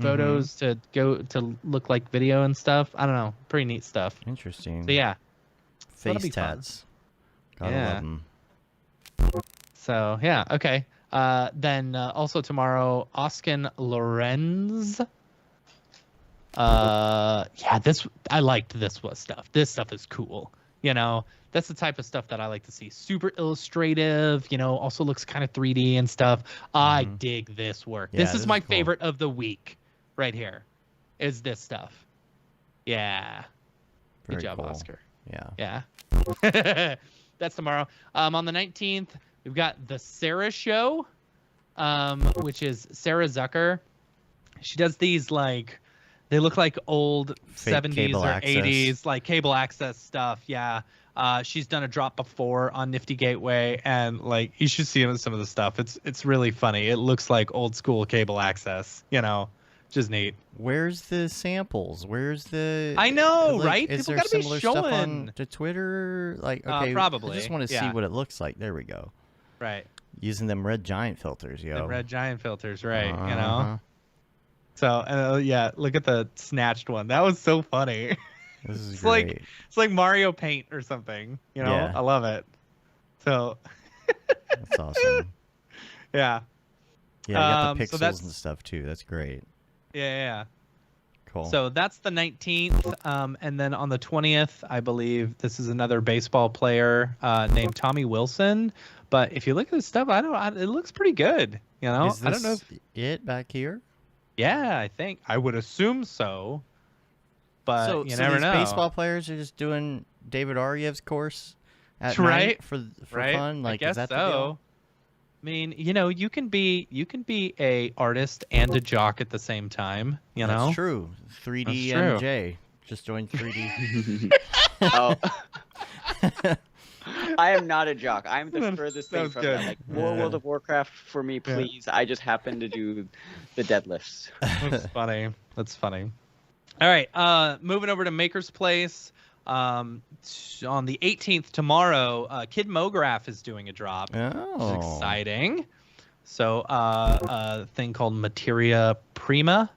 photos to look like video and stuff. I don't know. Pretty neat stuff. Interesting. So yeah. Face tats. Gotta love them. So yeah, okay. Then also tomorrow, Oskin Lorenz. Yeah, I liked this stuff. This stuff is cool. You know, that's the type of stuff that I like to see. Super illustrative. You know, also looks kind of 3D and stuff. I dig this work. Yeah, this is my cool. favorite of the week, right here. Is this stuff? Yeah. Very Good job, cool. Oscar. Yeah. Yeah. That's tomorrow. On the 19th, we've got The Sarah Show, which is Sarah Zucker. She does these, like, they look like old Fake 70s cable or access. 80s, like cable access stuff. Yeah. She's done a drop before on Nifty Gateway, and, like, you should see some of the stuff. It's really funny. It looks like old school cable access, you know, just neat. Where's the samples? Where's the? I know, like, right? Is People there gotta be similar stuff on showing. to Twitter? Like, okay, Probably, I just want to see yeah. what it looks like. There we go. Right. Using them red giant filters, yo. The red giant filters, right? You Uh-huh. know. So yeah, look at the snatched one. That was so funny. This is It's great. like Mario Paint or something. You know, Yeah. I love it. So That's awesome. yeah, Yeah, you got the so pixels that's- and stuff too. That's great. yeah. Cool. So that's the 19th, and then on the 20th, I believe this is another baseball player named Tommy Wilson. But if you look at his stuff, it looks pretty good. You know, is this I don't know if it back here? I think I would assume so. But so you so never these know. baseball players are just doing David Aryev's course at Right. night for right? fun. Like, I guess is that so. the deal? I mean, you know, you can be a artist and a jock at the same time. You know, That's true. 3D That's true. MJ just joined 3D. Oh. I am not a jock. I'm the furthest thing Sounds from good. that. Like, more World of Warcraft for me, please. I just happen to do the deadlifts. That's funny. That's funny. All right, moving over to Maker's Place. On the 18th tomorrow, Kid Mograph is doing a drop. Which is Oh, exciting. So a thing called Materia Prima.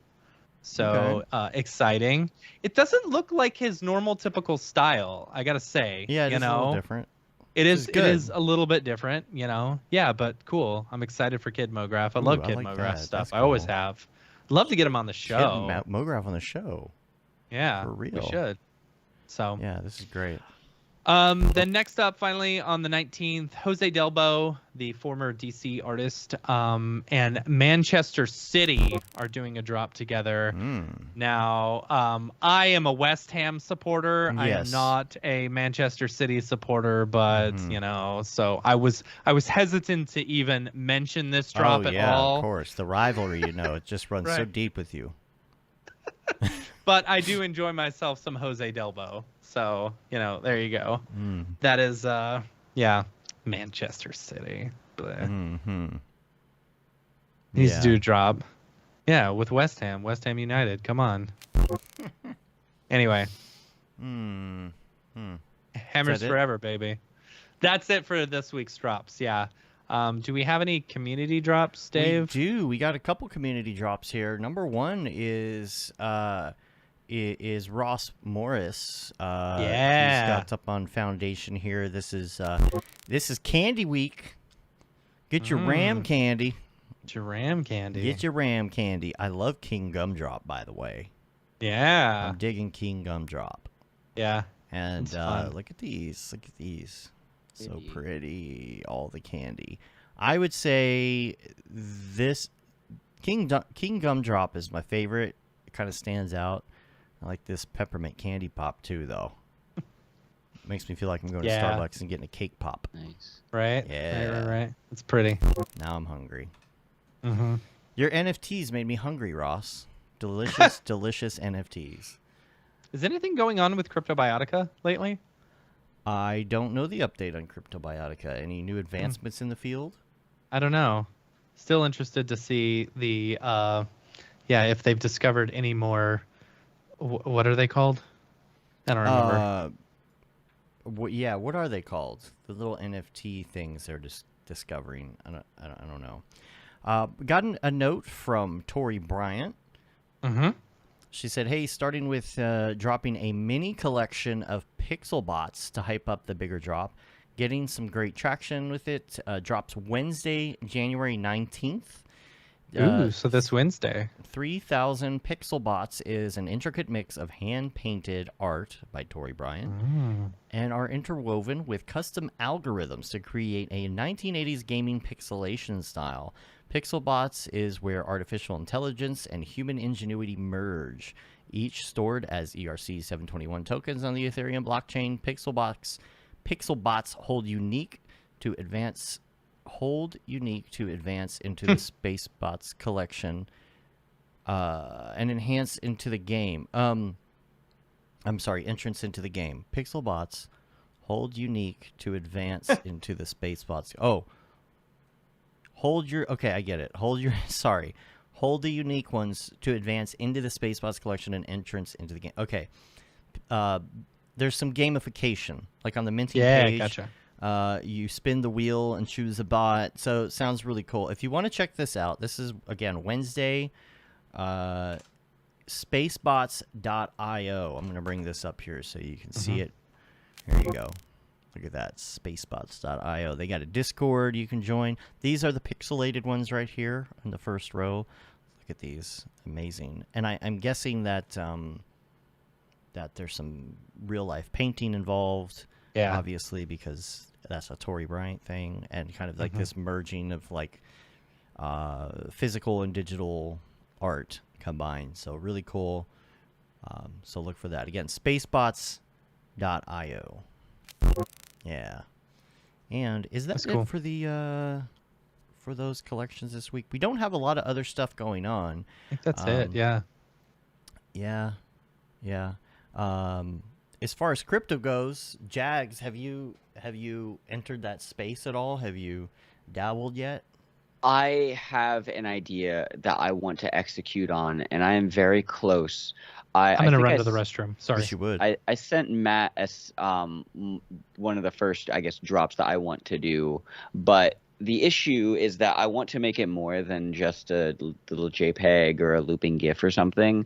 So exciting. It doesn't look like his normal typical style, I gotta say. yeah, you it's a know, little different. it is good. a little bit different, you know. Yeah, but cool. I'm excited for Kid Mograph. I Ooh, love I Kid like Mograph that. stuff. That's I always cool. have. Love to get him on the Kid show. Mograph on the show. Yeah, for we real. should. So Yeah, this is great. then next up, finally on the 19th, Jose Delbo, the former DC artist, and Manchester City are doing a drop together. Now, I am a West Ham supporter. I am Yes. not a Manchester City supporter, but you know, so I was hesitant to even mention this drop oh, at yeah, all. of course. The rivalry, you know, it just runs so Right. deep with you. But I do enjoy myself some Jose Delbo. So, you know, there you go. Mm. That is, yeah, Manchester City. Bleh. Mm-hmm. Needs Yeah. to do a drop. Yeah, with West Ham United. Come on. Anyway, Hammers that it? forever, baby. That's it for this week's drops. Yeah. Do we have any community drops, Dave? We do. We got a couple community drops here. Number one is Ross Morris. Yeah. He's got up on Foundation here. This is Candy Week. Get your Ram candy. Ram candy. Get your Ram candy. I love King Gumdrop, by the way. Yeah. I'm digging King Gumdrop. Yeah. And It's fun. look at these. Look at these. So Pretty. pretty. All the candy. I would say this King Gumdrop is my favorite. It kind of stands out. I like this peppermint candy pop too, though. Makes me feel like I'm going Yeah. to Starbucks and getting a cake pop. Nice. Right? Yeah. Right. It's pretty. Now I'm hungry. Mm-hmm. Your NFTs made me hungry, Ross. Delicious, delicious NFTs. Is anything going on with Cryptobiotica lately? I don't know the update on Cryptobiotica. Any new advancements in the field? I don't know. Still interested to see the if they've discovered any more. What are they called? I don't remember. What are they called? The little NFT things they're discovering. I don't know. Gotten a note from Tori Bryant. Mm-hmm. She said, "Hey, starting with dropping a mini collection of pixel bots to hype up the bigger drop. Getting some great traction with it. Drops Wednesday, January 19th. Ooh, so this Wednesday. 3,000 Pixel Bots is an intricate mix of hand-painted art by Tori Bryant and are interwoven with custom algorithms to create a 1980s gaming pixelation style. Pixel Bots is where artificial intelligence and human ingenuity merge, each stored as ERC-721 tokens on the Ethereum blockchain. Pixel Bots hold unique to advance into the Space Bots collection and enhance into the game. Entrance into the game. Pixel Bots hold unique to advance into the Space Bots. I get it. Hold the unique ones to advance into the Space Bots collection and entrance into the game. Okay. There's some gamification, like on the minting page. Yeah, gotcha. You spin the wheel and choose a bot. So it sounds really cool. If you want to check this out, this is, again, Wednesday, spacebots.io. I'm going to bring this up here so you can see it. Here you go. Look at that, spacebots.io. They got a Discord you can join. These are the pixelated ones right here in the first row. Look at these. Amazing. And I'm guessing that that there's some real-life painting involved. Yeah. Obviously, because that's a Tori Bryant thing, and kind of like this merging of like physical and digital art combined. So really cool. So look for that. Again, spacebots.io. Yeah. And is that That's it cool. for the for those collections this week? We don't have a lot of other stuff going on. I think that's it. Yeah. Yeah. As far as crypto goes, Jags, have you entered that space at all? Have you dabbled yet? I have an idea that I want to execute on, and I am very close. I'm going to think run I to the s- restroom. Sorry. Yes, you would. I sent Matt one of the first, I guess, drops that I want to do, but the issue is that I want to make it more than just a little JPEG or a looping GIF or something.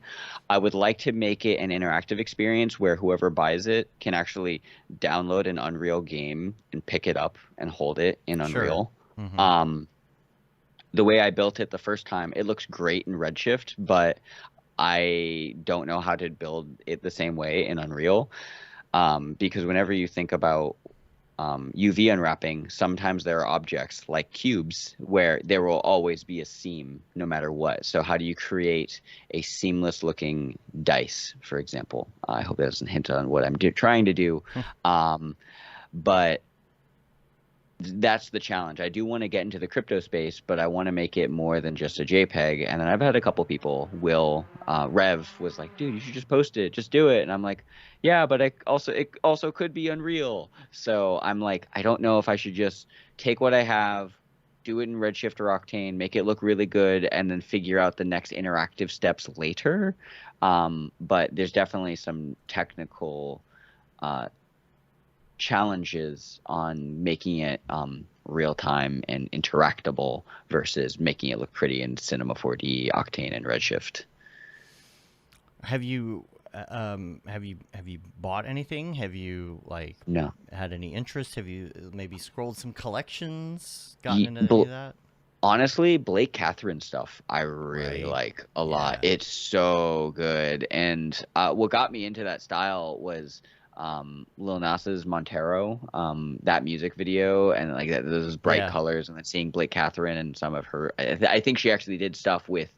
I would like to make it an interactive experience where whoever buys it can actually download an Unreal game and pick it up and hold it in Sure. Unreal. Mhm. The way I built it the first time, it looks great in Redshift, but I don't know how to build it the same way in Unreal. Because whenever you think about UV unwrapping, sometimes there are objects like cubes where there will always be a seam no matter what. So how do you create a seamless looking dice, for example? I hope that doesn't hint on what I'm trying to do. But that's the challenge. I do want to get into the crypto space, but I want to make it more than just a JPEG. And then I've had a couple people, Rev was like, dude, you should just post it, just do it. And I'm like, yeah, but it also could be Unreal. So I'm like, I don't know if I should just take what I have, do it in Redshift or Octane, make it look really good, and then figure out the next interactive steps later. But there's definitely some technical challenges on making it real time and interactable versus making it look pretty in Cinema 4D, Octane, and Redshift. Have you bought anything? Have you No. had any interest? Have you maybe scrolled some collections? Gotten into any of that? Honestly, Blake Catherine stuff I really Right. like a lot. Yeah. It's so good. And what got me into that style was Lil Nas's Montero, that music video, and like those bright Yeah. colors, and then seeing Blake Catherine and some of her. I think she actually did stuff with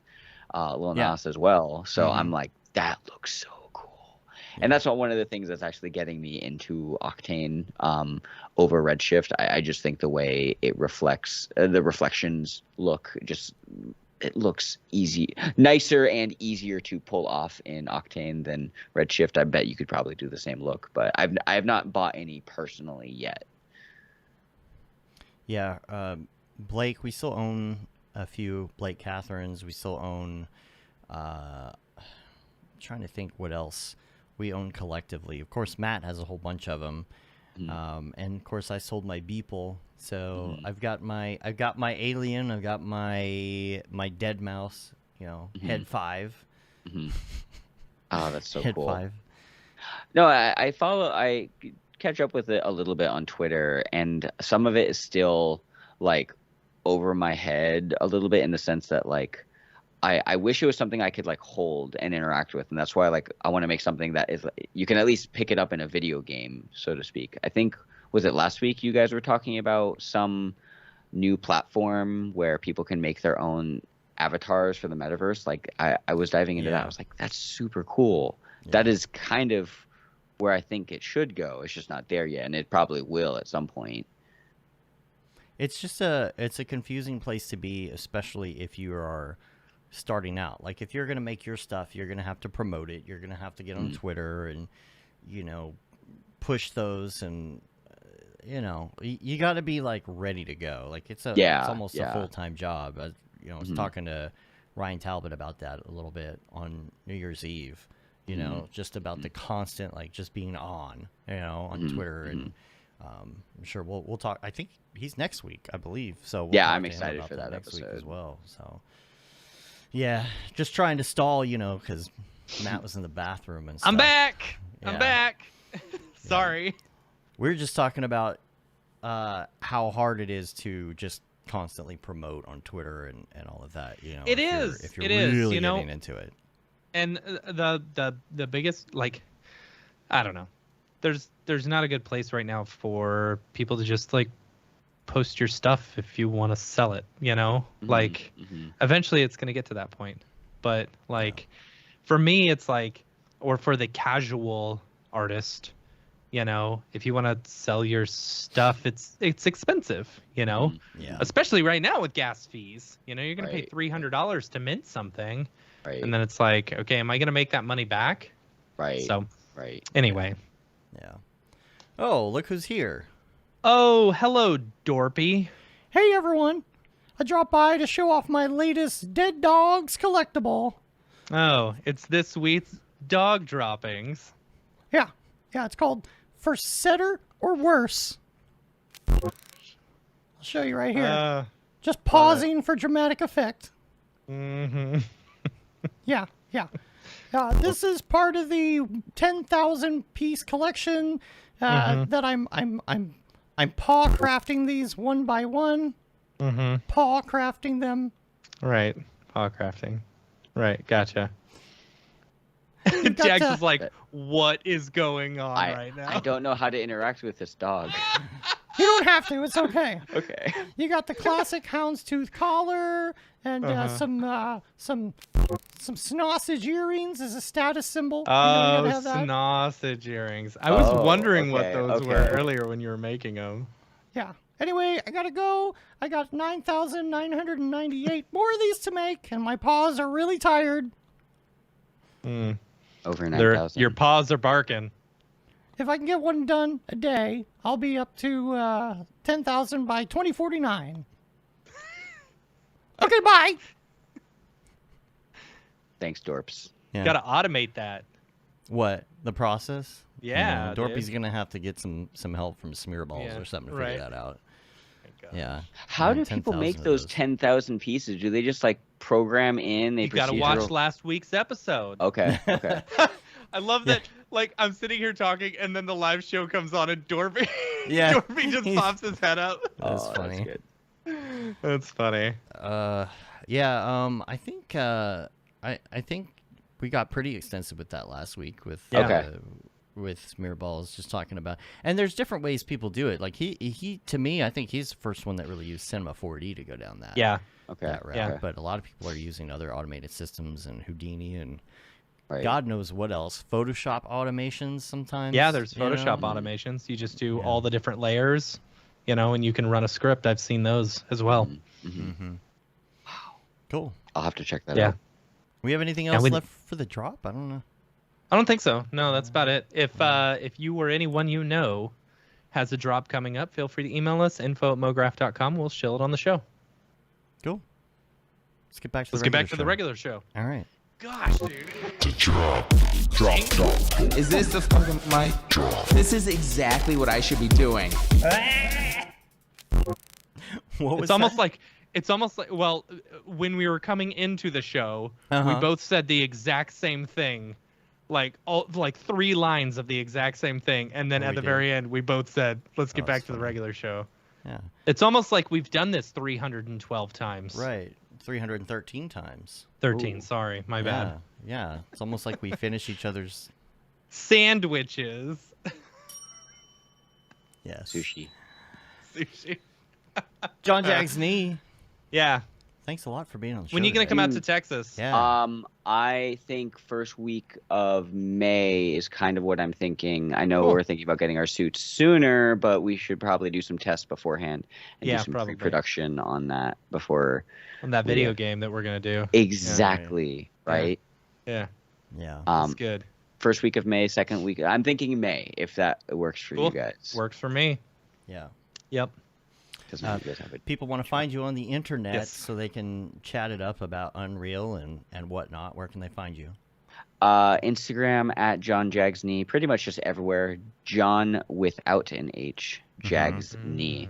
Lil Yeah. Nas as well. So Mhm. I'm like, that looks so cool. And that's one of the things that's actually getting me into Octane over Redshift. I just think the way it reflects, the reflections look just it looks nicer and easier to pull off in Octane than Redshift. I bet you could probably do the same look, but I have not bought any personally yet. Yeah, Blake, we still own a few Blake Catherines. We still own. Trying to think what else we own collectively. Of course, Matt has a whole bunch of them, and of course, I sold my Beeple. So I've got my Alien. I've got my Dead Mouse. Head 5. Oh, that's so Head cool. 5. No, I catch up with it a little bit on Twitter, and some of it is still like over my head a little bit in the sense that like I wish it was something I could like hold and interact with, and that's why like I want to make something that is you can at least pick it up in a video game, so to speak. I think was it last week you guys were talking about some new platform where people can make their own avatars for the metaverse. Like I was diving into that. I was like, that's super cool. Yeah. That is kind of where I think it should go. It's just not there yet, and it probably will at some point. It's just it's a confusing place to be, especially if you are starting out. Like if you're going to make your stuff, you're going to have to promote it. You're going to have to get on Twitter and, push those, and, you got to be like ready to go. Like it's almost a full-time job. I was talking to Ryan Talbot about that a little bit on New Year's Eve, just about the constant, like just being on Twitter, and I'm sure we'll talk. I think he's next week, I believe. So we'll I'm excited for that next episode week as well. So yeah, just trying to stall, because Matt was in the bathroom and stuff. I'm back. Yeah. I'm back. Sorry. We were just talking about how hard it is to just constantly promote on Twitter and all of that. If you're really getting into it. And the biggest, like, I don't know. There's not a good place right now for people to just like post your stuff if you want to sell it, like eventually it's going to get to that point. But like for me, it's like, or for the casual artist, if you want to sell your stuff, it's expensive, especially right now with gas fees, you're going to pay $300 to mint something. Right. And then it's like, okay, am I going to make that money back? Right. So anyway. Yeah. Oh, look who's here. Oh, hello, Dorpy. Hey, everyone. I dropped by to show off my latest Dead Dogs collectible. Oh, it's this week's dog droppings. Yeah, it's called For Setter or Worse. I'll show you right here. Just pausing for dramatic effect. Mm-hmm. Yeah. This is part of the 10,000 piece collection that I'm paw crafting these one by one. Paw crafting them. Right, paw crafting. Right, gotcha. Jax is like, what is going on right now? I don't know how to interact with this dog. You don't have to. It's okay. Okay. You got the classic houndstooth collar and some sausage earrings as a status symbol. Oh, sausage earrings. I was wondering what those were earlier when you were making them. Yeah. Anyway, I gotta go. I got 9,998 more of these to make, and my paws are really tired. Over 9,000. Your paws are barking. If I can get one done a day, I'll be up to 10,000 by 2049. Okay, bye. Thanks, Dorps. Yeah. Got to automate that. What? The process? Yeah. Dorpy's going to have to get some help from Smearballs or something to figure that out. Yeah. How do people make those 10,000 pieces? Do they just like program in? You got to watch last week's episode. Okay. I love that. Like, I'm sitting here talking, and then the live show comes on, and Dorpy, Dorpy just pops his head up. That's funny. That's good. That's funny. I think I think we got pretty extensive with that last week with with Smearballs, just talking about, and there's different ways people do it. Like he to me, I think he's the first one that really used Cinema 4D to go down that. Yeah. That route. Yeah. But a lot of people are using other automated systems and Houdini and Right. God knows what else. Photoshop automations sometimes. Yeah, there's Photoshop automations. You just do all the different layers, and you can run a script. I've seen those as well. Wow. Cool. I'll have to check that Yeah. out. We have anything Yeah, else we- left for the drop? I don't know. I don't think so. No, that's about it. If you or anyone you know has a drop coming up, feel free to email us, info@mograph.com. We'll show it on the show. Cool. Let's get back to Let's the get regular back to the show. regular show. All right. Gosh, dude. The drop. Drop. Is this the fucking mic drop? This is exactly what I should be doing. What was It's almost that? like well, when we were coming into the show, Uh-huh. we both said the exact same thing. Like 3 lines of the exact same thing, and then Oh, at we the did. very end we both said, "Let's get Oh, back that's to the funny. regular show." Yeah. It's almost like we've done this 312 times. Right. 313 times. 13, Ooh. sorry, my bad. Yeah. It's almost like we finish each other's. Sandwiches. Yes. Sushi. Sushi. Jon Jags Nee. Yeah. Thanks a lot for being on the show. When are you gonna today. come out to Texas? Yeah. I think first week of May is kind of what I'm thinking. I know Cool. we're thinking about getting our suits sooner, but we should probably do some tests beforehand and Yeah, do some probably. pre-production on that before. On that video Yeah. game that we're gonna do. Exactly. Yeah. Right. Yeah, Yeah. that's good. First week of May, second week. I'm thinking May, if that works for Cool. you guys. Works for me. Yeah. Yep. Because you guys have it. People want to find you on the internet Yes. so they can chat it up about Unreal and whatnot. Where can they find you? Instagram at Jon Jags Nee, pretty much just everywhere. John without an H, Jags Nee.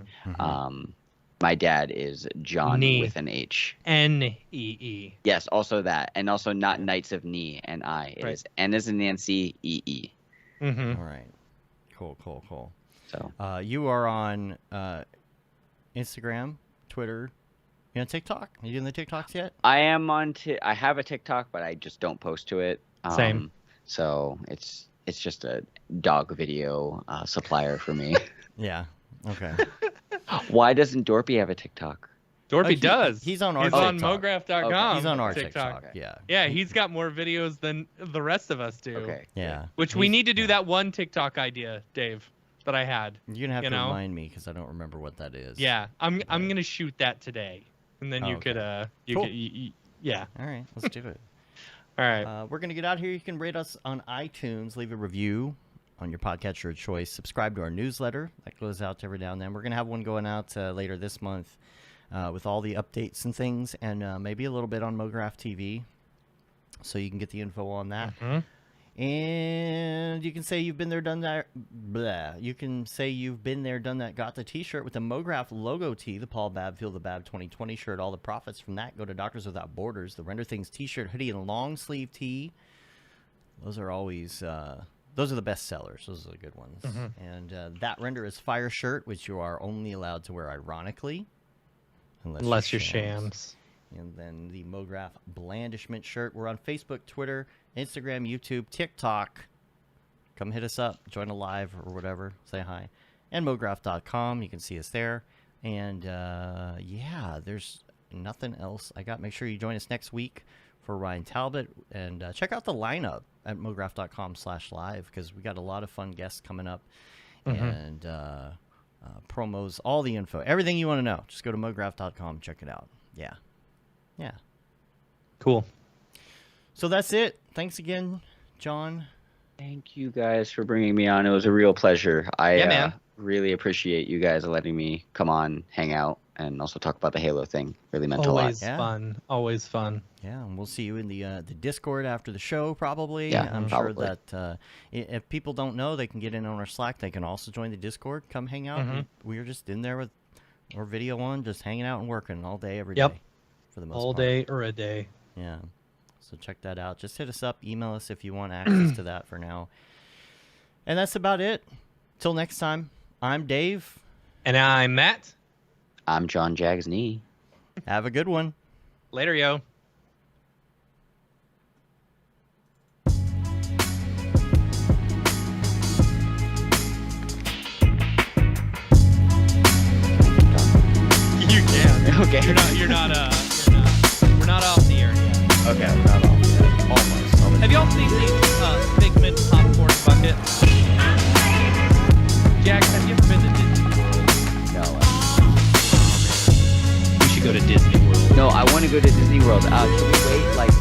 My dad is John Nee. with an H. NEE. Yes, also that, and also not Knights of Nee and I. It Right. is N as in Nancy, EE. Mm-hmm. All right. Cool. So You are on Instagram, Twitter, you on TikTok? Are you doing the TikToks yet? I am on. I have a TikTok, but I just don't post to it. Same. So it's just a dog video supplier for me. Yeah. Okay. Why doesn't Dorpy have a TikTok? Dorpy He- does. he's on our He's on TikTok. Mograph.com. Okay. He's on our TikTok. TikTok. Yeah. Yeah, he's got more videos than the rest of us do. Okay. Yeah. Which we He's- need to do that one TikTok idea, Dave, that I had. You're gonna have you to know? remind me because I don't remember what that is. Yeah, I'm gonna shoot that today, and then Oh, you okay. could Cool. yeah. All right. Let's do it. All right. We're going to get out here. You can rate us on iTunes, leave a review on your podcatcher of choice, subscribe to our newsletter. That goes out every now and then. We're going to have one going out later this month with all the updates and things, and maybe a little bit on Mograph TV, so you can get the info on that. Mhm. And you can say you've been there, done that. Blah. You can say you've been there, done that. Got the T-shirt with the Mograph logo tee, the Paul Babb Feel the Bab 2020 shirt. All the profits from that go to Doctors Without Borders. The Render Things T-shirt, hoodie, and long sleeve tee. Those are always those are the best sellers. Those are the good ones. And that Render is Fire shirt, which you are only allowed to wear ironically, Unless you're shams. and then the Mograph Blandishment shirt. We're on Facebook, Twitter, Instagram, YouTube, TikTok. Come hit us up, join a live or whatever, say hi. And Mograph.com, you can see us there. And yeah, there's nothing else I got. Make sure you join us next week for Ryan Talbot. And check out the lineup at Mograph.com/live because we got a lot of fun guests coming up. And promos, all the info, everything you want to know. Just go to Mograph.com, check it out. Yeah. Yeah. Cool. So that's it. Thanks again, John. Thank you guys for bringing me on. It was a real pleasure. Yeah, man. Really appreciate you guys letting me come on, hang out, and also talk about the Halo thing. Really meant Always a lot. Yeah. fun. Always fun. Yeah, and we'll see you in the Discord after the show, probably. Yeah, I'm probably. sure that if people don't know, they can get in on our Slack. They can also join the Discord. Come hang out. We are just in there with our video on, just hanging out and working all day, every day. Yep. For the most All part. day or a day. Yeah. So check that out. Just hit us up, email us if you want access to that for now. And that's about it. Till next time, I'm Dave. And I'm Matt. I'm Jon Jags Nee. Have a good one. Later, yo. You can. Okay. We're not off the air yet. Okay, not all. Almost. Have y'all seen the Figment popcorn bucket? Jack, have you ever been to Disney World? No. We should go to Disney World. No, I want to go to Disney World. Can we wait like